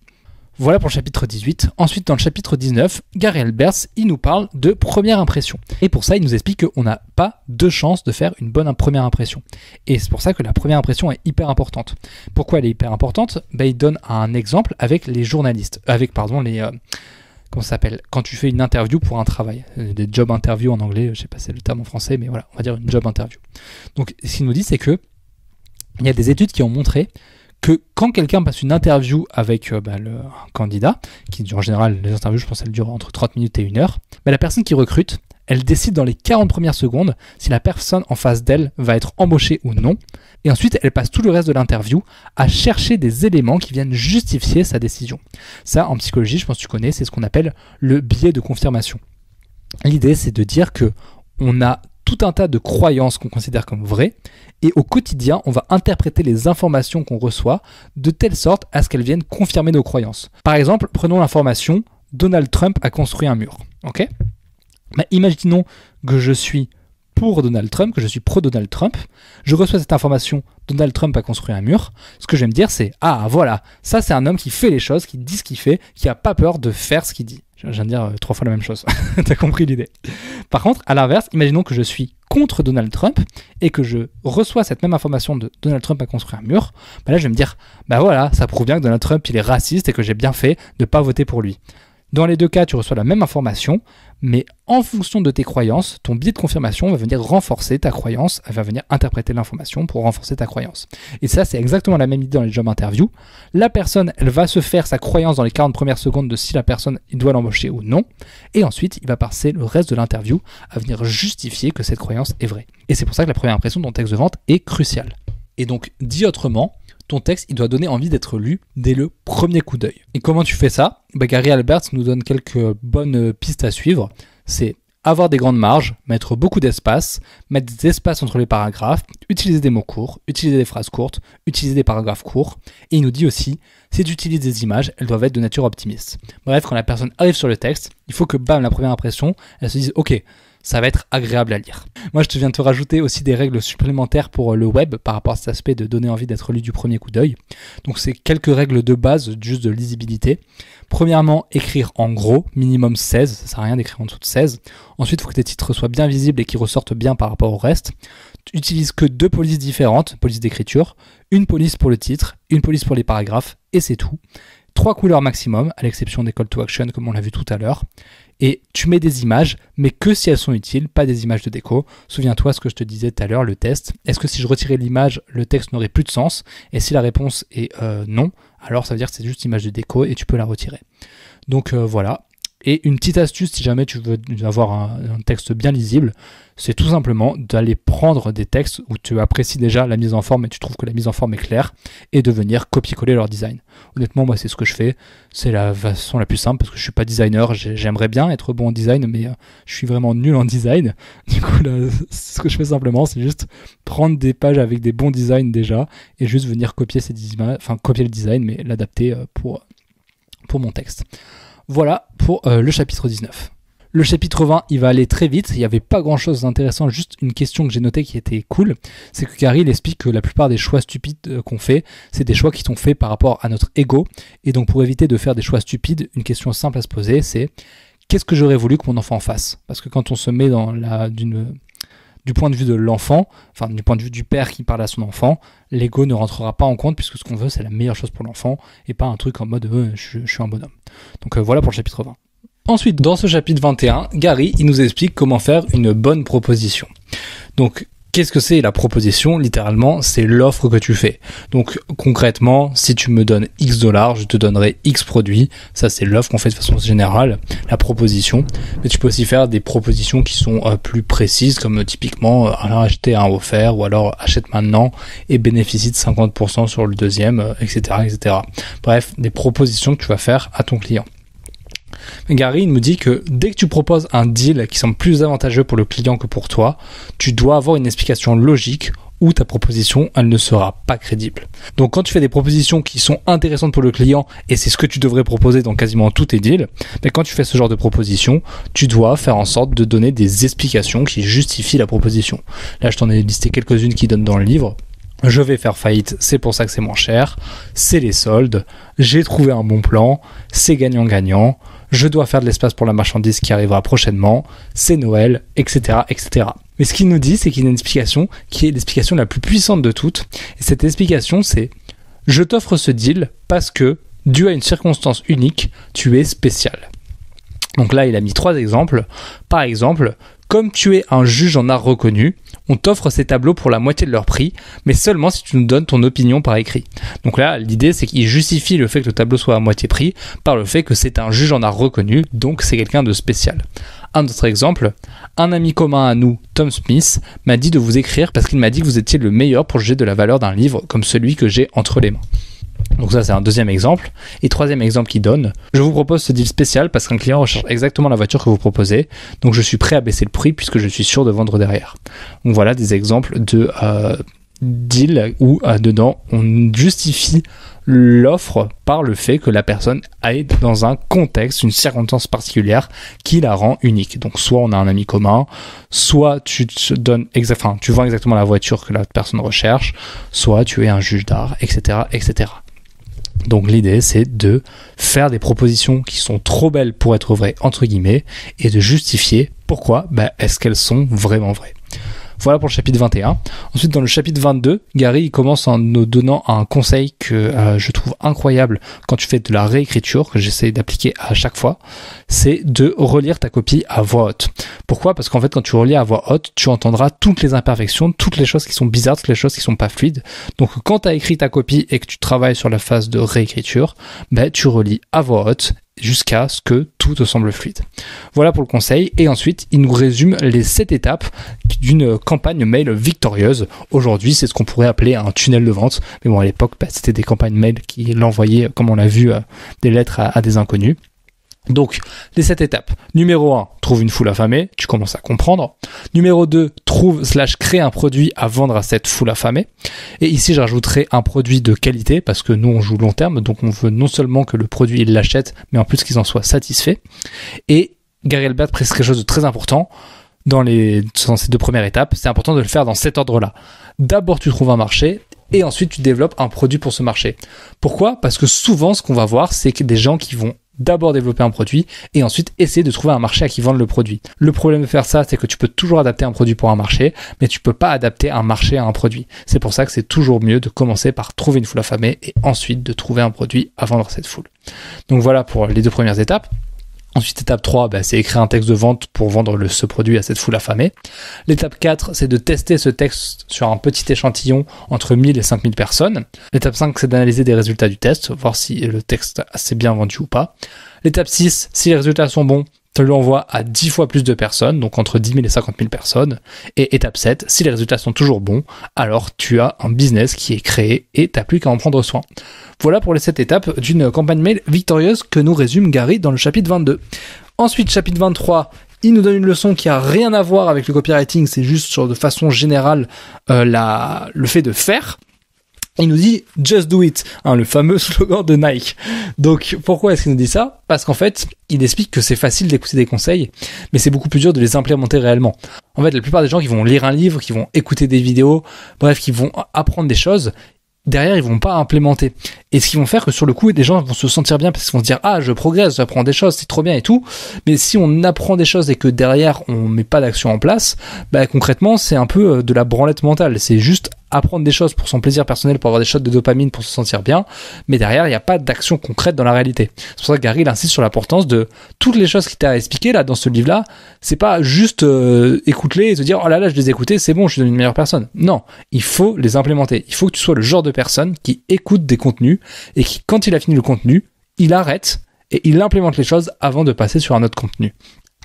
[SPEAKER 2] Voilà pour le chapitre 18. Ensuite, dans le chapitre 19, Gary Alberts, il nous parle de première impression. Et pour ça, il nous explique qu'on n'a pas deux chances de faire une bonne première impression. Et c'est pour ça que la première impression est hyper importante. Pourquoi elle est hyper importante ? Il donne un exemple avec les journalistes, avec comment ça s'appelle, quand tu fais une interview pour un travail, des job interviews en anglais, je sais pas si c'est le terme en français, mais voilà, on va dire une job interview. Donc ce qu'il nous dit, c'est que il y a des études qui ont montré que quand quelqu'un passe une interview avec un candidat, qui en général, les interviews, je pense qu'elles durent entre 30 minutes et 1 heure, la personne qui recrute, elle décide dans les 40 premières secondes si la personne en face d'elle va être embauchée ou non. Et ensuite, elle passe tout le reste de l'interview à chercher des éléments qui viennent justifier sa décision. Ça, en psychologie, je pense que tu connais, c'est ce qu'on appelle le biais de confirmation. L'idée, c'est de dire que on a tout un tas de croyances qu'on considère comme vraies, et au quotidien, on va interpréter les informations qu'on reçoit de telle sorte à ce qu'elles viennent confirmer nos croyances. Par exemple, prenons l'information « Donald Trump a construit un mur ». Ok ? Imaginons que je suis pour Donald Trump, que je suis pro-Donald Trump, je reçois cette information « Donald Trump a construit un mur », ce que je vais me dire c'est « Ah voilà, ça c'est un homme qui fait les choses, qui dit ce qu'il fait, qui n'a pas peur de faire ce qu'il dit ». Je viens de dire 3 fois la même chose, t'as compris l'idée. Par contre, à l'inverse, imaginons que je suis contre Donald Trump et que je reçois cette même information de Donald Trump a construit un mur, là je vais me dire « Bah voilà, ça prouve bien que Donald Trump il est raciste et que j'ai bien fait de ne pas voter pour lui ». Dans les deux cas, tu reçois la même information, mais en fonction de tes croyances, ton biais de confirmation va venir renforcer ta croyance, elle va venir interpréter l'information pour renforcer ta croyance. Et ça, c'est exactement la même idée dans les job interviews. La personne, elle va se faire sa croyance dans les 40 premières secondes de si la personne, il doit l'embaucher ou non, et ensuite, il va passer le reste de l'interview à venir justifier que cette croyance est vraie. Et c'est pour ça que la première impression de ton texte de vente est cruciale. Et donc, dit autrement, ton texte, il doit donner envie d'être lu dès le premier coup d'œil. Et comment tu fais ça ? Gary Alberts nous donne quelques bonnes pistes à suivre. C'est avoir des grandes marges, mettre beaucoup d'espace, mettre des espaces entre les paragraphes, utiliser des mots courts, utiliser des phrases courtes, utiliser des paragraphes courts. Et il nous dit aussi, si tu utilises des images, elles doivent être de nature optimiste. Bref, quand la personne arrive sur le texte, il faut que, la première impression, elle se dise « Ok, ça va être agréable à lire ». Moi, je viens de te rajouter aussi des règles supplémentaires pour le web par rapport à cet aspect de donner envie d'être lu du premier coup d'œil. Donc, c'est quelques règles de base, juste de lisibilité. Premièrement, écrire en gros, minimum 16, ça sert à rien d'écrire en dessous de 16. Ensuite, il faut que tes titres soient bien visibles et qu'ils ressortent bien par rapport au reste. Tu n'utilises que 2 polices différentes, police d'écriture, une police pour le titre, une police pour les paragraphes, et c'est tout. 3 couleurs maximum, à l'exception des call to action, comme on l'a vu tout à l'heure. Et tu mets des images, mais que si elles sont utiles, pas des images de déco. Souviens-toi ce que je te disais tout à l'heure, le test. Est-ce que si je retirais l'image, le texte n'aurait plus de sens ? Et si la réponse est non, alors ça veut dire que c'est juste une image de déco et tu peux la retirer. Donc voilà. Et une petite astuce, si jamais tu veux avoir un texte bien lisible, c'est tout simplement d'aller prendre des textes où tu apprécies déjà la mise en forme et tu trouves que la mise en forme est claire et de venir copier-coller leur design. Honnêtement, moi, c'est ce que je fais. C'est la façon la plus simple parce que je suis pas designer. J'aimerais bien être bon en design, mais je suis vraiment nul en design. Du coup, là, ce que je fais simplement, c'est juste prendre des pages avec des bons designs déjà et juste venir copier ces images, enfin copier le design, mais l'adapter pour mon texte. Voilà pour le chapitre 19. Le chapitre 20, il va aller très vite. Il n'y avait pas grand-chose d'intéressant, juste une question que j'ai notée qui était cool. C'est que Gary, il explique que la plupart des choix stupides qu'on fait, c'est des choix qui sont faits par rapport à notre ego. Et donc, pour éviter de faire des choix stupides, une question simple à se poser, c'est qu'est-ce que j'aurais voulu que mon enfant fasse ? Parce que quand on se met dans du point de vue de l'enfant, enfin du point de vue du père qui parle à son enfant, l'ego ne rentrera pas en compte puisque ce qu'on veut, c'est la meilleure chose pour l'enfant et pas un truc en mode je suis un bonhomme. Donc voilà pour le chapitre 20. Ensuite, dans ce chapitre 21, Gary, il nous explique comment faire une bonne proposition. Donc, qu'est-ce que c'est la proposition ? Littéralement, c'est l'offre que tu fais. Donc, concrètement, si tu me donnes X $, je te donnerai X produits. Ça, c'est l'offre qu'on fait de façon générale, la proposition. Mais tu peux aussi faire des propositions qui sont plus précises, comme typiquement, alors acheter un offert, ou alors achète maintenant et bénéficie de 50% sur le deuxième, etc., etc. Bref, des propositions que tu vas faire à ton client. Gary me dit que dès que tu proposes un deal qui semble plus avantageux pour le client que pour toi, tu dois avoir une explication logique ou ta proposition, elle ne sera pas crédible. Donc quand tu fais des propositions qui sont intéressantes pour le client, et c'est ce que tu devrais proposer dans quasiment tous tes deals, mais quand tu fais ce genre de proposition, tu dois faire en sorte de donner des explications qui justifient la proposition. Là, je t'en ai listé quelques-unes qui donnent dans le livre. Je vais faire faillite, c'est pour ça que c'est moins cher, c'est les soldes, j'ai trouvé un bon plan, c'est gagnant-gagnant, je dois faire de l'espace pour la marchandise qui arrivera prochainement, c'est Noël, etc., etc. Mais ce qu'il nous dit, c'est qu'il y a une explication qui est l'explication la plus puissante de toutes, et cette explication, c'est « Je t'offre ce deal parce que, dû à une circonstance unique, tu es spécial ». Donc là, il a mis 3 exemples. Par exemple, comme tu es un juge en art reconnu, on t'offre ces tableaux pour la moitié de leur prix, mais seulement si tu nous donnes ton opinion par écrit. Donc là, l'idée, c'est qu'il justifie le fait que le tableau soit à moitié prix par le fait que c'est un juge en art reconnu, donc c'est quelqu'un de spécial. Un autre exemple, un ami commun à nous, Tom Smith, m'a dit de vous écrire parce qu'il m'a dit que vous étiez le meilleur pour juger de la valeur d'un livre comme celui que j'ai entre les mains. Donc ça, c'est un deuxième exemple. Et troisième exemple qu'il donne, je vous propose ce deal spécial parce qu'un client recherche exactement la voiture que vous proposez, donc je suis prêt à baisser le prix puisque je suis sûr de vendre derrière. Donc voilà des exemples de deal où dedans on justifie l'offre par le fait que la personne est dans un contexte, une circonstance particulière qui la rend unique. Donc soit on a un ami commun, soit tu vends exactement la voiture que la personne recherche, soit tu es un juge d'art, etc., etc. Donc l'idée, c'est de faire des propositions qui sont trop belles pour être vraies, entre guillemets, et de justifier pourquoi est-ce qu'elles sont vraiment vraies. Voilà pour le chapitre 21. Ensuite, dans le chapitre 22, Gary il commence en nous donnant un conseil que je trouve incroyable quand tu fais de la réécriture, que j'essaie d'appliquer à chaque fois, c'est de relire ta copie à voix haute. Pourquoi ? Parce qu'en fait, quand tu relis à voix haute, tu entendras toutes les imperfections, toutes les choses qui sont bizarres, toutes les choses qui sont pas fluides. Donc, quand tu as écrit ta copie et que tu travailles sur la phase de réécriture, tu relis à voix haute jusqu'à ce que tout te semble fluide. Voilà pour le conseil. Et ensuite, il nous résume les 7 étapes d'une campagne mail victorieuse. Aujourd'hui, c'est ce qu'on pourrait appeler un tunnel de vente. Mais bon, à l'époque, c'était des campagnes mail qui l'envoyaient, comme on l'a vu, des lettres à des inconnus. Donc, les 7 étapes. Numéro 1, trouve une foule affamée, tu commences à comprendre. Numéro 2, crée un produit à vendre à cette foule affamée. Et ici, je rajouterai un produit de qualité, parce que nous, on joue long terme, donc on veut non seulement que le produit, il l'achète, mais en plus qu'ils en soient satisfaits. Et Gary Halbert précise quelque chose de très important dans ces 2 premières étapes, c'est important de le faire dans cet ordre-là. D'abord, tu trouves un marché, et ensuite, tu développes un produit pour ce marché. Pourquoi ? Parce que souvent, ce qu'on va voir, c'est que des gens qui vont d'abord développer un produit et ensuite essayer de trouver un marché à qui vendre le produit. Le problème de faire ça, c'est que tu peux toujours adapter un produit pour un marché, mais tu peux pas adapter un marché à un produit. C'est pour ça que c'est toujours mieux de commencer par trouver une foule affamée et ensuite de trouver un produit à vendre à cette foule. Donc voilà pour les 2 premières étapes. Ensuite, étape 3, c'est écrire un texte de vente pour vendre ce produit à cette foule affamée. L'étape 4, c'est de tester ce texte sur un petit échantillon entre 1000 et 5000 personnes. L'étape 5, c'est d'analyser des résultats du test, voir si le texte s'est bien vendu ou pas. L'étape 6, si les résultats sont bons, tu l'envoies à 10 fois plus de personnes, donc entre 10 000 et 50 000 personnes. Et étape 7, si les résultats sont toujours bons, alors tu as un business qui est créé et tu n'as plus qu'à en prendre soin. Voilà pour les 7 étapes d'une campagne mail victorieuse que nous résume Gary dans le chapitre 22. Ensuite, chapitre 23, il nous donne une leçon qui a rien à voir avec le copywriting, c'est juste de façon générale le fait de faire. Il nous dit « Just do it », le fameux slogan de Nike. Donc, pourquoi est-ce qu'il nous dit ça ? Parce qu'en fait, il explique que c'est facile d'écouter des conseils, mais c'est beaucoup plus dur de les implémenter réellement. En fait, la plupart des gens qui vont lire un livre, qui vont écouter des vidéos, bref, qui vont apprendre des choses, derrière, ils vont pas implémenter. Et ce qu'ils vont faire, que sur le coup, des gens vont se sentir bien parce qu'ils vont se dire « Ah, je progresse, j'apprends des choses, c'est trop bien et tout ». Mais si on apprend des choses et que derrière, on met pas d'action en place, concrètement, c'est un peu de la branlette mentale. C'est juste apprendre des choses pour son plaisir personnel, pour avoir des shots de dopamine, pour se sentir bien, mais derrière, il n'y a pas d'action concrète dans la réalité. C'est pour ça que Gary il insiste sur l'importance de toutes les choses qu'il t'a expliquées là, dans ce livre-là. C'est pas juste écoute-les et te dire « Oh là là, je les ai écoutées, c'est bon, je suis devenu une meilleure personne ». Non, il faut les implémenter. Il faut que tu sois le genre de personne qui écoute des contenus et qui, quand il a fini le contenu, il arrête et il implémente les choses avant de passer sur un autre contenu.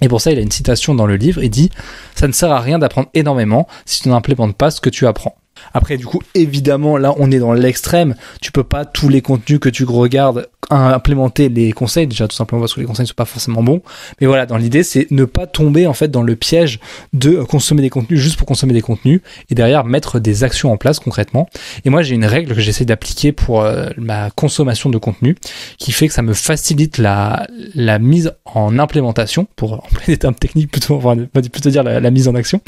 [SPEAKER 2] Et pour ça, il a une citation dans le livre, il dit « Ça ne sert à rien d'apprendre énormément si tu n'implémentes pas ce que tu apprends ». Après, du coup, évidemment, là, on est dans l'extrême. Tu peux pas tous les contenus que tu regardes implémenter les conseils, déjà tout simplement parce que les conseils ne sont pas forcément bons. Mais voilà, dans l'idée, c'est ne pas tomber en fait dans le piège de consommer des contenus juste pour consommer des contenus et derrière mettre des actions en place concrètement. Et moi, j'ai une règle que j'essaie d'appliquer pour ma consommation de contenu qui fait que ça me facilite la mise en implémentation, pour employer des termes techniques plutôt, enfin, plutôt dire la mise en action.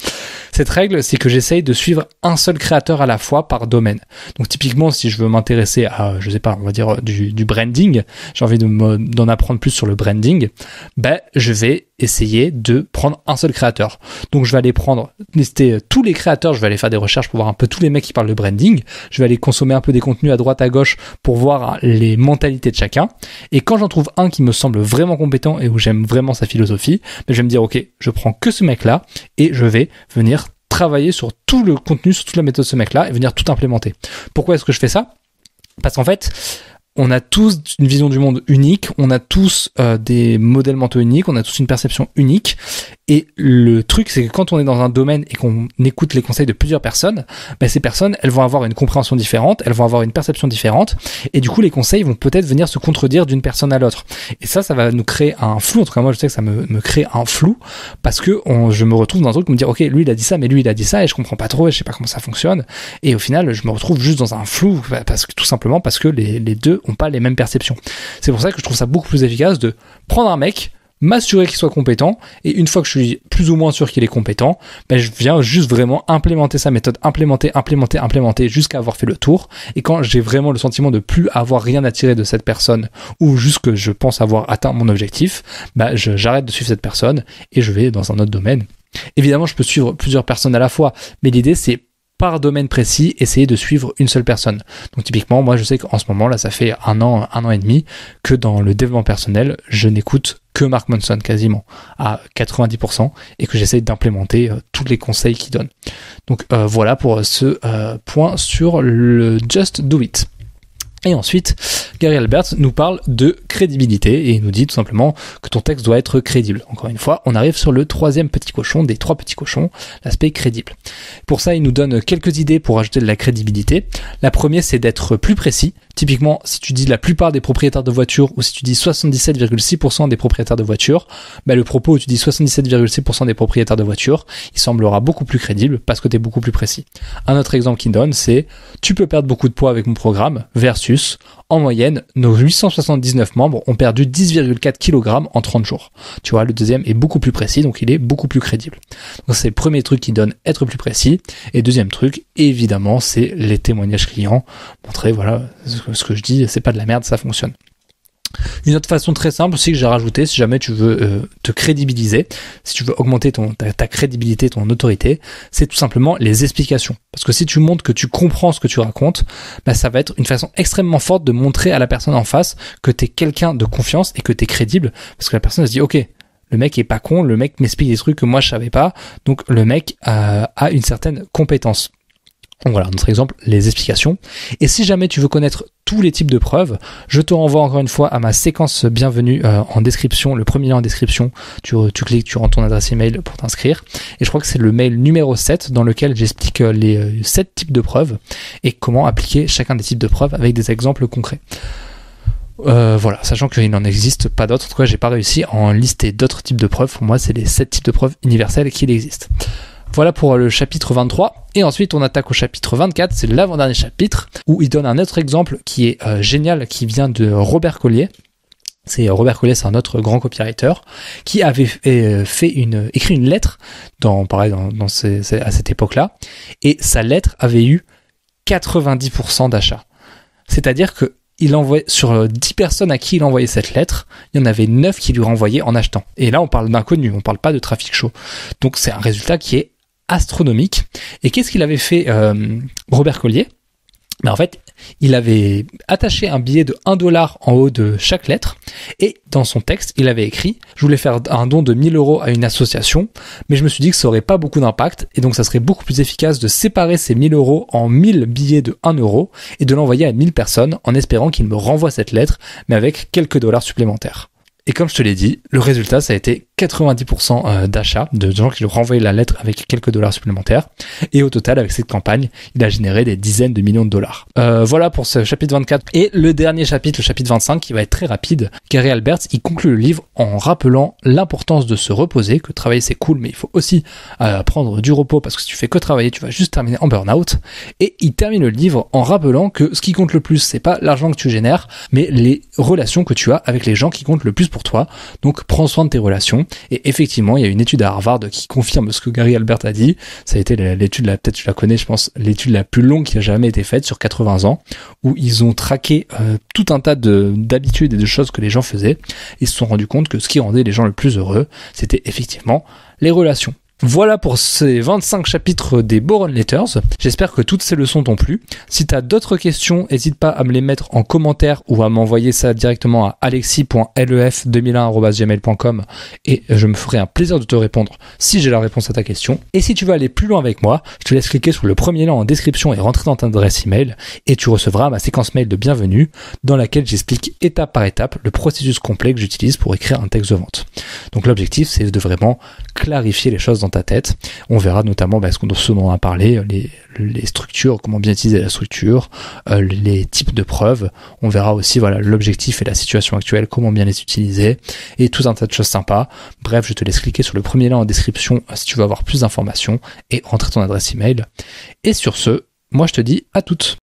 [SPEAKER 2] Cette règle, c'est que j'essaye de suivre un seul créateur créateurs à la fois par domaine. Donc typiquement, si je veux m'intéresser à, je sais pas, on va dire du branding, j'ai envie d'en apprendre plus sur le branding, je vais essayer de prendre un seul créateur. Donc je vais aller lister tous les créateurs, je vais aller faire des recherches pour voir un peu tous les mecs qui parlent de branding, je vais aller consommer un peu des contenus à droite à gauche pour voir les mentalités de chacun, et quand j'en trouve un qui me semble vraiment compétent et où j'aime vraiment sa philosophie, je vais me dire ok, je prends que ce mec là et je vais venir travailler sur tout le contenu, sur toute la méthode de ce mec là et venir tout implémenter. Pourquoi est-ce que je fais ça ? Parce qu'en fait, on a tous une vision du monde unique, on a tous des modèles mentaux uniques, on a tous une perception unique. Et le truc, c'est que quand on est dans un domaine et qu'on écoute les conseils de plusieurs personnes, ces personnes, elles vont avoir une compréhension différente, elles vont avoir une perception différente, et du coup, les conseils vont peut-être venir se contredire d'une personne à l'autre. Et ça va nous créer un flou. En tout cas, moi, je sais que ça me crée un flou, parce que je me retrouve dans un truc où me dire, ok, lui, il a dit ça, mais lui, il a dit ça, et je comprends pas trop, et je sais pas comment ça fonctionne. Et au final, je me retrouve juste dans un flou, tout simplement parce que les deux ont pas les mêmes perceptions. C'est pour ça que je trouve ça beaucoup plus efficace de prendre un mec, m'assurer qu'il soit compétent, et une fois que je suis plus ou moins sûr qu'il est compétent, je viens juste vraiment implémenter sa méthode, implémenter jusqu'à avoir fait le tour. Et quand j'ai vraiment le sentiment de plus avoir rien à tirer de cette personne, ou juste que je pense avoir atteint mon objectif, j'arrête de suivre cette personne et je vais dans un autre domaine. Évidemment, je peux suivre plusieurs personnes à la fois, mais l'idée c'est par domaine précis, essayer de suivre une seule personne. Donc typiquement, moi je sais qu'en ce moment, là ça fait un an et demi, que dans le développement personnel, je n'écoute que Mark Manson quasiment, à 90%, et que j'essaye d'implémenter tous les conseils qu'il donne. Donc voilà pour ce point sur le Just Do It. Et ensuite, Gary Albert nous parle de crédibilité et il nous dit tout simplement que ton texte doit être crédible. Encore une fois, on arrive sur le troisième petit cochon des 3 petits cochons, l'aspect crédible. Pour ça, il nous donne quelques idées pour ajouter de la crédibilité. La première, c'est d'être plus précis. Typiquement, si tu dis la plupart des propriétaires de voitures ou si tu dis 77,6% des propriétaires de voitures, le propos où tu dis 77,6% des propriétaires de voitures, il semblera beaucoup plus crédible parce que tu es beaucoup plus précis. Un autre exemple qu'il donne, c'est tu peux perdre beaucoup de poids avec mon programme versus en moyenne, nos 879 membres ont perdu 10,4 kg en 30 jours. Tu vois, le deuxième est beaucoup plus précis, donc il est beaucoup plus crédible. Donc c'est le premier truc qui donne être plus précis. Et deuxième truc, évidemment, c'est les témoignages clients. Montrer, voilà, ce que je dis, c'est pas de la merde, ça fonctionne. Une autre façon très simple aussi que j'ai rajouté, si jamais tu veux te crédibiliser, si tu veux augmenter ta crédibilité, ton autorité, c'est tout simplement les explications. Parce que si tu montres que tu comprends ce que tu racontes, ça va être une façon extrêmement forte de montrer à la personne en face que tu es quelqu'un de confiance et que tu es crédible. Parce que la personne se dit, ok, le mec est pas con, le mec m'explique des trucs que moi je savais pas, donc le mec a une certaine compétence. Donc voilà, notre exemple, les explications. Et si jamais tu veux connaître tous les types de preuves, je te renvoie encore une fois à ma séquence bienvenue en description, le premier lien en description. Tu cliques, tu rentres ton adresse email pour t'inscrire. Et je crois que c'est le mail numéro 7 dans lequel j'explique les 7 types de preuves et comment appliquer chacun des types de preuves avec des exemples concrets. Voilà, sachant qu'il n'en existe pas d'autres. En tout cas, j'ai pas réussi à en lister d'autres types de preuves. Pour moi, c'est les 7 types de preuves universelles qui existent. Voilà pour le chapitre 23. Et ensuite, on attaque au chapitre 24. C'est l'avant-dernier chapitre où il donne un autre exemple qui est génial, qui vient de Robert Collier. Robert Collier, c'est un autre grand copywriter qui avait écrit une lettre à cette époque-là. Et sa lettre avait eu 90% d'achats. C'est-à-dire que il envoyait, sur 10 personnes à qui il envoyait cette lettre, il y en avait 9 qui lui renvoyaient en achetant. Et là, on parle d'inconnus, on parle pas de trafic chaud. Donc, c'est un résultat qui est astronomique. Et qu'est-ce qu'il avait fait Robert Collier ? En fait, il avait attaché un billet de 1$ en haut de chaque lettre et dans son texte, il avait écrit « Je voulais faire un don de 1000 € à une association, mais je me suis dit que ça aurait pas beaucoup d'impact et donc ça serait beaucoup plus efficace de séparer ces 1000 € en 1000 billets de 1€ et de l'envoyer à 1000 personnes en espérant qu'ils me renvoient cette lettre, mais avec quelques dollars supplémentaires. » Et comme je te l'ai dit, le résultat, ça a été 90% d'achats, de gens qui lui renvoyaient la lettre avec quelques dollars supplémentaires. Et au total, avec cette campagne, il a généré des dizaines de millions de dollars. Voilà pour ce chapitre 24. Et le dernier chapitre, le chapitre 25, qui va être très rapide. Gary Albert, il conclut le livre en rappelant l'importance de se reposer, que travailler c'est cool, mais il faut aussi prendre du repos, parce que si tu fais que travailler, tu vas juste terminer en burn-out. Et il termine le livre en rappelant que ce qui compte le plus, c'est pas l'argent que tu génères, mais les relations que tu as avec les gens qui comptent le plus pour toi. Donc prends soin de tes relations. Et effectivement, il y a une étude à Harvard qui confirme ce que Gary Albert a dit. Ça a été l'étude, peut-être tu la connais, je pense, l'étude la plus longue qui a jamais été faite sur 80 ans, où ils ont traqué tout un tas d'habitudes et de choses que les gens faisaient. Ils se sont rendus compte que ce qui rendait les gens le plus heureux, c'était effectivement les relations. Voilà pour ces 25 chapitres des Boron Letters. J'espère que toutes ces leçons t'ont plu. Si tu as d'autres questions, n'hésite pas à me les mettre en commentaire ou à m'envoyer ça directement à alexis.lef2001@gmail.com et je me ferai un plaisir de te répondre si j'ai la réponse à ta question. Et si tu veux aller plus loin avec moi, je te laisse cliquer sur le premier lien en description et rentrer dans ta adresse email et tu recevras ma séquence mail de bienvenue dans laquelle j'explique étape par étape le processus complet que j'utilise pour écrire un texte de vente. Donc l'objectif, c'est de vraiment clarifier les choses dans ta tête. On verra notamment ce dont on a parlé, les structures, comment bien utiliser la structure, les types de preuves. On verra aussi l'objectif et la situation actuelle, comment bien les utiliser et tout un tas de choses sympas. Bref, je te laisse cliquer sur le premier lien en description si tu veux avoir plus d'informations et rentrer ton adresse email. Et sur ce, moi je te dis à toutes.